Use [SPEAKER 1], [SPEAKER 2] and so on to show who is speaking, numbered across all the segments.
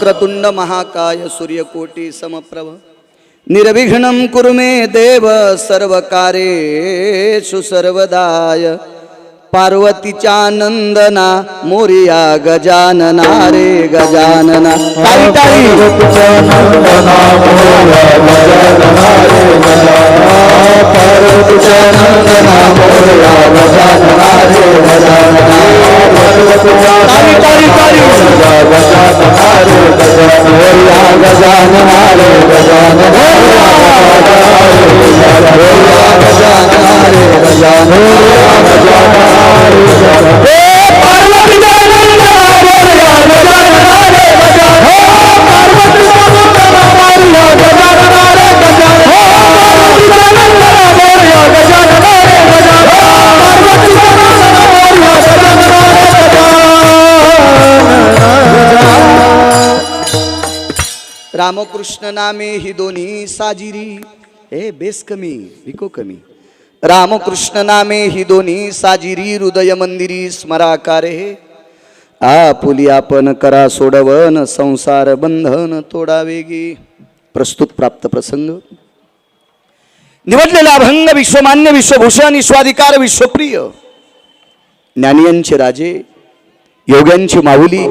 [SPEAKER 1] वक्रतुंड महाकाय सूर्यकोटी समप्रभ निर्विघ्नं कुरु मे देव सर्वकार्येषु सर्वदाय पार्वतीच्या नंदना मोरिया गजानना रे गजानना ताई ताई पार्वतीच्या नंदना मोरिया गजानना रे गजानना ताई ताई ताई गजानना रे मोरिया गजानना रे गजानना रामकृष्ण नामे ही दोन्ही साजिरी ए बेस कमी विको कमी रामकृष्ण नामे ही दोन्ही साजिरी हृदय मंदिरी स्मराकारे आपुली आपण करा सोडवन संसार बंधन तोडावेगी प्रस्तुत प्राप्त प्रसंग निवडलेला अभंग विश्वमान्य विश्वभूषण विश्वाधिकार विश्वप्रिय ज्ञानियांचे राजे योग्यांची माऊली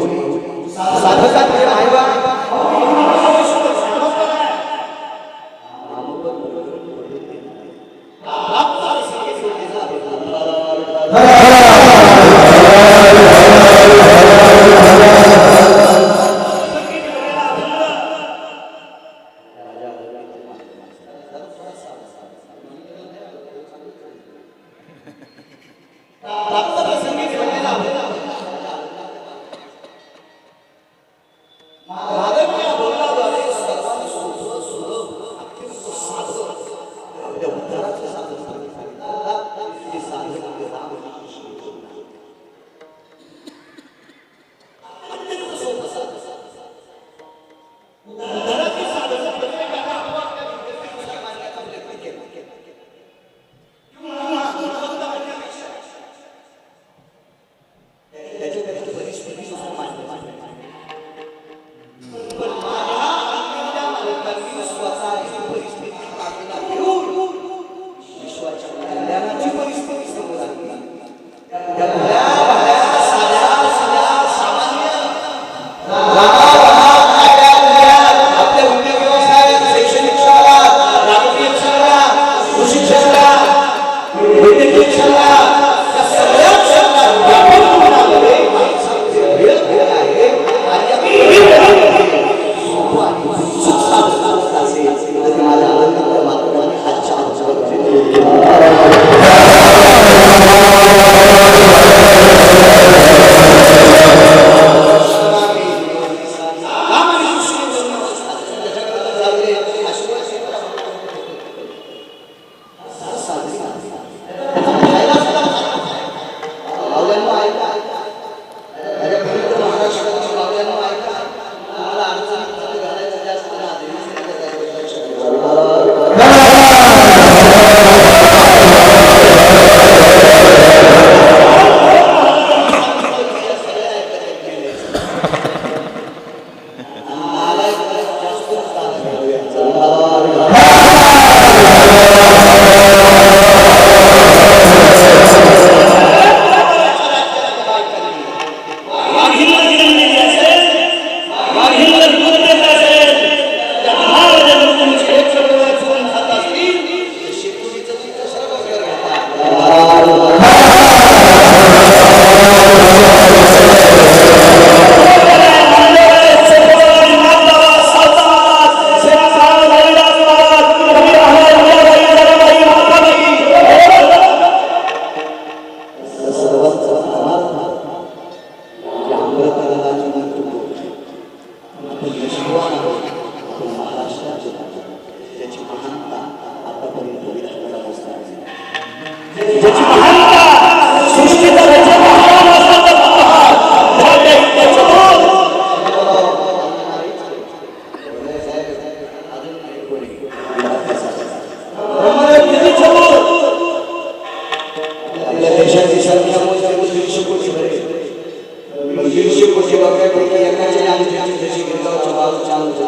[SPEAKER 2] दीडशे कोटी लोकांपैकी एकाचे नाव त्याची जशी
[SPEAKER 1] गिरगावच्या बाजूच्या आमच्या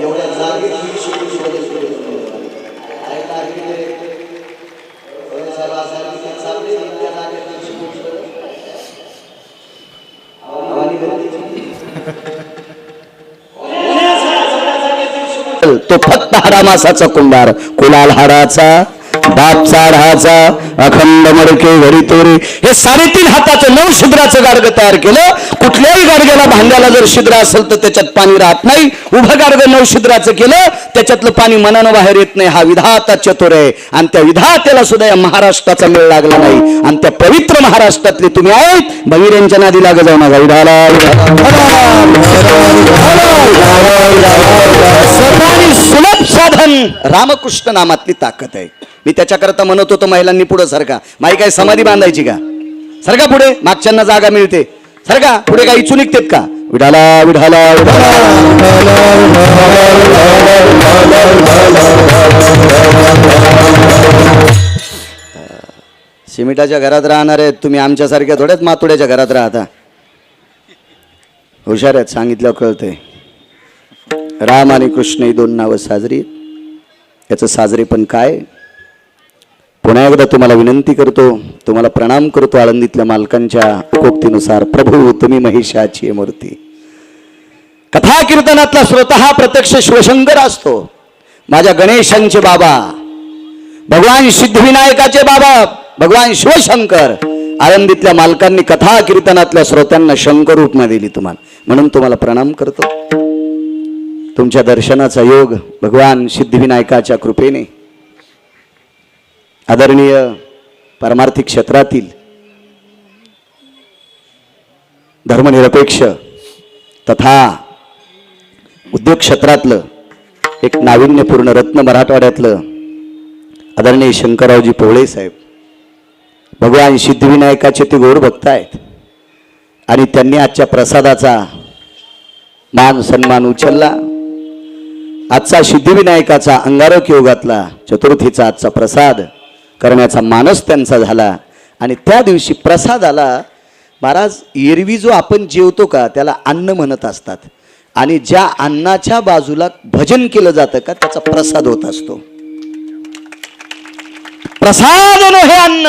[SPEAKER 1] एवढ्या जागेत ही शिकून बदल केले तो फक्त हरामासाचा कुंभार, कुलाल हाडाचा, बाप चाढाचा, अखंड मडके घरी तोरे, हे 3.5 हाताचं 9 छिद्राचं गाडगं तयार केलं. कुठल्याही गाडग्याला भांड्याला जर छिद्र असेल तर त्याच्यात पाणी राहत नाही. उभं गाडगं 9 छिद्राचं केलं, त्याच्यातलं पाणी मनानं बाहेर येत नाही. हा विधाता चतुर आहे आणि त्या विधात्याला सुद्धा या महाराष्ट्राचा मेळ लागला नाही. आणि त्या पवित्र महाराष्ट्रातले तुम्ही आहेत, भगीऱ्यांच्या नादी लाग जाऊ नका. विधाला सुलभ साधन रामकृष्ण नामातली ताकद आहे. मी त्याच्याकरता म्हणत होतो महिलांनी पुढे सरका. माई काय समाधी बांधायची का? सरका पुढे, मागच्यांना जागा मिळते. सरका पुढे, काही इच्छू निघतेत का? विठाला विठाला सिमेंटाच्या घरात राहणार आहेत तुम्ही, आमच्यासारख्या थोड्याच मातोड्याच्या घरात राहता. हुशार आहेत, सांगितलं कळतंय. राम आणि कृष्ण ही 2 नावं साजरी. याचं साजरेपण काय? पुन्हा एकदा तुम्हाला विनंती करतो, तुम्हाला प्रणाम करतो. आळंदीतल्या मालकांच्या उक्तीनुसार, प्रभू तुम्ही महिषाची मूर्ती. कथा कीर्तनातला स्वतः प्रत्यक्ष शिवशंकर असतो. माझ्या गणेशांचे बाबा, भगवान सिद्धिविनायकाचे बाबा, भगवान शिवशंकर. आळंदीतल्या मालकांनी कथा कीर्तनातल्या श्रोत्यांना शंकर रूपमा दिली तुम्हाला, म्हणून तुम्हाला प्रणाम करतो. तुमच्या दर्शनाचा योग भगवान सिद्धिविनायकाच्या कृपेने आदरणीय परमार्थिक क्षेत्रातील धर्मनिरपेक्ष तथा उद्योग क्षेत्रातलं एक नाविन्यपूर्ण रत्न मराठवाड्यातलं आदरणीय शंकररावजी पोवळे साहेब, भगवान सिद्धिविनायकाचे ते गोड भक्त आहेत. आणि त्यांनी आजच्या प्रसादाचा मान सन्मान उचलला. आजचा सिद्धिविनायकाचा अंगारक योगातला चतुर्थीचा आजचा प्रसाद करण्याचा मानस त्यांचा झाला. आणि त्या दिवशी प्रसादाला महाराज, एरवी जो आपण जेवतो का त्याला अन्न म्हणत असतात, आणि ज्या अन्नाच्या बाजूला भजन केलं जातं का त्याचा प्रसाद होत असतो. प्रसाद हे अन्न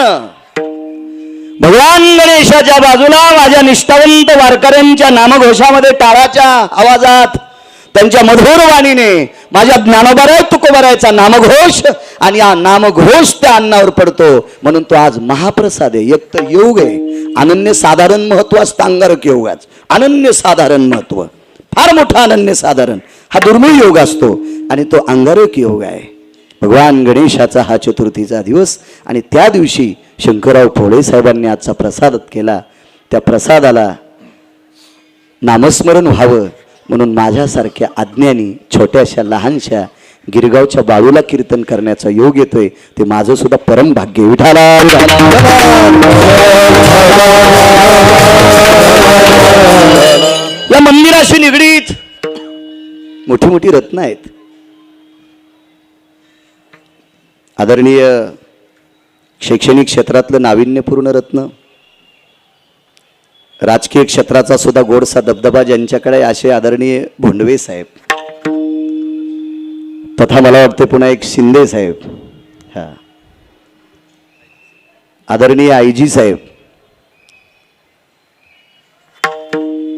[SPEAKER 1] भगवान गणेशाच्या बाजूला माझ्या निष्ठावंत वारकऱ्यांच्या नामघोषामध्ये टाळाच्या आवाजात त्यांच्या मधुर वाणीने माझ्या ज्ञानोबराय तुकोबरायचा नामघोष, आणि हा नामघोष त्या अन्नावर पडतो. म्हणून तो आज महाप्रसाद आहे. एक तर योग आहे, अनन्य साधारण महत्व असतं अंगारक योगाच. अनन्य साधारण महत्व, फार मोठा अनन्य साधारण हा दुर्मिळ योग असतो, आणि तो अंगारक योग आहे. भगवान गणेशाचा हा चतुर्थीचा दिवस, आणि त्या दिवशी शंकरराव पोवळे साहेबांनी आजचा प्रसाद केला. त्या प्रसादाला नामस्मरण व्हावं म्हणून माझ्यासारख्या अज्ञानी छोट्याशा लहानशा गिरगावच्या बाळूला कीर्तन करण्याचा योग येतोय. ते माझं सुद्धा परम भाग्य. विठाला या मंदिराशी निगडीत मोठी मोठी रत्न आहेत. आदरणीय शैक्षणिक क्षेत्रातलं नाविन्यपूर्ण रत्न, राजकीय क्षेत्राचा सुद्धा गोडसा दबदबा ज्यांच्याकडे असे आदरणीय भोंडवे साहेब, तथा मला वाटते पुन्हा एक शिंदे साहेब, हा आदरणीय आईजी साहेब,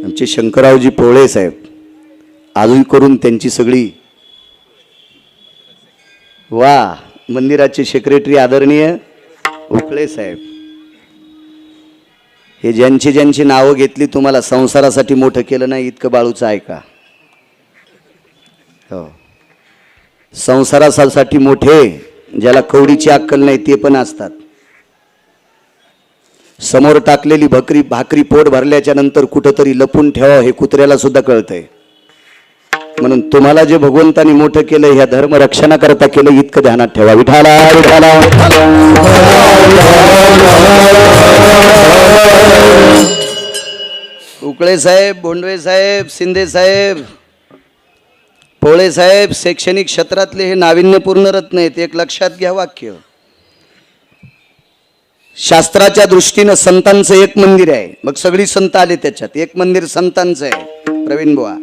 [SPEAKER 1] आमचे शंकररावजी पोवळे साहेब, अजून करून त्यांची सगळी वा मंदिराचे सेक्रेटरी आदरणीय उकळे साहेब, हे ज्यांची ज्यांची नावं घेतली तुम्हाला संसारासाठी मोठं केलं नाही इतकं बाळूचं ऐका. हो, संसारासाठी मोठे ज्याला कवडीची अक्कल नाही ते पण असतात. समोर टाकलेली भाकरी पोट भरल्याच्या नंतर कुठंतरी लपून ठेवा हे कुत्र्याला सुद्धा कळतंय. म्हणून तुम्हाला जे भगवंतानी मोठं केलं ह्या धर्म रक्षणाकरता केलं इतकं ध्यानात ठेवा. विठाला विठाला उकळे साहेब, भोंडवे साहेब, शिंदे साहेब, पोवळे साहेब शैक्षणिक क्षेत्रातले हे नाविन्यपूर्ण रत्न आहेत. एक लक्षात घ्या वाक्य. शास्त्राच्या दृष्टीनं संतांचं एक मंदिर आहे, मग सगळी संत आले त्याच्यात. एक मंदिर संतांचं आहे प्रवीण बुवा,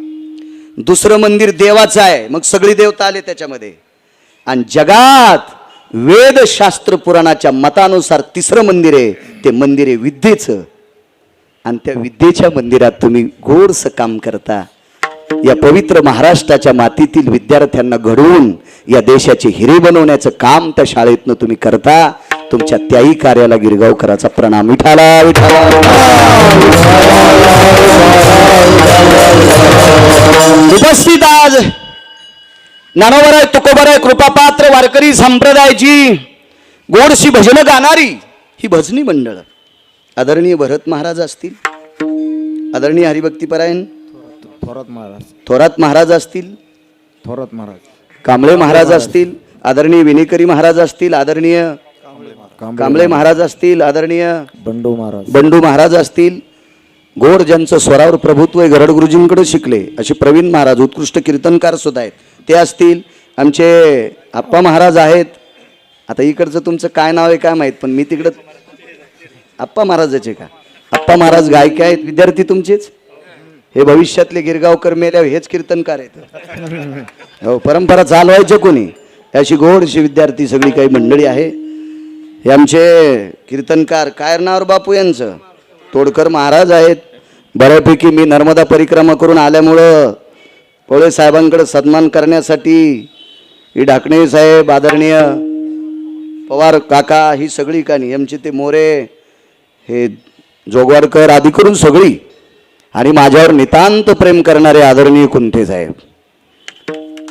[SPEAKER 1] दुसरं मंदिर देवाचं आहे, मग सगळी देवता आले त्याच्यामध्ये. आणि जगात वेदशास्त्र पुराणाच्या मतानुसार तिसरं मंदिर आहे, ते मंदिर आहे विद्येचं. आणि त्या विद्येच्या मंदिरात तुम्ही गोडसं काम करता. या पवित्र महाराष्ट्राच्या मातीतील विद्यार्थ्यांना घडवून या देशाचे हिरे बनवण्याचं काम त्या शाळेतनं तुम्ही करता. तुमच्या त्याही कार्याला गिरगावकराचा प्रणाम. विठाला विठाला. उपस्थित आज ज्ञानोबराय तुकोबराय कृपापात्र वारकरी संप्रदायाची गोडशी भजनं गाणारी ही भजनी मंडळ आदरणीय भरत महाराज असतील, आदरणीय हरिभक्तीपरायण थोरात महाराज असतील, कांबळे महाराज असतील, आदरणीय विनेकरी महाराज असतील, आदरणीय कांबळे महाराज असतील, आदरणीय बंडू महाराज असतील. गोड ज्यांचं स्वरावर प्रभुत्व गरड गुरुजींकडे शिकले असे प्रवीण महाराज उत्कृष्ट कीर्तनकार सुद्धा आहेत, ते असतील. आमचे आप्पा महाराज आहेत. आता इकडचं तुमचं काय नाव आहे काय माहीत, पण मी तिकडं आप्पा महाराजाचे का, आप्पा महाराज गायक आहेत, विद्यार्थी तुमचेच. हे भविष्यातले गिरगावकर मेल्या हेच कीर्तनकार आहेत. हो, परंपरा चालवायचे कोणी, अशी गोडशी विद्यार्थी सगळी काही मंडळी आहे. हे आमचे कीर्तनकार कायरनावर बापू यांचं तोडकर महाराज आहेत. बऱ्यापैकी मी नर्मदा परिक्रमा करून आल्यामुळं पोळे साहेबांकडे सन्मान करण्यासाठी ही ढाकणे साहेब, आदरणीय पवार काका, ही सगळी कानी आमचे ते मोरे, हे जोगवाडकर आदी करून सगळी, आणि माझ्यावर नितांत प्रेम करणारे आदरणीय कुंठे साहेब.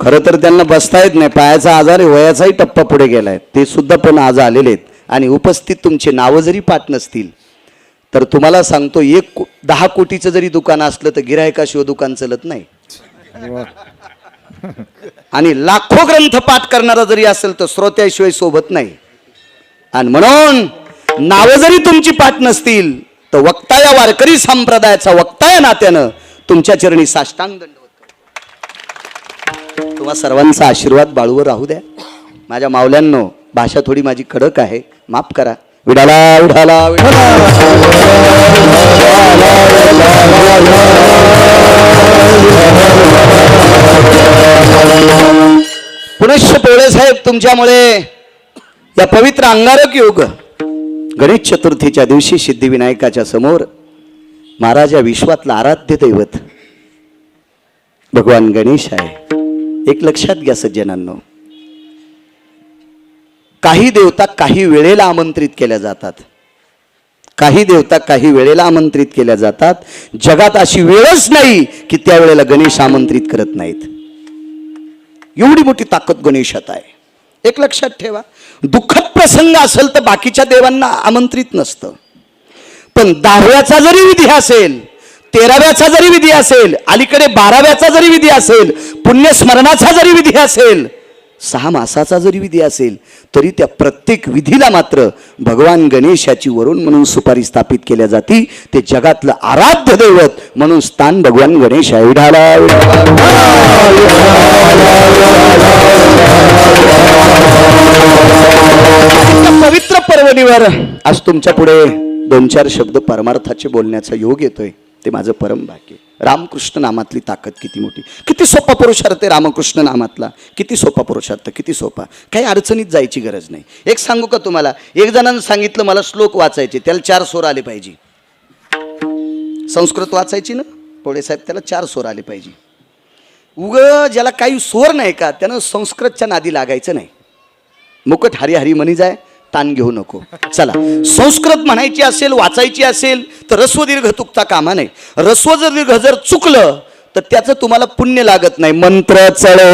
[SPEAKER 1] खरं तर त्यांना बसता येत नाही, पायाचा आजार आहे, वयाचाही टप्पा पुढे गेलाय, ते सुद्धा पण आज आलेले आहेत. आणि उपस्थित तुमचे नावं जरी पाठ नसतील तर तुम्हाला सांगतो, 10 कोटीचं जरी दुकान असलं तर गिरायकाशिवाय दुकान चालत नाही. आणि लाखो ग्रंथ पाठ करणारा जरी असेल तर श्रोत्याशिवाय सोबत नाही. आणि म्हणून नावं जरी तुमची पाठ नसतील तर वक्ता या वारकरी संप्रदायाचा वक्ता या नात्यानं तुमच्या चरणी साष्टांग दंडवत करतो. तुम्हा सर्वांचा आशीर्वाद बाळूवर राहू द्या. माझ्या मावल्यांनो, भाषा थोडी माझी कडक आहे, माफ करा. विडाला विडाला पुनश्च पोळे साहेब, तुमच्यामुळे या पवित्र अंगारक योग गणेश चतुर्थीच्या दिवशी सिद्धिविनायकाच्या समोर महाराज या विश्वातला आराध्य दैवत भगवान गणेश आहे. एक लक्षात घ्या सज्जनांनो, काही देवता काही वेळेला आमंत्रित केल्या जातात, काही देवता काही वेळेला आमंत्रित केल्या जातात. जगात अशी वेळच नाही की त्यावेळेला गणेश आमंत्रित करत नाहीत. एवढी मोठी ताकद गणेशात आहे. एक लक्षात ठेवा, दुःखद प्रसंग असेल तर बाकीच्या देवांना आमंत्रित नसतं, पण 10व्याचा जरी विधी असेल, 13व्याचा जरी विधी असेल, अलीकडे 12व्याचा जरी विधी असेल, पुण्यस्मरणाचा जरी विधी असेल, 6 मासाचा जरी विधी असेल, तरी त्या प्रत्येक विधीला मात्र भगवान गणेशाची वरून म्हणून सुपारी स्थापित केल्या जाती. ते जगातलं आराध्य दैवत म्हणून स्थान भगवान गणेश आहे. पवित्र पर्वणीवर आज तुमच्या पुढे 2-4 शब्द परमार्थाचे बोलण्याचा योग येतोय, ते माझं परम भाग्य. रामकृष्ण नामातली ताकद किती मोठी, किती सोपा पुरुषार्थ आहे रामकृष्ण नामातला, किती सोपा पुरुषार्थ, किती सोपा. काही अडचणीत जायची गरज नाही. एक सांगू का तुम्हाला, एक जणांना सांगितलं मला श्लोक वाचायचे, त्याला 4 स्वर आले पाहिजे. संस्कृत वाचायची ना पोळे साहेब, त्याला 4 स्वर आले पाहिजे. ज्याला काही स्वर नाही का, त्यानं संस्कृतच्या नादी लागायचं नाही. मुकट हरी हरी म्हणी जाय, ताण घेऊ नको. चला, संस्कृत म्हणायची असेल, वाचायची असेल तर रस्व दीर्घ चुकता कामा नाही. रस्व जर दीर्घ जर चुकलं तर त्याचं तुम्हाला पुण्य लागत नाही. मंत्र चढो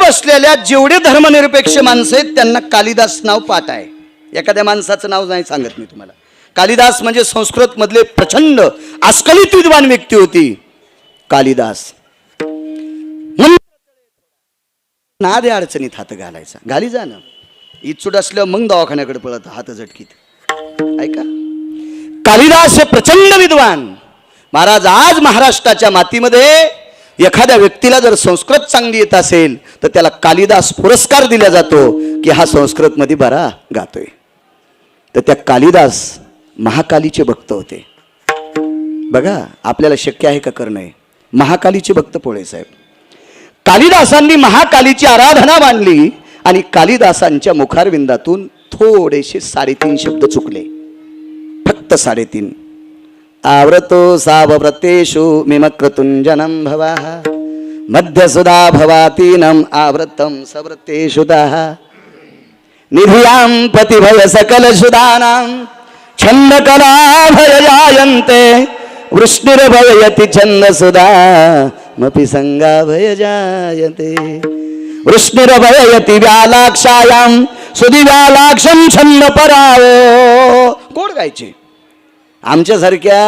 [SPEAKER 1] बसलेल्या जेवढे धर्मनिरपेक्ष माणसं आहेत त्यांना कालिदास नाव पाठ आहे. एखाद्या माणसाचं नाव नाही सांगत मी तुम्हाला. कालिदास म्हणजे संस्कृत मधले प्रचंड अस्खलित विद्वान व्यक्ती होती कालिदास. नादे अडचणीत हात घालायचा, घाली जा ना. इचूट असल्यावर मग दवाखान्याकडे पळत हात झटकीत. ऐका, कालिदास हे प्रचंड विद्वान. महाराज, आज महाराष्ट्राच्या मातीमध्ये एखाद्या व्यक्तीला जर संस्कृत चांगली येत असेल तर त्याला कालिदास पुरस्कार दिला जातो की हा संस्कृत मध्ये बरा गातोय. तर त्या कालिदास महाकालीचे भक्त होते. बघा, आपल्याला शक्य आहे का करणं? महाकालीचे भक्त पोळे साहेब. कालिदासांनी महाकालीची आराधना मांडली आणि कालिदासांच्या मुखारविंदातून थोडेसे 3.5 शब्द चुकले, फक्त 3.5. आवृतो सावव्रतेषु मिमक्रतुंजनं भवाः मध्यसुधा भवातीनं आवृतं सव्रतेषु दाः निधियां पतिभय सकलसुधानां छन्दकलाभय जायन्ते वृष्णिर्भयति छन्दसुधा मपि संगाभय जायते वृष्णिर्भयति व्यालाक्षायां सुदिव्यालाक्षं छन्द परावो. कोण गायचे? आमच्यासारख्या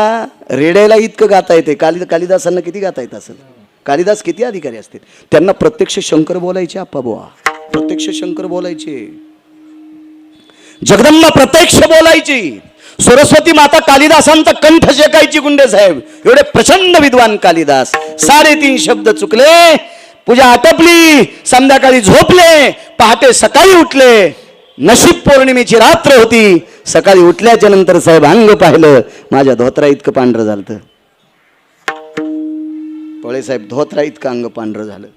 [SPEAKER 1] रेड्याला इतकं गाता येते. कालिदासांना किती गाता येत असेल? कालिदास किती अधिकारी असतील? त्यांना प्रत्यक्ष शंकर बोलायचे. आप्पा बुवा प्रत्यक्ष शंकर बोलायचे. जगदंबा प्रत्यक्ष बोलायची. सरस्वती माता कालिदासांचा कंठ शेकायची. गुंडे साहेब, एवढे प्रचंड विद्वान कालिदास. 3.5 शब्द चुकले, पूजा आटपली, संध्याकाळी झोपले, पहाटे सकाळी उठले. नशीब पौर्णिमेची रात्र होती. सकाळी उठल्याच्या नंतर साहेब अंग पाहिलं, माझ्या धोत्रा इतकं पांढरं झालं. पोळे साहेब, धोत्रा इतकं अंग पांढरं झालं.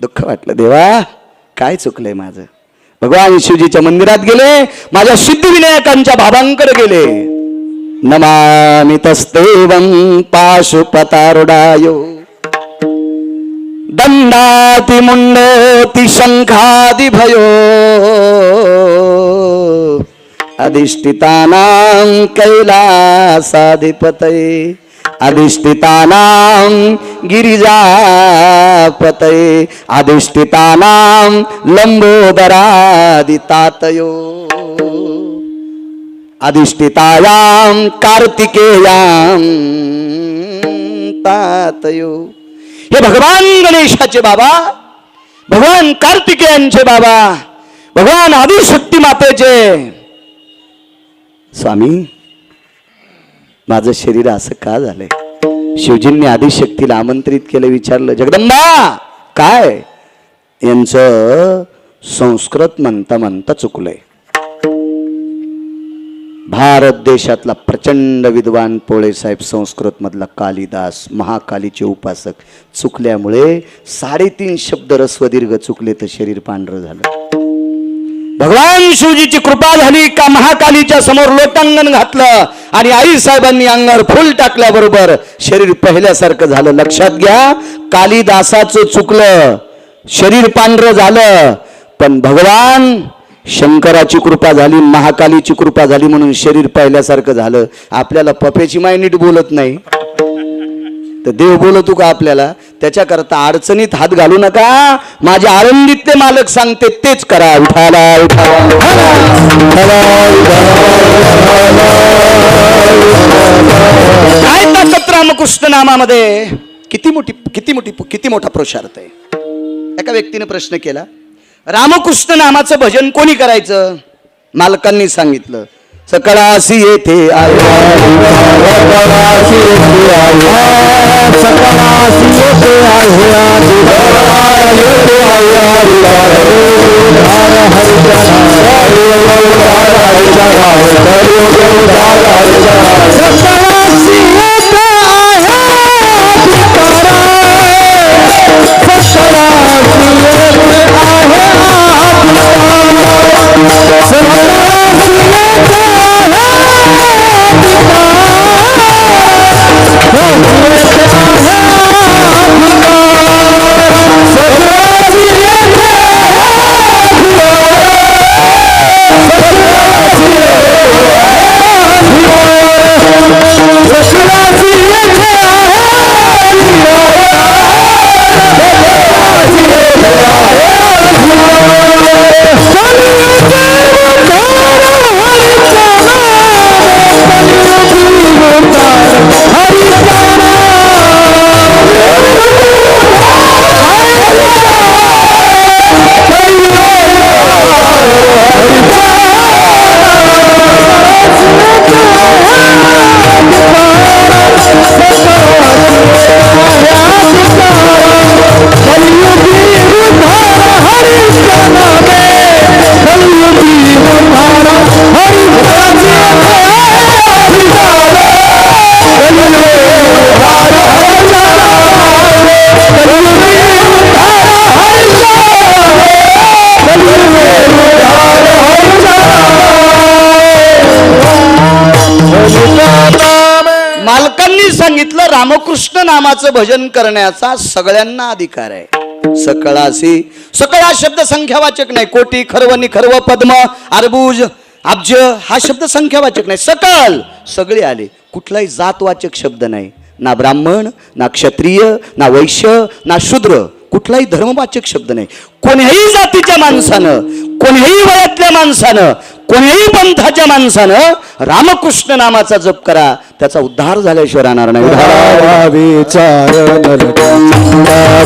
[SPEAKER 1] दुःख वाटलं, देवा काय चुकलंय माझं. भगवान शिवजीच्या मंदिरात गेले, माझ्या सिद्धिविनायकांच्या बाबांकडे गेले. नमामि तस्तेवं पाशुपतारुडायो दंडाति मुंडोति शंखादिभयो अधिष्ठितानां कैलासाधिपतये अधिष्ठितानां गिरिजापतये अधिष्ठितानां लंबोदरादितातयो अधिष्ठितायां कार्तिकेयां तातयो. हे भगवान गणेशाचे बाबा, भगवान कार्तिकेयांचे बाबा, भगवान आदिशक्ती मातेचे स्वामी, माझं शरीर असं का झालंय? शिवजींनी आदिशक्तीला आमंत्रित केलं, विचारलं, जगदंबा काय? यांचं संस्कृत म्हणता म्हणता चुकलंय. भारत देशातला प्रचंड विद्वान पोळे साहेब, संस्कृत मधला कालिदास, महाकालीचे उपासक, चुकल्यामुळे 3.5 शब्द रस्वदीर्घ चुकले तर शरीर पांढरं झालं. भगवान शिवजीची कृपा झाली का महाकालीच्या समोर लोटांगण घातलं आणि आई साहेबांनी अंगावर फुल टाकल्याबरोबर शरीर पहिल्यासारखं झालं. लक्षात घ्या, कालिदासाचं चुकलं, शरीर पांढरं झालं, पण भगवान शंकराची कृपा झाली, महाकालीची कृपा झाली म्हणून शरीर पहिल्यासारखं झालं. आपल्याला पप्याची माय नीट बोलत नाही तर देव बोलतो का आपल्याला? त्याच्याकरता अडचणीत हात घालू नका. माझे आनंदीतले मालक सांगते तेच करा. उठाला काय ताकद रामकृष्ण नामामध्ये. किती मोठा पुरुषार्थ आहे. एका व्यक्तीने प्रश्न केला, रामकृष्ण नामाचं भजन कोणी करायचं? मालकांनी सांगितलं, सकळासी येथे रामकृष्ण नामाचं भजन करण्याचा सगळ्यांना अधिकार आहे. सकळासी, सकळ हा शब्द संख्यावाचक नाही. कोटी, खर्व, निखर्व, पद्म, अर्बुज, अब्ज हा शब्द संख्यावाचक नाही. सकल सगळे आले. कुठलाही जातवाचक शब्द नाही. ना ब्राह्मण, ना क्षत्रिय, ना वैश्य, ना शूद्र, कुठलाही धर्मवाचक शब्द नाही. कोण्याही जातीच्या माणसानं, कोण्याही वयातल्या माणसानं, कोण्याही पंथाच्या माणसानं रामकृष्ण नामाचा जप करा, त्याचा उद्धार झाल्याशिवाय राहणार नाही.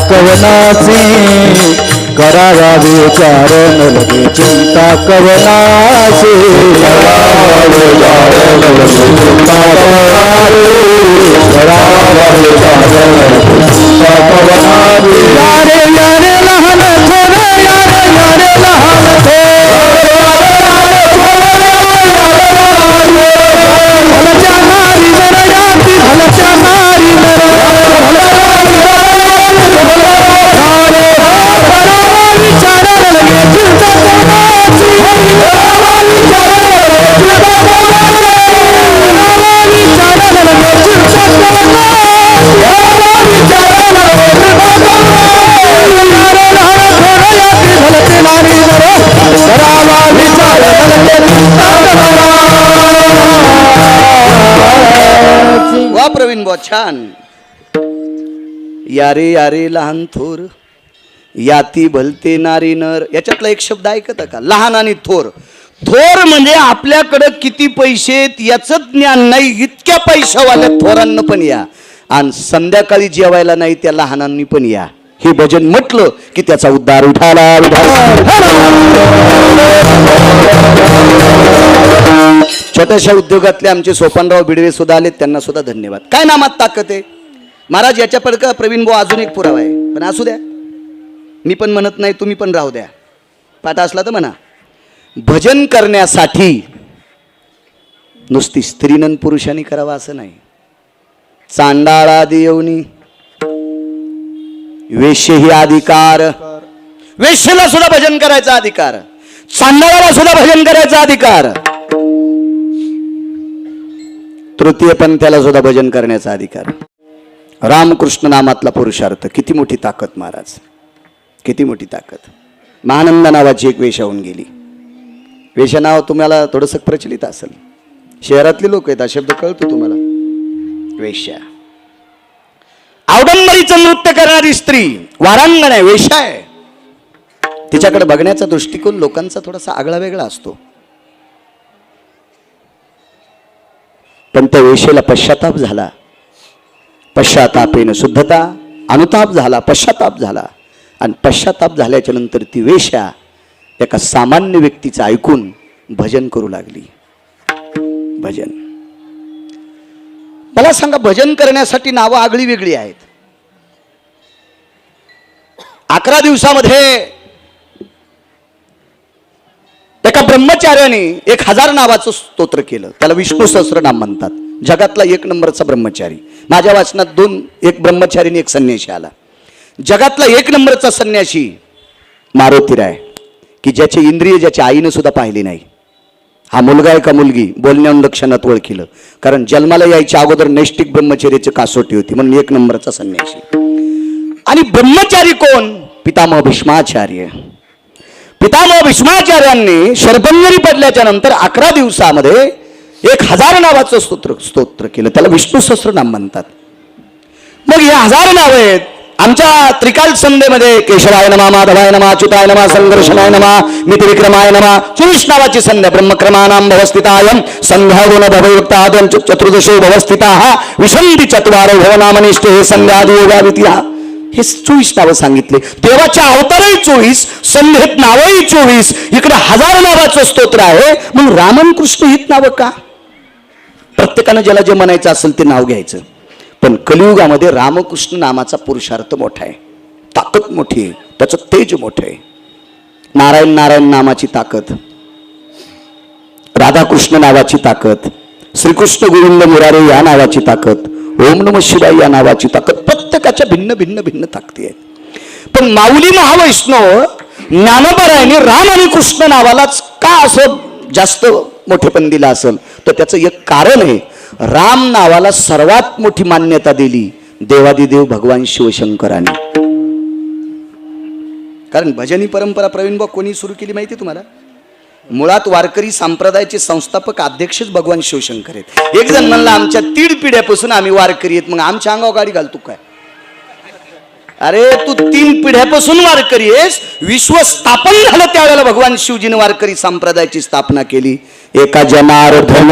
[SPEAKER 2] कवनाचे करावा विचार नलगे चिंता कवनाचे यारे यारे लहान थोर यारे यारे लहान भलच्या नारी नर याती भलच्या नारी नर विचार लगे चिंता कोणाची
[SPEAKER 1] वा प्रवीण बुवा, छान. यारे यारे लहान थोर याती भलते नारी नर, याच्यातला एक शब्द ऐकता का? लहान आणि थोर. थोर म्हणजे आपल्याकडं किती पैसे आहेत याचं ज्ञान नाही, इतक्या पैशावाल्या थोरांना पण या, आणि संध्याकाळी जेवायला नाही त्या लहानांनी पण या. हे भजन म्हटलं की त्याचा उद्धार उठाला. छोट्याशा उद्योगातले आमचे सोपानराव बिडवे सुद्धा आले, त्यांना सुद्धा धन्यवाद. काय नामात ताकद आहे महाराज, याच्या पडका प्रवीण भाऊ अजून एक पुरावा आहे. पण असू द्या, मी पण म्हणत नाही, तुम्ही पण राहू द्या. पाठ असला तर म्हणा. भजन करण्यासाठी नुसती स्त्रीनं पुरुषांनी करावा असं नाही. चांडाळादी येऊनी वेश्य ही अधिकार, वेश्येला सुद्धा भजन करायचा अधिकार, चांडाळाला सुद्धा भजन करायचा अधिकार, तृतीय पंथाला सुद्धा भजन करण्याचा अधिकार. रामकृष्ण नामातला पुरुषार्थ, किती मोठी ताकद महाराज, किती मोठी ताकद. महानंद नावाची एक वेश्या होऊन गेली. वेश्या नाव तुम्हाला थोडंसं प्रचलित असेल, शहरातले लोक आहेत, हा शब्द कळतो तुम्हाला. वेश्या, आवडंबरीचं नृत्य करणारी स्त्री, वारांगण आहे, वेश्या आहे. तिच्याकडे बघण्याचा दृष्टिकोन लोकांचा थोडासा आगळा वेगळा असतो. पण त्या वेश्येला पश्चाताप झाला. पश्चातापेन शुद्धता, अनुताप झाला, पश्चाताप झाला. आणि पश्चाताप झाल्याच्या नंतर ती वेश्या एका सामान्य व्यक्तीचं ऐकून भजन करू लागली. भजन, मला सांगा, भजन करण्यासाठी नावं आगळी वेगळी आहेत. 11 दिवसामध्ये एका ब्रह्मचार्याने 1000 नावाचं स्तोत्र केलं. त्याला विष्णू सहस्त्रनाम म्हणतात. जगातला 1 नंबरचा ब्रह्मचारी. माझ्या वाचनात 2, एक ब्रह्मचारी आणि एक संन्यासी आला. जगातला 1 नंबरचा संन्यासी मारुतीराय, की ज्याचे इंद्रिय ज्याच्या आईनं सुद्धा पाहिली नाही. हा मुलगा आहे का मुलगी बोलण्यावरून लक्षणात ओळखिलं, कारण जन्माला यायच्या अगोदर नैष्टिक ब्रह्मचर्याची कसोटी होती, म्हणून 1 नंबरचा संन्यासी. आणि ब्रह्मचारी कोण? पितामह भीष्माचार्य. पितामह भीष्माचार्यांनी शरभंजरी पडल्याच्या नंतर 11 दिवसामध्ये 1000 नावाचं स्तोत्र केलं. त्याला विष्णू सहस्त्रनाम म्हणतात. मग हे 1000 नाव आहेत. आमच्या त्रिकाल संध्येमध्ये केशवाय नमा, माधवाय नमा, अच्युताय नमा, संघर्षणाय नमा, मितविक्रमाय नमा, 24 नावाची संध्या. ब्रह्मक्रमानां भवस्थितायं संध्या गुण भवयुक्तादं चतुर्दशो भवस्थिताः विशंती चत्वारो भवनामनिष्ठे हे संध्यादी योगावितिहा. हे 24 नावं सांगितले. देवाच्या अवतारही 24, संध्येत नावही 24. इकडे 1000 नावाचं स्तोत्र आहे. मग रामन कृष्ण हित नावं का? प्रत्येकानं ज्याला जे म्हणायचं असेल ते नाव घ्यायचं. पण कलियुगामध्ये रामकृष्ण नामाचा पुरुषार्थ मोठा आहे, ताकद मोठी आहे, त्याचं तेज मोठं आहे. नारायण नारायण नामाची ताकद, राधाकृष्ण नावाची ताकद, श्रीकृष्ण गोविंद मुरारे या नावाची ताकद, ओम नमः शिवाय या नावाची ताकद, प्रत्येकाच्या भिन्न भिन्न भिन्न ताकदी आहेत. पण माऊली महावैष्णव ज्ञानोबरायाने राम आणि कृष्ण नावालाच का असं जास्त मोठेपण दिलं असेल तर त्याचं एक कारण आहे. राम नावाला सर्वात मोठी मान्यता दिली देवादिदेव भगवान शिवशंकरांनी. कारण भजनी परंपरा प्रवीण भाऊ कोणी सुरू केली माहिती तुम्हाला? मुळात वारकरी संप्रदायाचे संस्थापक अध्यक्षच भगवान शिवशंकर आहेत. एक जण म्हणला आमच्या 3 पिढ्यापासून आम्ही वारकरी आहेत, मग आमच्या अंगावर गाडी घालतो काय? अरे तू 3 पिढ्यापासून वारकरी आहेस. विश्व स्थापन झालं त्यावेळेला भगवान शिवजीने वारकरी संप्रदायाची स्थापना केली. एका जनार्दन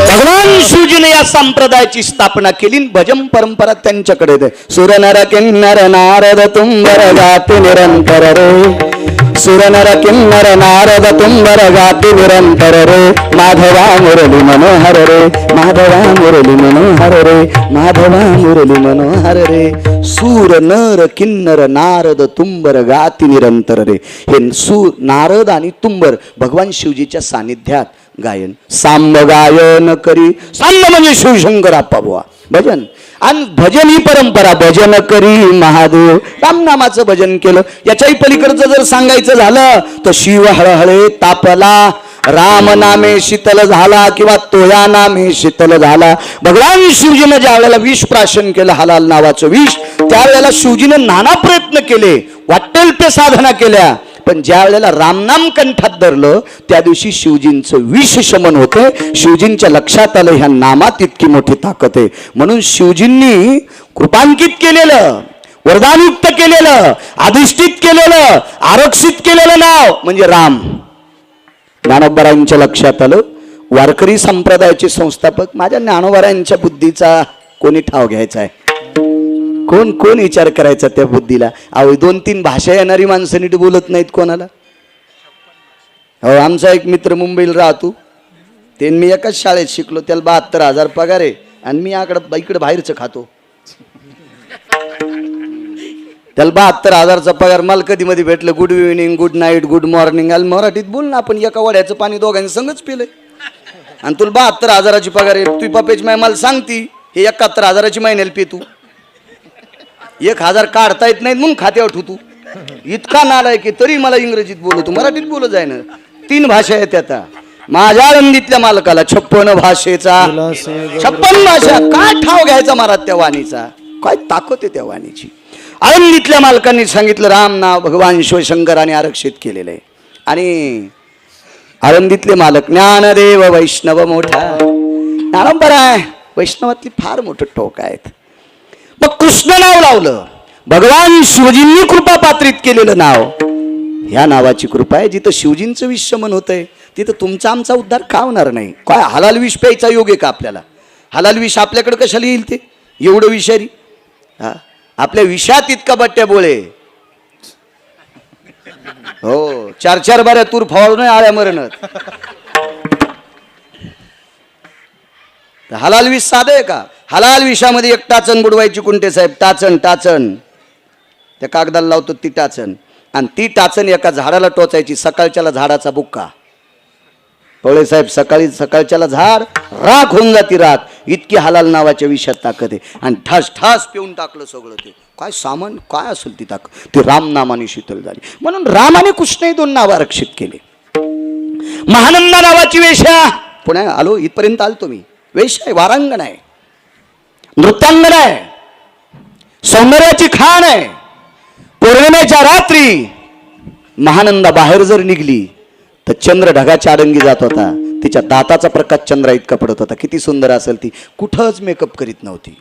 [SPEAKER 1] भगवान शिवजीने या संप्रदायाची स्थापना केली. भजन परंपरा त्यांच्याकडे आहे. सुरनर किन्नर नारद तुंबर गाते निरंतर रे, सुरनर किन्नर नारद तुंबर गाते निरंतर रे, माधवा मुरली मनोहर रे, माधवा मुरली मनोहर रे, माधवा मुरली मनोहर रे. सूर नर किन्नर नारद तुंबर गाती निरंतर रे. हे नारद आणि तुंबर भगवान शिवजीच्या सानिध्यात गायन. सांब गायन करी, सांब म्हणजे शिवशंकर आप्पा बुवा. भजन आणि भजन ही परंपरा. भजन करी महादेव, रामनामाचं भजन केलं. याच्याही पलीकडचं जर सांगायचं झालं तर शिव हळहळे तापला, राम नामे शीतल झाला किंवा तोया नामे शीतल झाला. भगवान शिवजीनं ज्या वेळेला विष प्राशन केलं, हलाल नावाचं विष, त्यावेळेला शिवजीनं नाना प्रयत्न केले, वाटेल ते साधना केल्या, पण ज्या वेळेला रामनाम कंठात धरलं त्या दिवशी शिवजींचं विष शमन होतं. शिवजींच्या लक्षात आलं ह्या नामात इतकी मोठी ताकद आहे. म्हणून शिवजींनी कृपांकित केलेलं, वरदानयुक्त केलेलं, अधिष्ठित केलेलं, आरक्षित केलेलं नाव म्हणजे राम. ज्ञानोबारायांच्या लक्षात आलं वारकरी संप्रदायाचे संस्थापक माझ्या ज्ञानोबारायांच्या बुद्धीचा कोणी ठाव घ्यायचा आहे? कोण कोण विचार करायचा त्या बुद्धीला? अहो 2-3 भाषा येणारी माणसं नीट बोलत नाहीत कोणाला. हो, आमचा एक मित्र मुंबईला राहतो, ते मी एकाच शाळेत शिकलो, त्याला 72,000 पगार आहे आणि मी इकडे बाहेरचं खातो. त्याला 72,000चा पगार. मला कधी मध्ये भेटलं good evening, good night, good morning. आलं मराठीत बोल ना, आपण एका वड्याचं पाणी दोघांनी संगच पिलंय आणि तुला 72,000ची पगार आहे. तुझी पप्पाची माय मला सांगती हे 71,000ची महिन्याला पे तू. 1,000 काढता येत नाहीत म्हणून खात्यावर ठेवतो. इतका नालाय की तरी मला इंग्रजीत बोलतो, मराठीत बोलत जाय ना. 3 भाषा आहेत आता. माझ्या आनंदीतल्या मालकाला 56 भाषेचा 56 भाषा. काय ठाव घ्यायचा महाराज त्या वाणीचा? काय ताकद आहे त्या वाणीची. आनंदीतल्या मालकांनी सांगितलं राम नाव भगवान शिवशंकराने आरक्षित केलेलं आहे. आणि आनंदीतले मालक ज्ञानदेव वैष्णव मोठा ज्ञानोबा आहे, वैष्णवातली फार मोठं टोक आहेत. मग कृष्ण नाव लावलं. भगवान शिवजींनी कृपा पात्रित केलेलं नाव. ह्या नावाची कृपा आहे. जिथं शिवजींचं विषमन होतंय तिथं तुमचा आमचा उद्धार का होणार नाही? काय हलाल विष प्यायचा योग आहे का आपल्याला? हलाल विष आपल्याकडे कशाला येईल ते एवढं विषारी? हा, आपल्या विषात इतका बट्ट्या बोळे. हो, 4-4 बाऱ्या तूर फवाळून आळ्या मरणत. हलाल विष साधं आहे का? हलाल विषामध्ये एक टाचण बुडवायची. कुंटे साहेब टाचण टाचण त्या कागदाला लावतो ती टाचण, आणि ती टाचण एका झाडाला टोचायची. सकाळच्याला झाडाचा बुक्का. पवळे साहेब सकाळच्याला झाड राख होऊन जाती राख. इतकी हलाल नावाच्या विषात ताकद आहे. आणि ठास ठास पिऊन टाकलं सगळं. ते काय सामान काय असेल ती ताकद, ती रामनामाने शीतल झाली. म्हणून रामाने कृष्णही 2 नाव आरक्षित केले. महानंदा नावाची वेश्या. पुण्या आलो इथपर्यंत आलतो मी. वेश्या आहे, वारांगण आहे, नृत्यांगण आहे, सौंदर्याची खाण आहे. पौर्णिमेच्या रात्री महानंदा बाहेर जर निघली तर चंद्र ढगाच्या आडंगी जात होता. तिच्या दाताचा प्रकाश चंद्रा इतका पडत होता. किती सुंदर असेल ती. कुठंच मेकअप करीत नव्हती.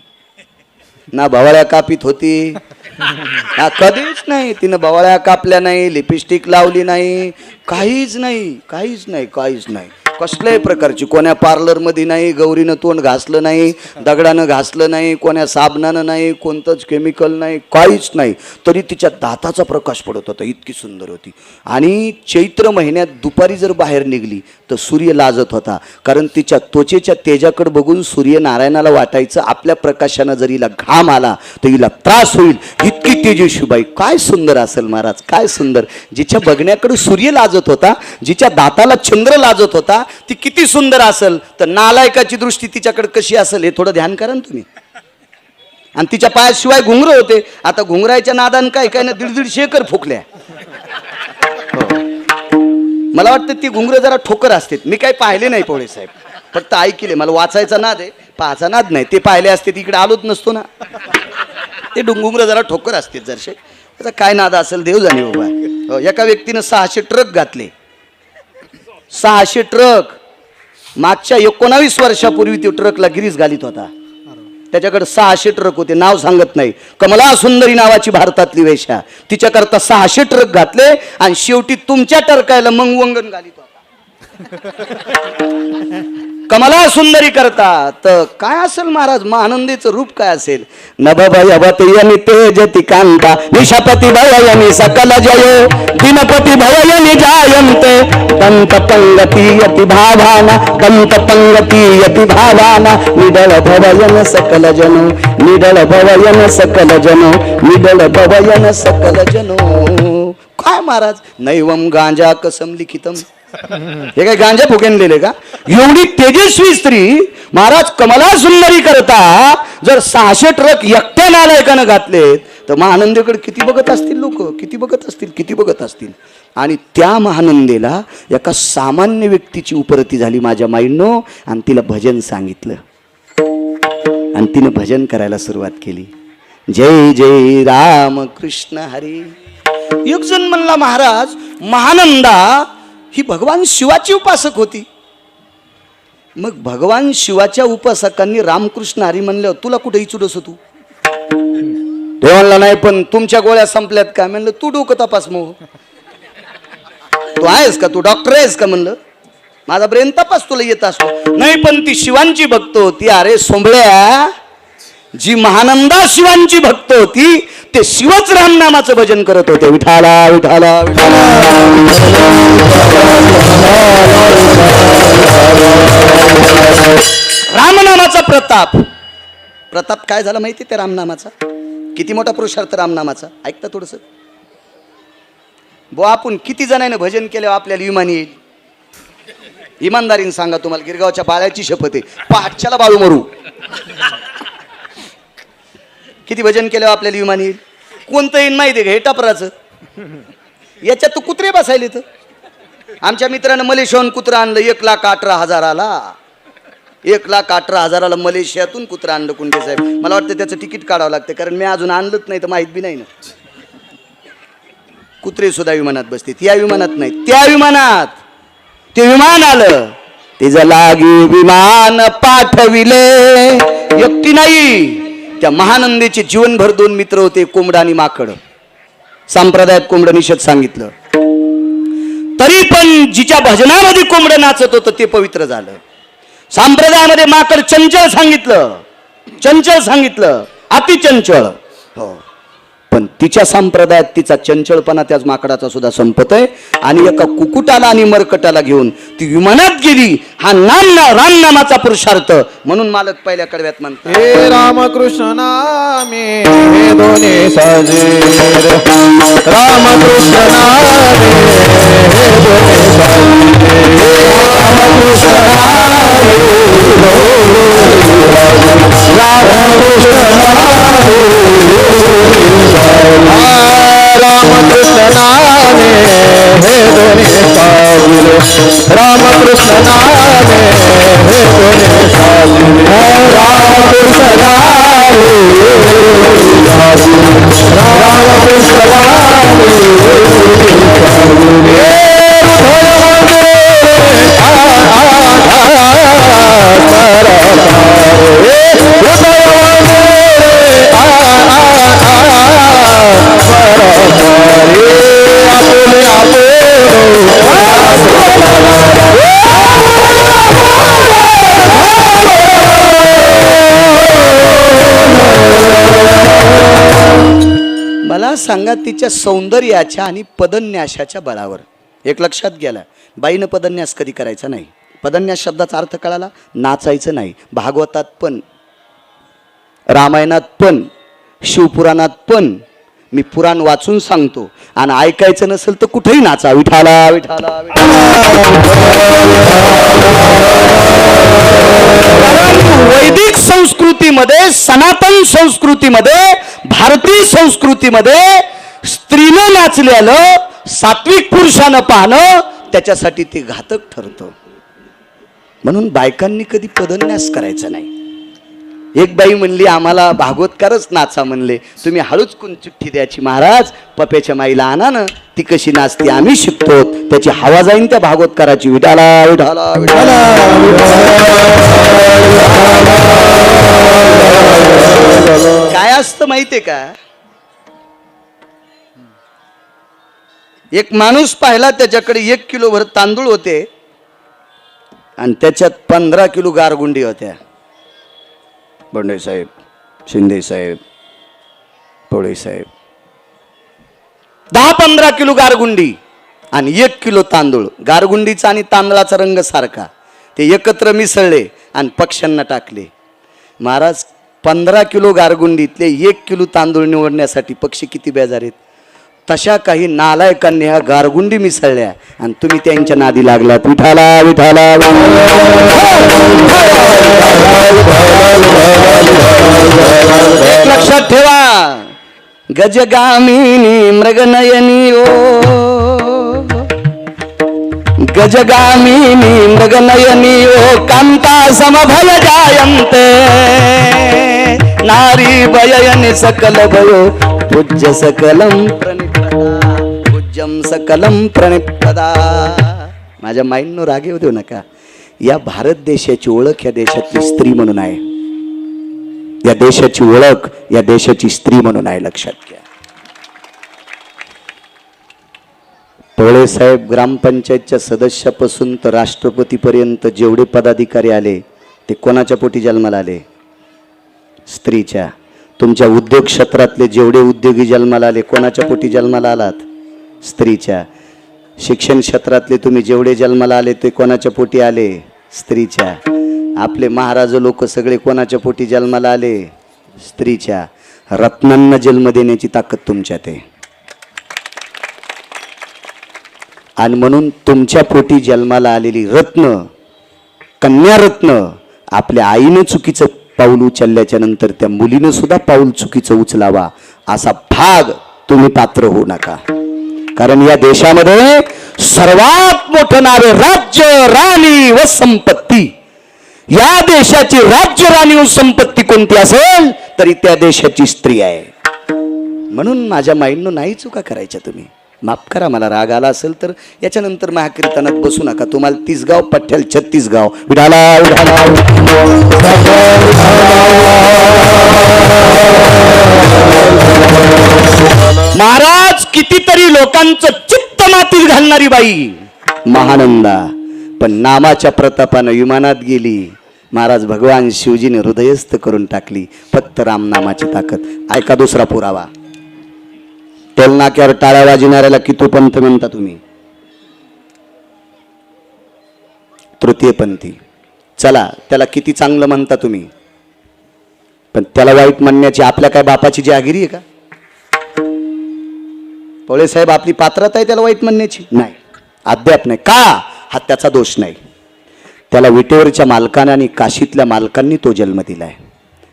[SPEAKER 1] ना भवाळ्या कापीत होती, ना कधीच नाही. तिनं भवाळ्या कापल्या नाही, लिपस्टिक लावली नाही, काहीच नाही, काहीच नाही, काहीच नाही. कसल्याही प्रकारची, कोण्या पार्लरमध्ये नाही, गौरीनं तोंड घासलं नाही, दगडानं घासलं नाही, कोण्या साबणानं नाही, कोणतंच केमिकल नाही, काहीच नाही, तरी तिच्या दाताचा प्रकाश पडत होता, इतकी सुंदर होती. आणि चैत्र महिन्यात दुपारी जर बाहेर निघली तर सूर्य लाजत होता, कारण तिच्या त्वचेच्या तेजाकडे बघून सूर्यनारायणाला वाटायचं आपल्या प्रकाशानं जर हिला घाम आला तर हिला त्रास होईल, इतकी तेजस्वी बाई. काय सुंदर असेल महाराज, काय सुंदर. जिच्या बघण्याकडे सूर्य लाजत होता, जिच्या दाताला चंद्र लाजत होता, ती किती सुंदर असेल. तर नालायकाची दृष्टी तिच्याकडे कशी असेल हे थोडं ध्यान करा ना तुम्ही. आणि तिच्या पायाशिवाय घुंगर होते. आता घुंगराच्या नादान काय काय ना 1.5 एकर फुकल्या. मला वाटतं ती घुंगर जरा ठोकर असते. मी काही पाहिले नाही पोळे साहेब, फक्त ऐकले. मला वाचायचा नाद आहे, पाहायचा नाद नाही. ते पाहिले असते तिकडे आलोच नसतो ना. ते घुंगर जरा ठोकर असते जरशे. त्याचा काय नाद असेल देव जाणे बाबा. एका व्यक्तीनं 600 ट्रक घातले. 600 ट्रक. मागच्या 19 वर्षापूर्वी तो ट्रकला गिरीस घालीत होता. त्याच्याकडे 600 ट्रक होते. नाव सांगत नाही. कमला सुंदरी नावाची भारतातली वेश्या. तिच्याकरता 600 ट्रक घातले आणि शेवटी तुमच्या टरकायला मग वंगण घालीत होता. कमला सुंदरी करता तर काय असेल महाराज, महानंदीचं रूप काय असेल. नभभयवतयनि तेजति कांता निशापति भययनि सकल जयो दिनपति भययनि जायन्ते दंत पंगति यति भावाना दंत पंगति यति भावाना निडल भवयन सकल जनो निडल भवयन सकल जनो निडल भवयन सकल जनो. काय महाराज, नैवम गांजा कसम लिखितम. हे काय गांजा फुकेनलेले का? एवढी तेजस्वी स्त्री महाराज कमला सुंदरी करता जर 600 ट्रक एकट्या नालायकानं घातलेत तर महानंदेकडे किती बघत असतील लोक, किती बघत असतील, किती बघत असतील. आणि त्या महानंदेला एका सामान्य व्यक्तीची उपरती झाली माझ्या माईंनो, आणि तिला भजन सांगितलं आणि तिने भजन करायला सुरुवात केली. जय जय राम कृष्ण हरी. एक जण म्हणला महाराज महानंदा ही भगवान शिवाची उपासक होती. मग भगवान शिवाच्या उपासकांनी रामकृष्ण हरी म्हणल्यावर तुला कुठे इचुडस तू? ते म्हणला नाही पण तुमच्या गोळ्या संपल्यात का? म्हणलं तू डोकं तपास मग. तू आहेस का, तू डॉक्टर आहेस का? म्हणलं माझा ब्रेन तपास, तुला येत असतो. नाही पण ती शिवांची भक्त होती. अरे सोंबळ्या, जी महानंदा शिवांची भक्त होती ते शिवच रामनामाचं भजन करत होते. विठाला विठाला विठाला. रामनामाचा प्रताप. प्रताप काय झाला माहिती त्या रामनामाचा? किती मोठा पुरुषार्थ रामनामाचा. ऐकता थोडस बुवा. आपण किती जणांनी भजन केल्यावर आपल्याला विमान येईल? इमानदारीने सांगा, तुम्हाला गिरगावच्या बाळ्याची शपथ आहे, पाठच्याला बाळू मरू. किती भजन केल्यावर आपल्याला विमान येईल? कोणतं येईल माहिती आहे का? हे टपराचं. याच्यात तर कुत्रे बसायले. तर आमच्या मित्रानं मलेशियाहून कुत्रा आणलं 1,18,000 1,18,000 मलेशियातून कुत्रा आणलं कुंडे साहेब. मला वाटतं त्याचं तिकीट काढावं लागतं, कारण मी अजून आणलंच नाही तर माहीत बी नाही ना. कुत्रे सुद्धा विमानात बसते. या विमानात नाही, त्या विमानात. ते विमान आलं, तिचं लागी विमान पाठविले. एकटी नाही, त्या महानंदेचे जीवनभर 2 मित्र होते, कोंबडा आणि माकड. संप्रदायात कोंबड निषेध सांगितलं, तरी पण जिच्या भजनामध्ये कोंबड नाचत होतं ते पवित्र झालं. संप्रदायामध्ये माकड चंचल सांगितलं, चंचल सांगितलं, अतिचंचल. हो, पण तिच्या संप्रदायात तिचा चंचलपणा त्याच माकडाचा सुद्धा संपतोय. आणि एका कुकुटाला आणि मरकटाला घेऊन ती विमानात गेली. हा रामनामाचा पुरुषार्थ. म्हणून मालक पहिल्या कडव्यात म्हणतात,
[SPEAKER 2] हे रामकृष्ण नामे हे दोन्ही साजे. रामकृष्ण नामे हे दोन्ही साजे. रामकृष्ण नामे रामकृष्ण नामे रामकृष्ण नामे हे दोन्ही साजिले. रामकृष्ण नामे हे दोन्ही साजिले. रामकृष्ण नामे रामकृष्ण नामे
[SPEAKER 1] मला सांगा, तिच्या सौंदर्याच्या आणि पदन्यासाच्या बळावर एक लक्षात गेला, बाईनं पदन्यास कधी करायचा नाही. पदन्यास शब्दाचा अर्थ कळाला, नाचायचं नाही. भागवतात पण, रामायणात पण, शिवपुराणात पण, मी पुराण वाचून सांगतो. आणि ऐकायचं नसेल तर कुठेही नाचा, विठाला विठाला वैदिक संस्कृतीमध्ये, सनातन संस्कृतीमध्ये, भारतीय संस्कृतीमध्ये स्त्रीनं नाचलेलं सात्विक पुरुषानं पाहणं त्याच्यासाठी ते घातक ठरतं. म्हणून बायकांनी कधी पदन्यास करायचा नाही. एक बाई म्हणली, आम्हाला भागवतकारच नाचा म्हणले. तुम्ही हळूच कोण चिठ्ठी द्यायची महाराज, पप्याच्या माईला आणा ना, ती कशी नाचते आम्ही शिकतो. त्याची हवा जाईन त्या भागवतकाराची. विठाला विठाला विठाला. काय असतं माहितीये का, एक माणूस पाहिला, त्याच्याकडे 1 किलो भर तांदूळ होते आणि त्याच्यात 15 किलो गारगुंडी होत्या. बोंडे साहेब, शिंदे साहेब, पोळे साहेब, 10-15 किलो गारगुंडी आणि 1 किलो तांदूळ. गारगुंडीचा आणि तांदळाचा रंग सारखा, ते एकत्र मिसळले आणि पक्ष्यांना टाकले. महाराज, 15 किलो गारगुंडीतले 1 किलो तांदूळ निवडण्यासाठी पक्षी किती बेजार आहेत. तशा काही नालायकांनी ह्या गारगुंडी मिसळल्या आणि तुम्ही त्यांच्या नादी लागलात. विठाला विठाला. एक लक्षात ठेवा, गजगामिनी मृगनयनी ओ, गजगामिनी मृगनयनी ओ, कांता समभय जायन्ते, नारी भययनि सकल भयो, पूज्य सकलम प्रणिपदा, पूज्यम सकलम प्रणिपदा. माझ्या माईंनो राग येऊ देऊ नका. या भारत देशाची ओळख या देशातली स्त्री म्हणून आहे. या देशाची ओळख या देशाची स्त्री म्हणून आहे, लक्षात घ्या. टोळे साहेब ग्रामपंचायतच्या सदस्यापासून तर राष्ट्रपतीपर्यंत जेवढे पदाधिकारी आले ते कोणाच्या पोटी जन्माला आले? स्त्रीच्या. तुमच्या उद्योग क्षेत्रातले जेवढे उद्योगी जन्माला आले कोणाच्या पोटी जन्माला आलात? स्त्रीच्या. शिक्षण क्षेत्रातले तुम्ही जेवढे जन्माला आले ते कोणाच्या पोटी आले? स्त्रीच्या. आपले महाराज लोक सगळे कोणाच्या पोटी जन्माला आले? स्त्रीच्या. रत्नांना जन्म देण्याची ताकद तुमच्यात आहे. आणि म्हणून तुमच्या पोटी जन्माला आलेली रत्न, कन्या रत्न, आपल्या आईनं चुकीचं पाऊल उचलल्याच्या नंतर त्या मुलीनं सुद्धा पाऊल चुकीचं उचलावा असा भाग तुम्ही पात्र होऊ नका. कारण या देशामध्ये सर्वात मोठं नाव आहे राज्य, राणी व संपत्ती. या देशाची राज्य, राणी व संपत्ती कोणती असेल तरी त्या देशाची स्त्री आहे. म्हणून माझ्या माईंनो नाही चुका करायच्या. तुम्ही माफ करा, मला राग आला असेल तर याच्यानंतर महाकीर्तनात बसू नका. तुम्हाला 30 गाव पठ्ठ्याल 36 गाव. विठाला विठाला. महाराज कितीतरी लोकांचं चित्त मातीत घालणारी बाई महानंदा, पण नामाच्या प्रतापानं विमानात गेली. महाराज भगवान शिवजीने हृदयस्थ करून टाकली. फक्त रामनामाची ताकद. ऐका दुसरा पुरावा. टोलनाक्यावर टाळ्या वाजविणाऱ्याला कितूपंथ म्हणता तुम्ही? तृतीयपंथी. चला, त्याला किती चांगलं म्हणता तुम्ही, पण त्याला वाईट म्हणण्याची आपल्या काय बापाची जहागिरी आहे का? पोळे साहेब, आपली पात्रता आहे त्याला वाईट म्हणण्याची? नाही, अद्याप नाही. का? हा त्याचा दोष नाही. त्याला विटेवरच्या मालकाने आणि काशीतल्या मालकांनी तो जन्म दिलाय.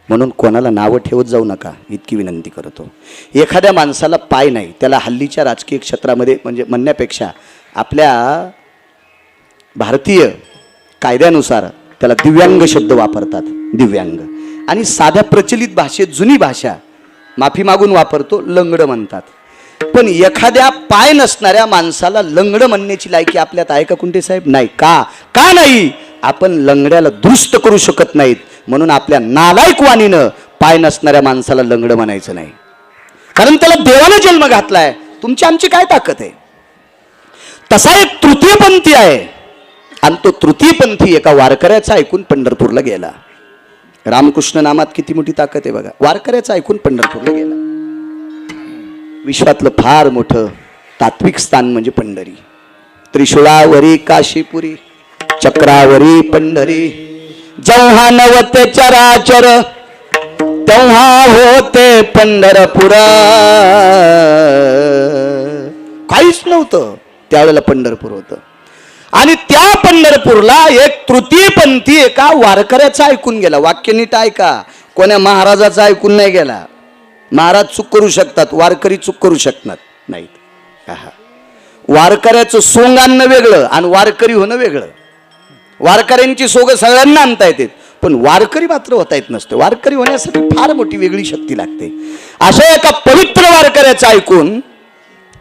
[SPEAKER 1] म्हणून कोणाला नावं ठेवत जाऊ नका, इतकी विनंती करतो. एखाद्या माणसाला पाय नाही, त्याला हल्लीच्या राजकीय क्षेत्रामध्ये म्हणजे म्हणण्यापेक्षा आपल्या भारतीय कायद्यानुसार त्याला दिव्यांग शब्द वापरतात. दिव्यांग. आणि साध्या प्रचलित भाषेत, जुनी भाषा, माफी मागून वापरतो, लंगडं म्हणतात. पण एखाद्या पाय नसणाऱ्या माणसाला लंगडं म्हणण्याची लायकी आपल्यात आहे का कुंटे साहेब? नाही. का? का नाही? आपण लंगड्याला दुरुस्त करू शकत नाहीत. म्हणून आपल्या नालायक वाणीनं पाय नसणाऱ्या माणसाला लंगडं म्हणायचं नाही. कारण त्याला देवाने जन्म घातलाय. तुमची आमची काय ताकद आहे? तसा एक तृतीयपंथी आहे, आणि तो तृतीयपंथी एका वारकऱ्याचा ऐकून पंढरपूरला गेला. रामकृष्ण नामात किती मोठी ताकद आहे बघा. वारकऱ्याचा ऐकून पंढरपूरला गेला. विश्वातलं फार मोठं तात्विक स्थान म्हणजे पंढरी. त्रिशूळावरी काशीपुरी, चक्रावरी पंढरी. जेव्हा नवते चराचर तेव्हा होते पंढरपुरा. काहीच नव्हतं त्यावेळेला पंढरपूर होतं. आणि त्या पंढरपूरला एक तृतीयपंथी एका वारकऱ्याचा ऐकून गेला. वाक्य नीट ऐका, कोण्या महाराजाचा ऐकून नाही गेला. महाराज चूक करू शकतात, वारकरी चूक करू शकणार नाहीत. वारकऱ्याचं सोंग आणणं वेगळं आणि वारकरी होणं वेगळं. वारकऱ्यांची सोंग सगळ्यांना आणता येते, पण वारकरी मात्र होता येत नसते. वारकरी होण्यासाठी फार मोठी वेगळी शक्ती लागते. अशा एका पवित्र वारकऱ्याचं ऐकून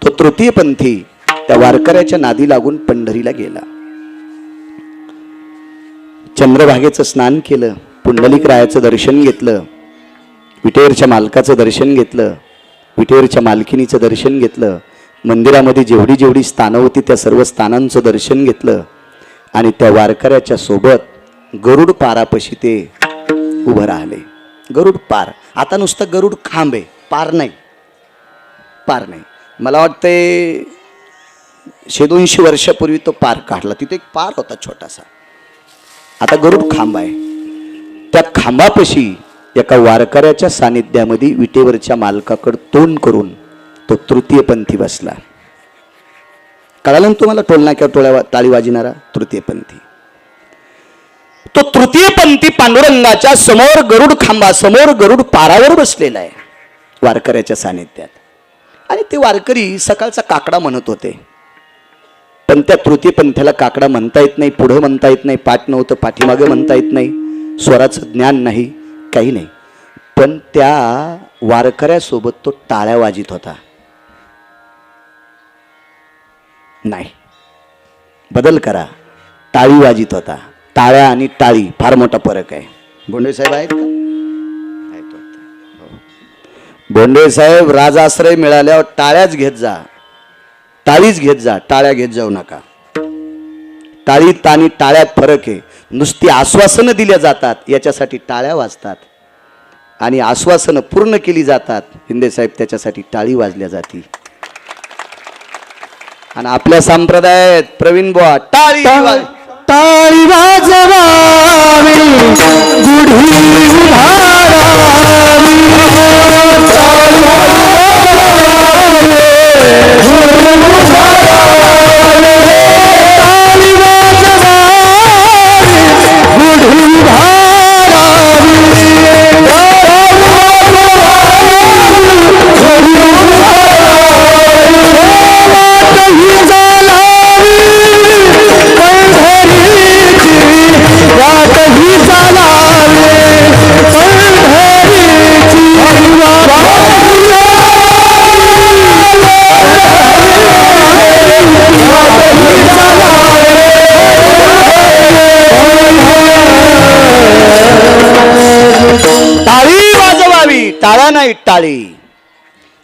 [SPEAKER 1] तो तृतीयपंथी त्या वारकऱ्याच्या नादी लागून पंढरीला गेला. चंद्रभागेचं स्नान केलं, पुंडलिक रायाचं दर्शन घेतलं, विटेवरच्या मालकाचं दर्शन घेतलं, विटेवरच्या मालकिनीचं दर्शन घेतलं, मंदिरामध्ये जेवढी जेवढी स्थानं होती त्या सर्व स्थानांचं दर्शन घेतलं. आणि त्या वारकऱ्याच्या सोबत गरुड पारापाशी ते उभं राहिले. गरुड पार, आता नुसतं गरुड खांब आहे, पार नाही. पार नाही. मला वाटतंय 100-200 वर्षापूर्वी तो पार काढला. तिथे एक पार होता छोटासा, आता गरुड खांब आहे. त्या खांबापाशी एका वारकऱ्याच्या सानिध्यामध्ये विटेवरच्या मालकाकडे तोंड करून तो तृतीयपंथी बसला. कळालं ना तुम्हाला? टोलनाक्यावर टाळी वाजणारा तृतीयपंथी. तो तृतीयपंथी पांडुरंगाच्या समोर गरुड खांबासमोर गरुड पारावर बसलेला आहे वारकऱ्याच्या सानिध्यात. आणि ते वारकरी सकाळचा काकडा म्हणत होते, पण त्या तृतीयपंथीला काकडा म्हणता येत नाही, पुढं म्हणता येत नाही, पाठ नव्हतं, पाठीमागं म्हणता येत नाही, स्वराचं ज्ञान नाही, काही नाही. पण त्या वारकऱ्यासोबत तो टाळ्या वाजित होता. नाही, बदल करा, टाळी वाजित होता. टाळ्या आणि टाळी फार मोठा फरक आहे. बोंडे साहेब आहेत का? बोंडे साहेब, राजाश्रय मिळाल्यावर टाळ्याच घेत जा, टाळीच घेत जा, टाळ्या घेत जाऊ नका. टाळीत आणि टाळ्यात फरक आहे. नुसती आश्वासनं दिल्या जातात, याच्यासाठी टाळ्या वाजतात. आणि आश्वासनं पूर्ण केली जातात, हिंदे साहेब, त्याच्यासाठी टाळी वाजल्या जाती. आणि आपल्या संप्रदायात प्रवीण बुवा टाळी
[SPEAKER 2] टाळी वाजवावी, गुढी उभारावी,
[SPEAKER 1] टाळ्या नाही, टाळी.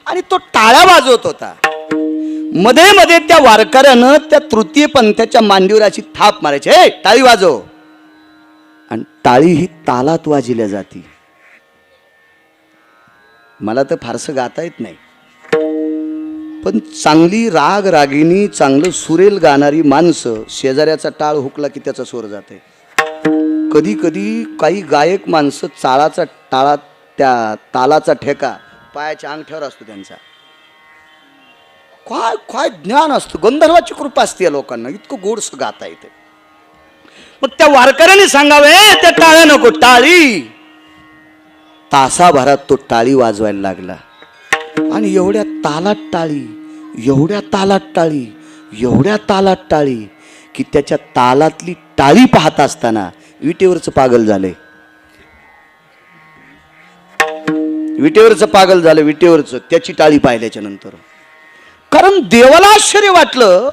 [SPEAKER 1] आणि तो टाळ्या वाजवत होता. मध्ये मध्ये त्या वारकऱ्यानं त्या तृतीय पंथाच्या मांडीवर अशी थाप मारायची, हे टाळी वाजव. आणि टाळी ही तालात वाजल्या जाती. मला तर फारसं गाता येत नाही, पण चांगली राग रागिनी, चांगलं सुरेल गाणारी माणसं, शेजाऱ्याचा टाळ हुकला की त्याचा स्वर जाते. कधी कधी काही गायक माणसं चाळाचा टाळात त्या तालाचा ठेका पायाच्या अंगठ्यावर असतो त्यांचा. काय काय ज्ञान असतं, गंधर्वाची कृपा असते या लोकांना, इतकं गोडस गाता येते. मग त्या वारकऱ्याने सांगावे, त्या टाळ्या नको, टाळी. तासाभरात तो टाळी वाजवायला लागला. आणि एवढ्या तालात टाळी, एवढ्या तालात टाळी, एवढ्या तालात टाळी, की त्याच्या तालातली टाळी पाहत असताना विटेवरचं पागल झाले. विटेवरचं पागल झालं, विटेवरचं, त्याची टाळी पाहिल्याच्या नंतर. कारण देवाला आश्चर्य वाटलं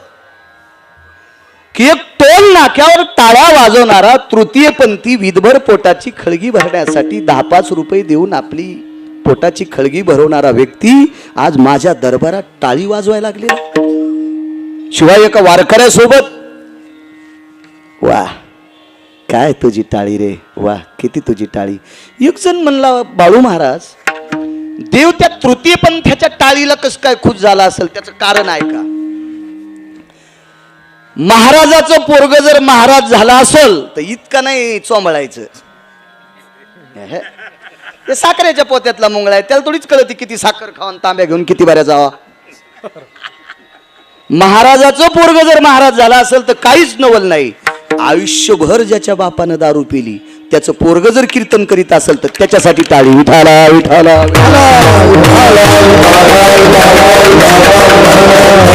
[SPEAKER 1] की एक टोल नाक्यावर टाळ्या वाजवणारा तृतीयपंथी विधभर पोटाची खळगी भरण्यासाठी 10-5 रुपये देऊन आपली पोटाची खळगी भरवणारा व्यक्ती आज माझ्या दरबारात टाळी वाजवायला लागले. शिवाय एका वारकऱ्यासोबत. वा, काय तुझी टाळी रे, वा, किती तुझी टाळी. एक जण म्हणला, बाळू महाराज, देव त्या तृतीय पंथाच्या टाळीला कसं काय खुश झाला असेल, त्याचं कारण आहे का? महाराजाचं पोरग जर महाराज झाला असेल तर इतकं नाही चोंबळायचं. ते साखरेच्या पोत्यातला मुंगळा आहे, त्याला थोडीच कळते किती साखर खाऊन तांब्या घेऊन किती बऱ्या जावा. महाराजाचं पोरग जर महाराज झाला असेल तर काहीच नवल नाही. आयुष्यभर ज्याच्या बापानं दारू पिली त्याचं पोरग जर कीर्तन करीत असेल तर त्याच्यासाठी टाळी. विठाला विठाला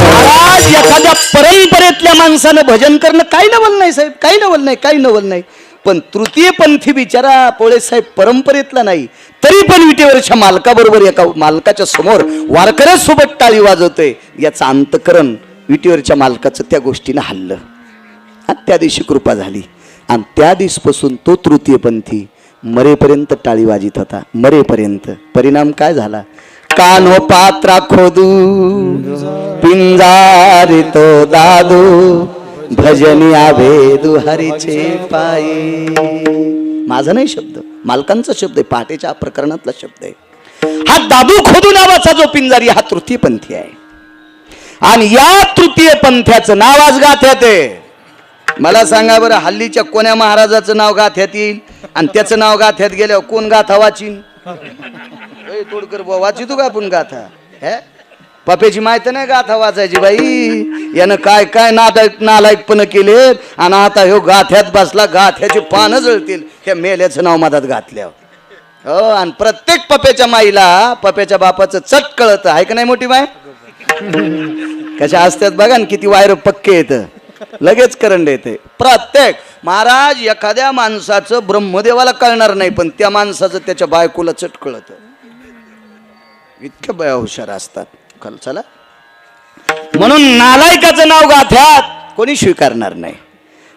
[SPEAKER 1] महाराज एखाद्या परंपरेतल्या माणसानं भजन करणं काही नवल नाही साहेब, काही नवल नाही, काही नवल नाही. पण तृतीय पंथी बिचारा पोळे साहेब परंपरेतला नाही, तरी पण विटेवरच्या मालकाबरोबर एका मालकाच्या समोर वारकऱ्यासोबत टाळी वाजवतोय. याचं अंतकरण विटेवरच्या मालकाचं त्या गोष्टीनं हल्लं आणि त्या दिवशी कृपा झाली. आणि त्या दिवसपासून तो तृतीय पंथी मरेपर्यंत टाळी वाजित होता, मरेपर्यंत. परिणाम काय झाला? कानो पात्रा खोदू पिंजारी तो दादू भजनी आभेदू हरीचे पायी. माझा नाही शब्द, मालकांचा शब्द आहे, पहाटेच्या प्रकरणातला शब्द आहे. हा दादू खोदू नावाचा जो पिंजारी हा तृतीय पंथी आहे. आणि या तृतीय पंथ्याचं नाव आज गाथ्यात आहे. मला सांगा बरं, हल्लीच्या कोण्या महाराजाचं नाव गाथ्यात येईल आणि त्याचं नाव गाथ्यात गेल्यावर कोण गाथा वाचीन? तोडकर वाचितो का आपण गाथा? हे पप्याची माहिती नाही गाथा वाचायची बाई. यानं काय काय नालायकपण केले आणि आता ह्यो गाथ्यात बसला, गाथ्याची पानं जळतील हे मेल्याचं नाव मधात घातल्यावर. हो, आणि प्रत्येक पप्याच्या माईला पप्याच्या बापाचं चट कळत आहे का नाही मोठी बाय? कशा असतात बघा ना, किती वायर पक्के येतं, लगेच करंट येते. प्रत्येक महाराज एखाद्या माणसाचं ब्रह्मदेवाला कळणार नाही, पण त्या माणसाचं त्याच्या बायकोला चट कळत. इतक्या बया हुशार असतात. चला, म्हणून नालायकाचं नाव गाथ्यात कोणी स्वीकारणार नाही.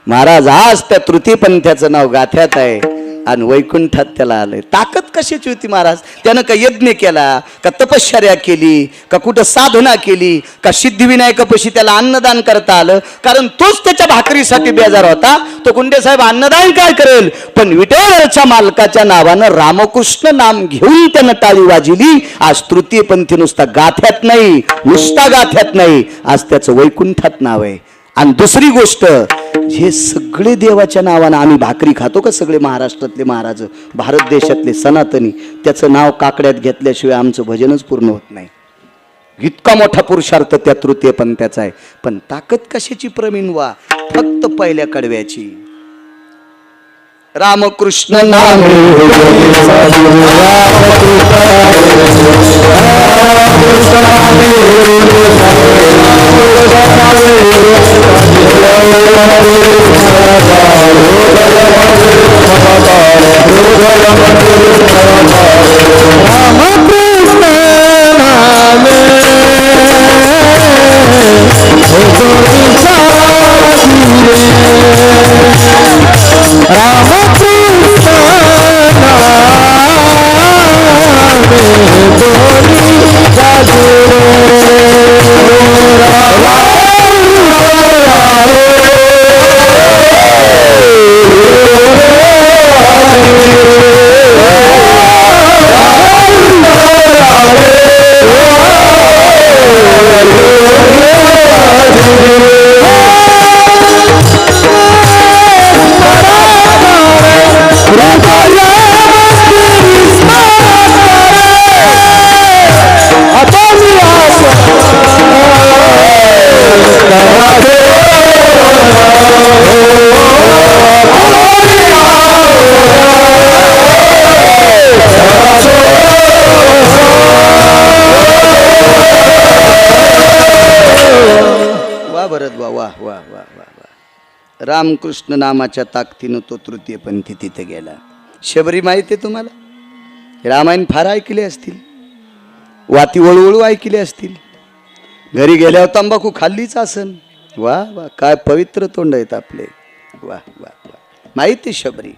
[SPEAKER 1] महाराज आज त्या तृतीय पंथाचं नाव गाथ्यात आहे आणि वैकुंठात त्याला आलंय. ताकद कशाची होती महाराज? त्यानं का यज्ञ केला, का तपश्चर्या केली, का कुठं साधना केली, का सिद्धिविनायकापाशी त्याला अन्नदान करता आलं? कारण तोच त्याच्या भाकरीसाठी बेजार होता. तो कुंडे साहेब अन्नदान काय करेल, पण विटेवरच्या मालकाच्या नावानं रामकृष्ण नाम घेऊन त्यानं टाळी वाजिली. आज तृतीय पंथी नुसता गाथ्यात नाही, नुसता गाथ्यात नाही, आज त्याचं वैकुंठात नाव आहे. आणि दुसरी गोष्ट, हे सगळे देवाच्या नावानं आम्ही भाकरी खातो का? सगळे महाराष्ट्रातले महाराज, भारत देशातले सनातनी, त्याचं नाव काकड्यात घेतल्याशिवाय आमचं भजनच पूर्ण होत नाही. इतका मोठा पुरुषार्थ त्या तृतीय पंथाचा आहे. पण ताकद कशाची प्रवीण वा? फक्त पहिल्या कडव्याची. रामकृष्ण नाम रामकृष्ण नामाच्या ताकदीनं तो तृतीय पंथी तिथे गेला. शबरी माहिती आहे तुम्हाला? रामायण फार ऐकले असतील, वाती वळूवळू ऐकले असतील, घरी गेल्यावर तंबाखू खाल्लीच असन. वा वा, काय पवित्र तोंड आहेत आपले. वा वा वा, माहिती शबरी.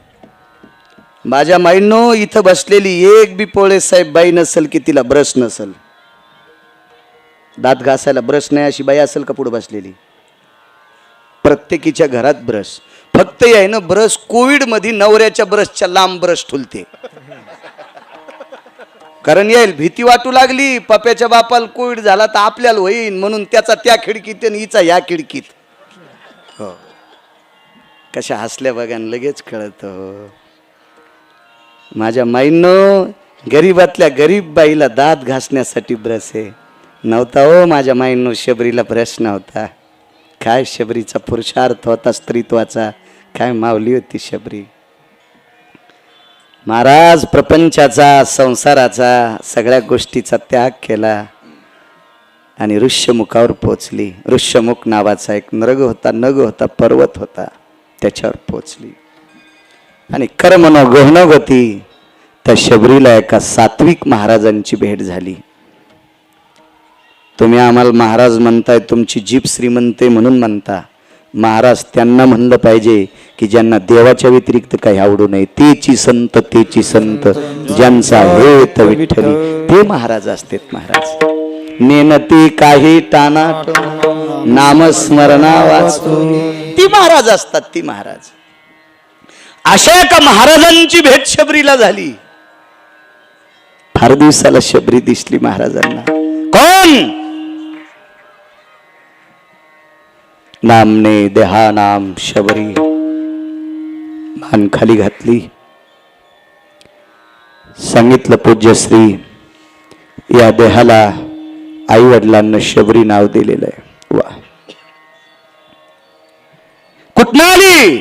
[SPEAKER 1] माझ्या माईंनो, इथं बसलेली एक बी पोळे साहेब बाई नसल की तिला ब्रश नसल. दात घासायला ब्रश नाही अशी बाई असेल का पुढे बसलेली? प्रत्येकीच्या घरात ब्रश. फक्त आहे ना, ब्रश कोविड मध्ये नवऱ्याच्या ब्रशच्या लांब ब्रश ठुलते. कारण येईल भीती वाटू लागली पप्याच्या बापाला कोविड झाला तर आपल्याला होईन म्हणून त्याचा त्या खिडकीत आणि हिचा या खिडकीत. हो कशा हसल्या बघा लगेच कळत. माझ्या माईंनो गरीबातल्या गरीब बाईला दात घासण्यासाठी ब्रश आहे नव्हता हो. माझ्या माईंनो शबरीला ब्रश नव्हता. काय शबरीचा पुरुषार्थ होता स्त्रीत्वाचा. काय मावली होती शबरी. महाराज प्रपंचाचा संसाराचा सगळ्या गोष्टीचा त्याग केला आणि ऋष्यमुखावर पोचली. ऋष्यमुख नावाचा एक नग होता पर्वत होता त्याच्यावर पोचली आणि कर्मनो गहनगती त्या शबरीला एका सात्विक महाराजांची भेट झाली. तुम्ही आम्हाला महाराज म्हणताय तुमची जीभ श्रीमंत म्हणून म्हणता. महाराज त्यांना म्हणलं पाहिजे की ज्यांना देवाच्या व्यतिरिक्त काही आवडू नये. तेची संत ज्यांचा हेत विठ्ठली ते महाराज असतात. महाराज नेनती काही टाना नामस्मरणा वाचतो ती महाराज असतात. ती महाराज अशा एका महाराजांची भेट शबरीला झाली. फार दिवसाला शबरी दिसली महाराजांना. कोण नामने देहा नाम शबरी मान खाली घातली. सांगितलं पूज्यश्री या देहाला आई वडिलांना शबरी नाव दिलेलं आहे. वा कुठनं आली.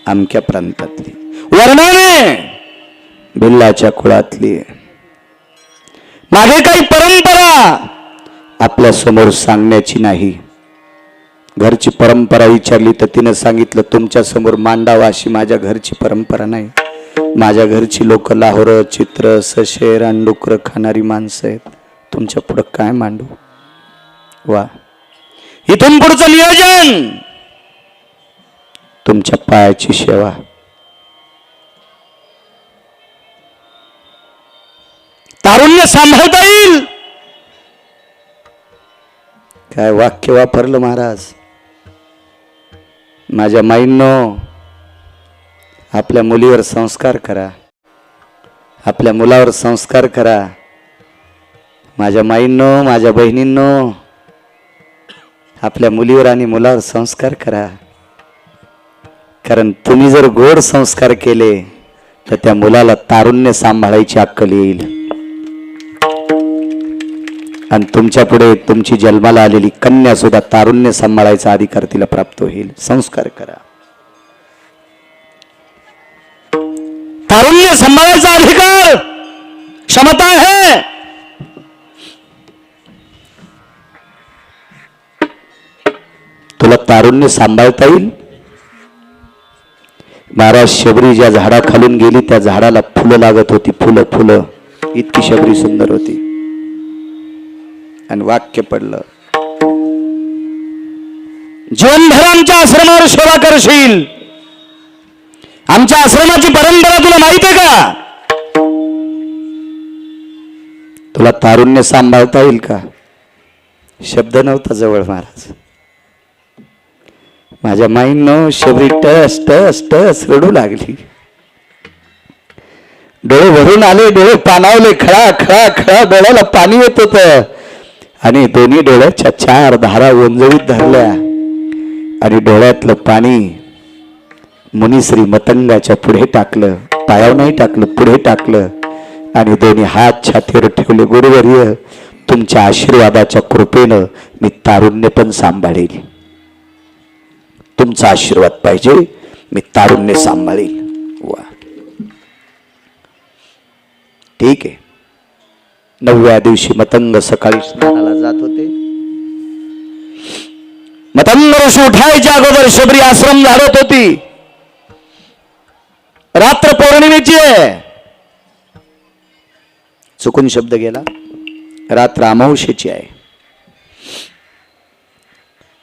[SPEAKER 1] आमक्या प्रांतातली वर्णाने भिल्लाच्या कुळातली. मागे काही परंपरा आपल्या समोर सांगण्याची नाही. घरची परंपरा विचारली तर तिनं सांगितलं तुमच्या समोर मांडावा अशी माझ्या घरची परंपरा नाही. माझ्या घरची लोक लाहोर चित्र सशेर आणि डुकर खाणारी माणसं आहेत. तुमच्या पुढं काय मांडू. वा इथून पुढचं नियोजन तुमच्या पायाची सेवा. तारुण्य सांभाळता येईल. काय वाक्य वापरलं महाराज. माझ्या माईंनो आपल्या मुलीवर संस्कार करा. आपल्या मुलावर संस्कार करा. माझ्या माईंनो माझ्या बहिणींनो आपल्या मुलीवर आणि मुलावर संस्कार करा. कारण तुम्ही जर गोड संस्कार केले तर त्या मुलाला तारुण्य सांभाळायची अक्कल येईल आणि तुमच्या पुढे तुमची जन्माला आलेली कन्या सुद्धा तारुण्य सांभाळायचा अधिकार तिला प्राप्त होईल. संस्कार करा. तारुण्य सांभाळायचा अधिकार क्षमता आहे. तुला तारुण्य सांभाळता येईल. महाराज शबरी ज्या झाडाखालून गेली त्या झाडाला फुलं लागत होती. फुलं इतकी शबरी सुंदर होती. आणि वाक्य पडलं जीवनभर आमच्या आश्रमावर सेवा करशील. आमच्या आश्रमाची परंपरा तुला माहित आहे का. तुला तारुण्य सांभाळता येईल का. शब्द नव्हता जवळ महाराज. माझ्या माईंनो शबरी टस टस टस रडू लागली. डोळे भरून आले. डोळे पाणावले. खळा खळा खळा डोळ्याला पाणी येत होत आणि दोन्ही डोळ्याच्या 4 धारा ओंजळीत धरल्या आणि डोळ्यातलं पाणी मुनिश्री मतंगाच्या पुढे टाकलं. पायावर नाही टाकलं, पुढे टाकलं आणि दोन्ही हात छातीवर ठेवले. गुरुवर्य तुमच्या आशीर्वादाच्या कृपेनं मी तारुण्य पण सांभाळेल. तुमचा आशीर्वाद पाहिजे. मी तारुण्य सांभाळेल. वा ठीक आहे. 9व्या दिवशी मतंग सकाळी स्नानाला जात होते. मतंग ऋषी उठायच्या अगोदर शबरी आश्रम झाडत होती. रात्र पौर्णिमेची आहे. चुकून शब्द गेला. रात्र अमावस्येची आहे.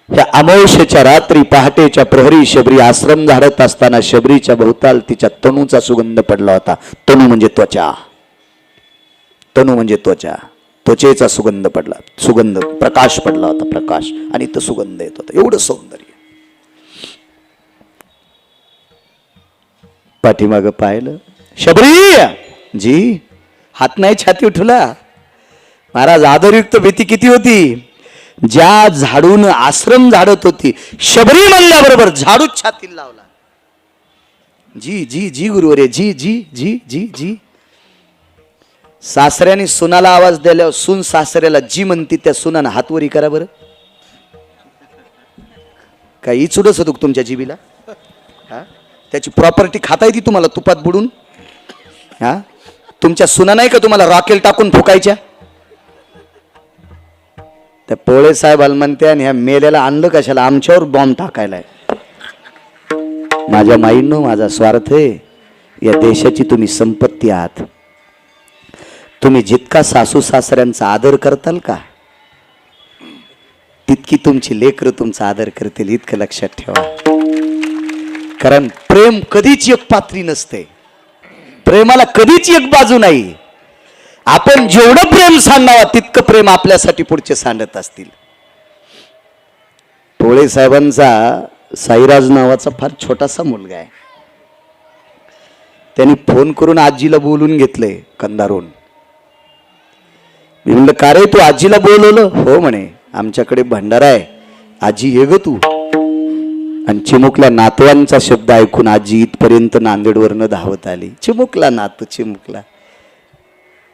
[SPEAKER 1] या अमावस्येच्या रात्री पहाटेच्या प्रहरी शबरी आश्रम झाडत असताना शबरीच्या भोवताल तिच्या तनूचा सुगंध पडला होता. तनू म्हणजे त्वचा. तनू म्हणजे त्वचा. त्वचेचा सुगंध पडला. सुगंध प्रकाश पडला होता. प्रकाश आणि तो सुगंध येत होता. एवढं सौंदर्य. पाठीमाग पाहिलं. शबरी जी हात नाही छाती उठवला. महाराज आदरयुक्त भीती किती होती. ज्या झाडून आश्रम झाडत होती शबरी म्हणल्याबरोबर झाडूच छातीला लावला. जी जी जी गुरुवरे जी जी जी जी जी. सासऱ्याने सुनाला आवाज दिल्यावर सून सासऱ्याला जी म्हणती त्या सुनानं हातवरी करा बरं. काही चुडच होतो तुमच्या जीबीला. हा त्याची प्रॉपर्टी खाता येते तुम्हाला तुपात बुडून. हा तुमच्या सुना नाही का तुम्हाला रॉकेल टाकून फुकायच्या. त्या पोळे साहेबाला म्हणते आणि ह्या मेल्याला आणलं कशाला आमच्यावर बॉम्ब टाकायलाय. माझ्या माईंनो माझा स्वार्थ आहे. या देशाची तुम्ही संपत्ती आहात. तुम्ही जितका सासू सासऱ्यांचा आदर करताल का तितकी तुमची लेकरं तुमचा आदर करतील. इतकं लक्षात ठेवा. कारण प्रेम कधीच एक पात्री नसते. प्रेमाला कधीच एक बाजू नाही. आपण जेवढं प्रेम सांडावं तितकं प्रेम आपल्यासाठी पुढचे सांडत असतील. पोळे साहेबांचा साईराज नावाचा फार छोटासा मुलगा आहे. त्यांनी फोन करून आजीला बोलून घेतलंय कंधारून. मी म्हणलं का रे तू आजीला बोलवलं. हो म्हणे आमच्याकडे भंडारा आहे आजी ये ग तू. आणि चिमुकल्या नातवांचा शब्द ऐकून आजी इथपर्यंत नांदेडवरनं धावत आली. चिमुकला नातू चिमुकला.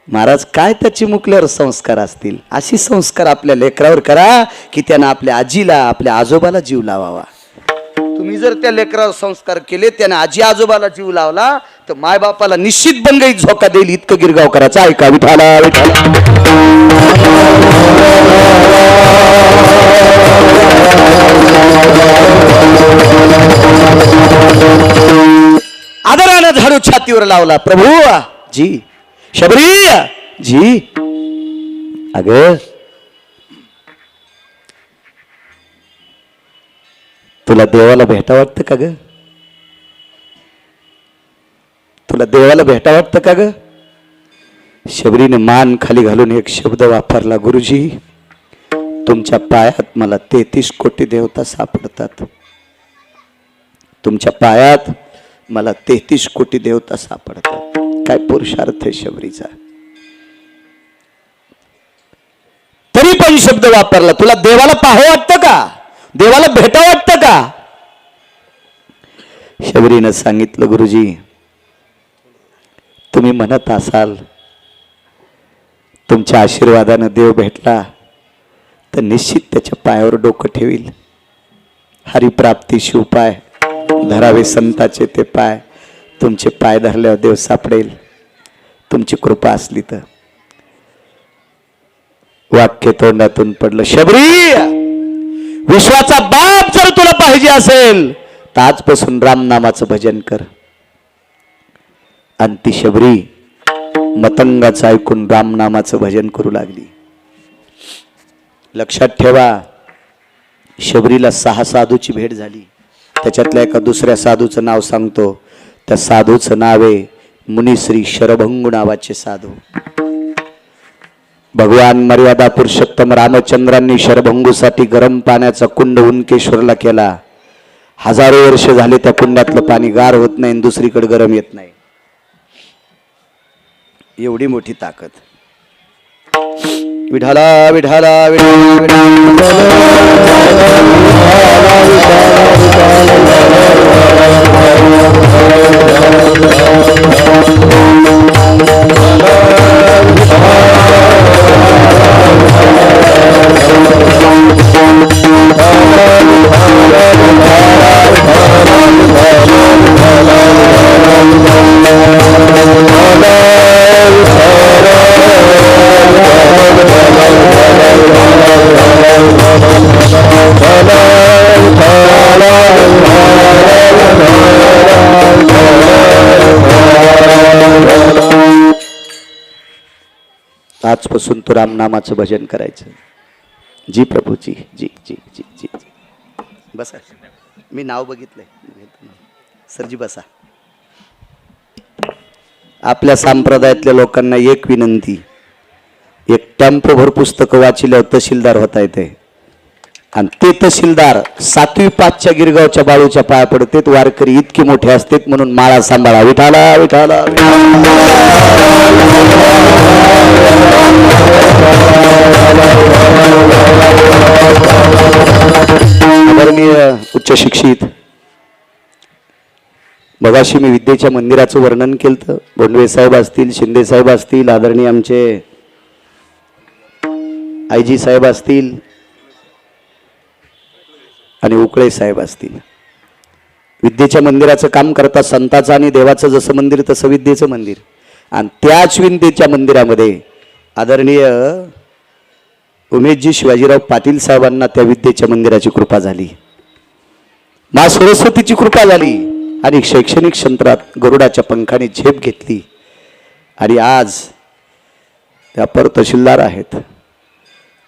[SPEAKER 1] महाराज काय त्या चिमुकल्यावर संस्कार असतील. अशी संस्कार आपल्या लेकरावर करा की त्यानं आपल्या आजीला आपल्या आजोबाला जीव लावावा. तुम्ही जर त्या लेकरावर संस्कार केले त्याने आजी आजोबाला जीव लावला तर मायबापाला निश्चित बंगईत झोका देईल. इतकं गिरगाव करायचं. ऐका विठाला विठाला. आदरानं झाडू छातीवर लावला. प्रभू जी शबरी जी. अग तुला देवाला भेटा वाटतं का ग. तुला देवाला भेटा वाटतं का ग. शबरीने मान खाली घालून एक शब्द वापरला. गुरुजी तुमच्या पायात मला 33 कोटी देवता सापडतात. तुमच्या पायात मला 33 कोटी देवता सापडतात. काय पुरुषार्थ आहे शबरीचा. तरी पण शब्द वापरला. तुला देवाला पाहावं वाटतं का. देवाला भेटा वाटतं का. शबरीनं सांगितलं गुरुजी तुम्ही म्हणत असाल तुमच्या आशीर्वादानं देव भेटला तर निश्चित त्याच्या पायावर डोकं ठेवील. हरिप्राप्ती शिवपाय धरावे संताचे ते पाय. तुमचे पाय धरल्यावर देव सापडेल तुमची कृपा असली तर. वाक्य तोंडातून पडलं. शबरी विश्वाचा बाप जर तुला पाहिजे असेल तर आजपासून रामनामाचं भजन कर. आणि ती शबरी मतंगाचं ऐकून रामनामाचं भजन करू लागली. लक्षात ठेवा शबरीला 6 साधूची भेट झाली. त्याच्यातल्या एका दुसऱ्या साधूचं नाव सांगतो. त्या साधूचं नाव आहे मुनिश्री शरभंगू नावाचे साधू. भगवान मर्यादा पुरुषोत्तम रामचंद्रांनी शरभंगूसाठी गरम पाण्याचा कुंड उनकेश्वरला केला. हजारो वर्ष झाले त्या कुंडातलं पाणी गार होत नाही, दुसरीकडे गरम येत नाही. एवढी मोठी ताकद. विठाला विठाला आजपासून तो रामनामाचं भजन करायचं. जी प्रभूजी जी जी जी जी. बसा मी नाव बघितलंय. सरजी बसा. आपल्या संप्रदायातल्या लोकांना एक विनंती. एक टेम्पोभर पुस्तकं वाचिल्यावर तहसीलदार होता येते आणि ते तहसीलदार 7वी 5च्या गिरगावच्या बाळूच्या पाया पडतेत. वारकरी इतके मोठे असतेत म्हणून माळा सांभाळा. विठाला विठाला आदरणीय उच्च शिक्षित, मगाशी मी विद्येच्या मंदिराचं वर्णन केलं. बोंडवे साहेब असतील, शिंदे साहेब असतील, आदरणीय आमचे आयजी साहेब असतील आणि उकळे साहेब असतील. विद्येच्या मंदिराचं काम करता. संताचं आणि देवाचं जसं मंदिर तसं विद्येचं मंदिर. आणि त्याच विद्येच्या मंदिरामध्ये आदरणीय उमेशजी शिवाजीराव पाटील साहेबांना त्या विद्येच्या मंदिराची कृपा झाली. मा सरस्वतीची कृपा झाली आणि शैक्षणिक क्षेत्रात गरुडाच्या पंखाने झेप घेतली. आणि आज त्या पर तहसीलदार आहेत.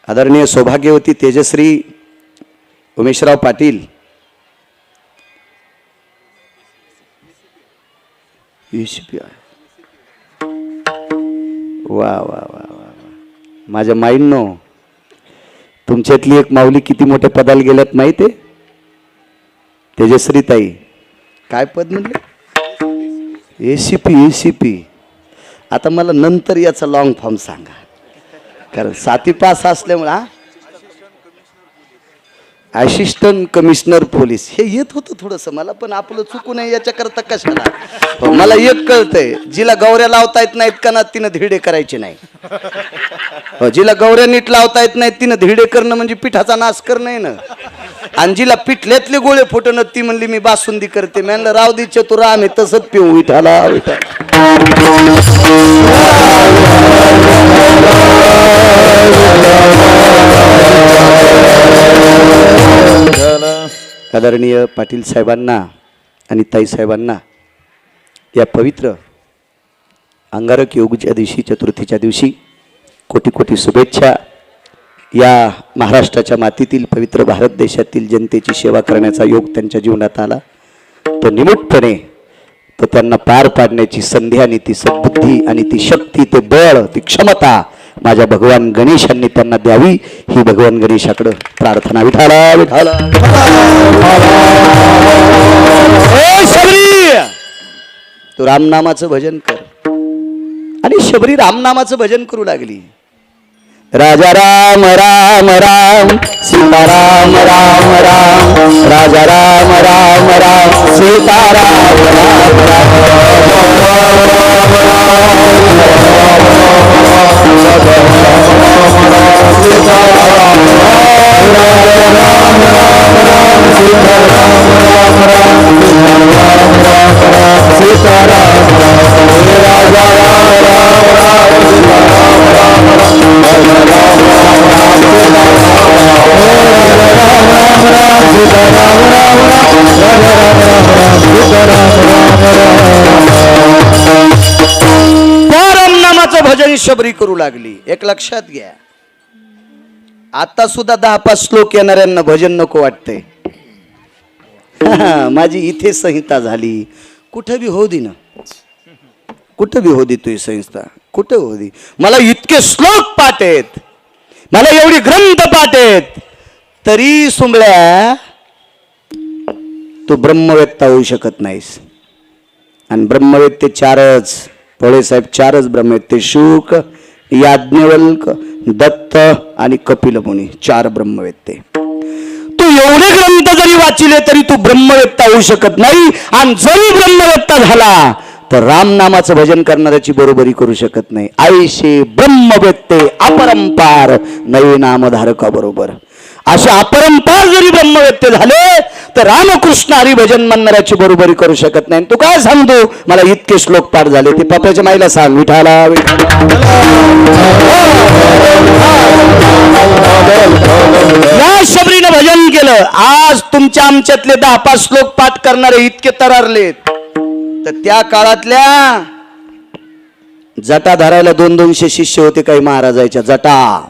[SPEAKER 1] आदरणीय सौभाग्यवती तेजश्री उमेशराव पाटील वा वा वा वा माझ्या माईंनो, तुमच्यातली एक माऊली किती मोठ्या पदाला गेल्यात माहिती आहे? तेजश्री ताई. काय पद म्हणले? ACP. आता मला नंतर याचा लॉंग फॉर्म सांगा, कारण 7वी पास असल्यामुळे. असिस्टंट कमिशनर पोलीस हे येत होतं थोडंसं मला, पण आपलं चुकू नये याच्याकरता कशाला. मला एक कळतंय, जिला गौऱ्या लावता येत नाहीत का ना तिनं धिरडे करायचे नाही. जिला गौऱ्या नीट लावता येत नाहीत तिनं धिरडे करणं म्हणजे पिठाचा नाश करणं आहे ना. आणि जिला पिठल्यातले गोळे फुटणं ती म्हणली मी बासुंदी करते. म्हणलं राव दे चतुर, आम्ही तसंच पिऊ. विठाला आदरणीय पाटील साहेबांना आणि ताई साहेबांना या पवित्र अंगारक योगच्या दिवशी, चतुर्थीच्या दिवशी कोटी कोटी शुभेच्छा. या महाराष्ट्राच्या मातीतील पवित्र भारत देशातील जनतेची सेवा करण्याचा योग त्यांच्या जीवनात आला. तो निमूटपणे तो त्यांना पार पाडण्याची संधी आणि ती सद्बुद्धी आणि ती शक्ती, ते बळ, ती क्षमता माझ्या भगवान गणेशांनी त्यांना द्यावी ही भगवान गणेशाकडे प्रार्थना. विठाला विठाला. शबरी, तू रामनामाचं भजन कर. आणि शबरी रामनामाचं भजन करू लागली. राजा राम राम राम, सीता राम राम राम, राजा राम राम राम, सीता राम राम रामनामाचं भजन शबरी करू लागली. एक लक्षात घ्या, आता सुद्धा 10-5 श्लोक येणाऱ्यांना भजन नको वाटतंय. माझी इथे संहिता झाली. कुठं बी हो दे ना, कुठं बी हो दे तुझी संहिता, कुठं हो दे. मला इतके श्लोक पाठ आहेत, मला एवढी ग्रंथ पाठ आहेत, तरी सुंबळ्या तू ब्रह्मवेत्ता होऊ शकत नाहीस. आणि ब्रह्मवेत्ते 4च, पोळे साहेब 4च ब्रह्मवेत्ते, शुक, याज्ञवल्क, दत्त आणि कपिल मुनी, 4 ब्रह्मवेत्ते. तू एवढे ग्रंथ जरी वाचिले तरी तू ब्रह्मवेत्ता होऊ शकत नाही. आणि जरी ब्रह्मवेत्ता झाला तर रामनामाचं भजन करणाऱ्याची बरोबरी करू शकत नाही. आईशे ब्रह्मवेत्ते अपरंपार नवे नामधारका बरोबर. असे अपरंपार जरी ब्रह्मवेत्ते झाले तर रामकृष्ण हरी भजन म्हणणाऱ्याची बरोबरी करू शकत नाही. तू काय सांगतो मला इतके श्लोक पाठ झाले, ते पप्याच्या माईला सांग. विठाला या शबरीनं भजन केलं. आज तुमच्या आमच्यातले 10-5 श्लोक पाठ करणारे इतके तरारलेत. तर त्या काळातल्या जटा धरायला 200-200 शिष्य होते काही महाराजाच्या. जटा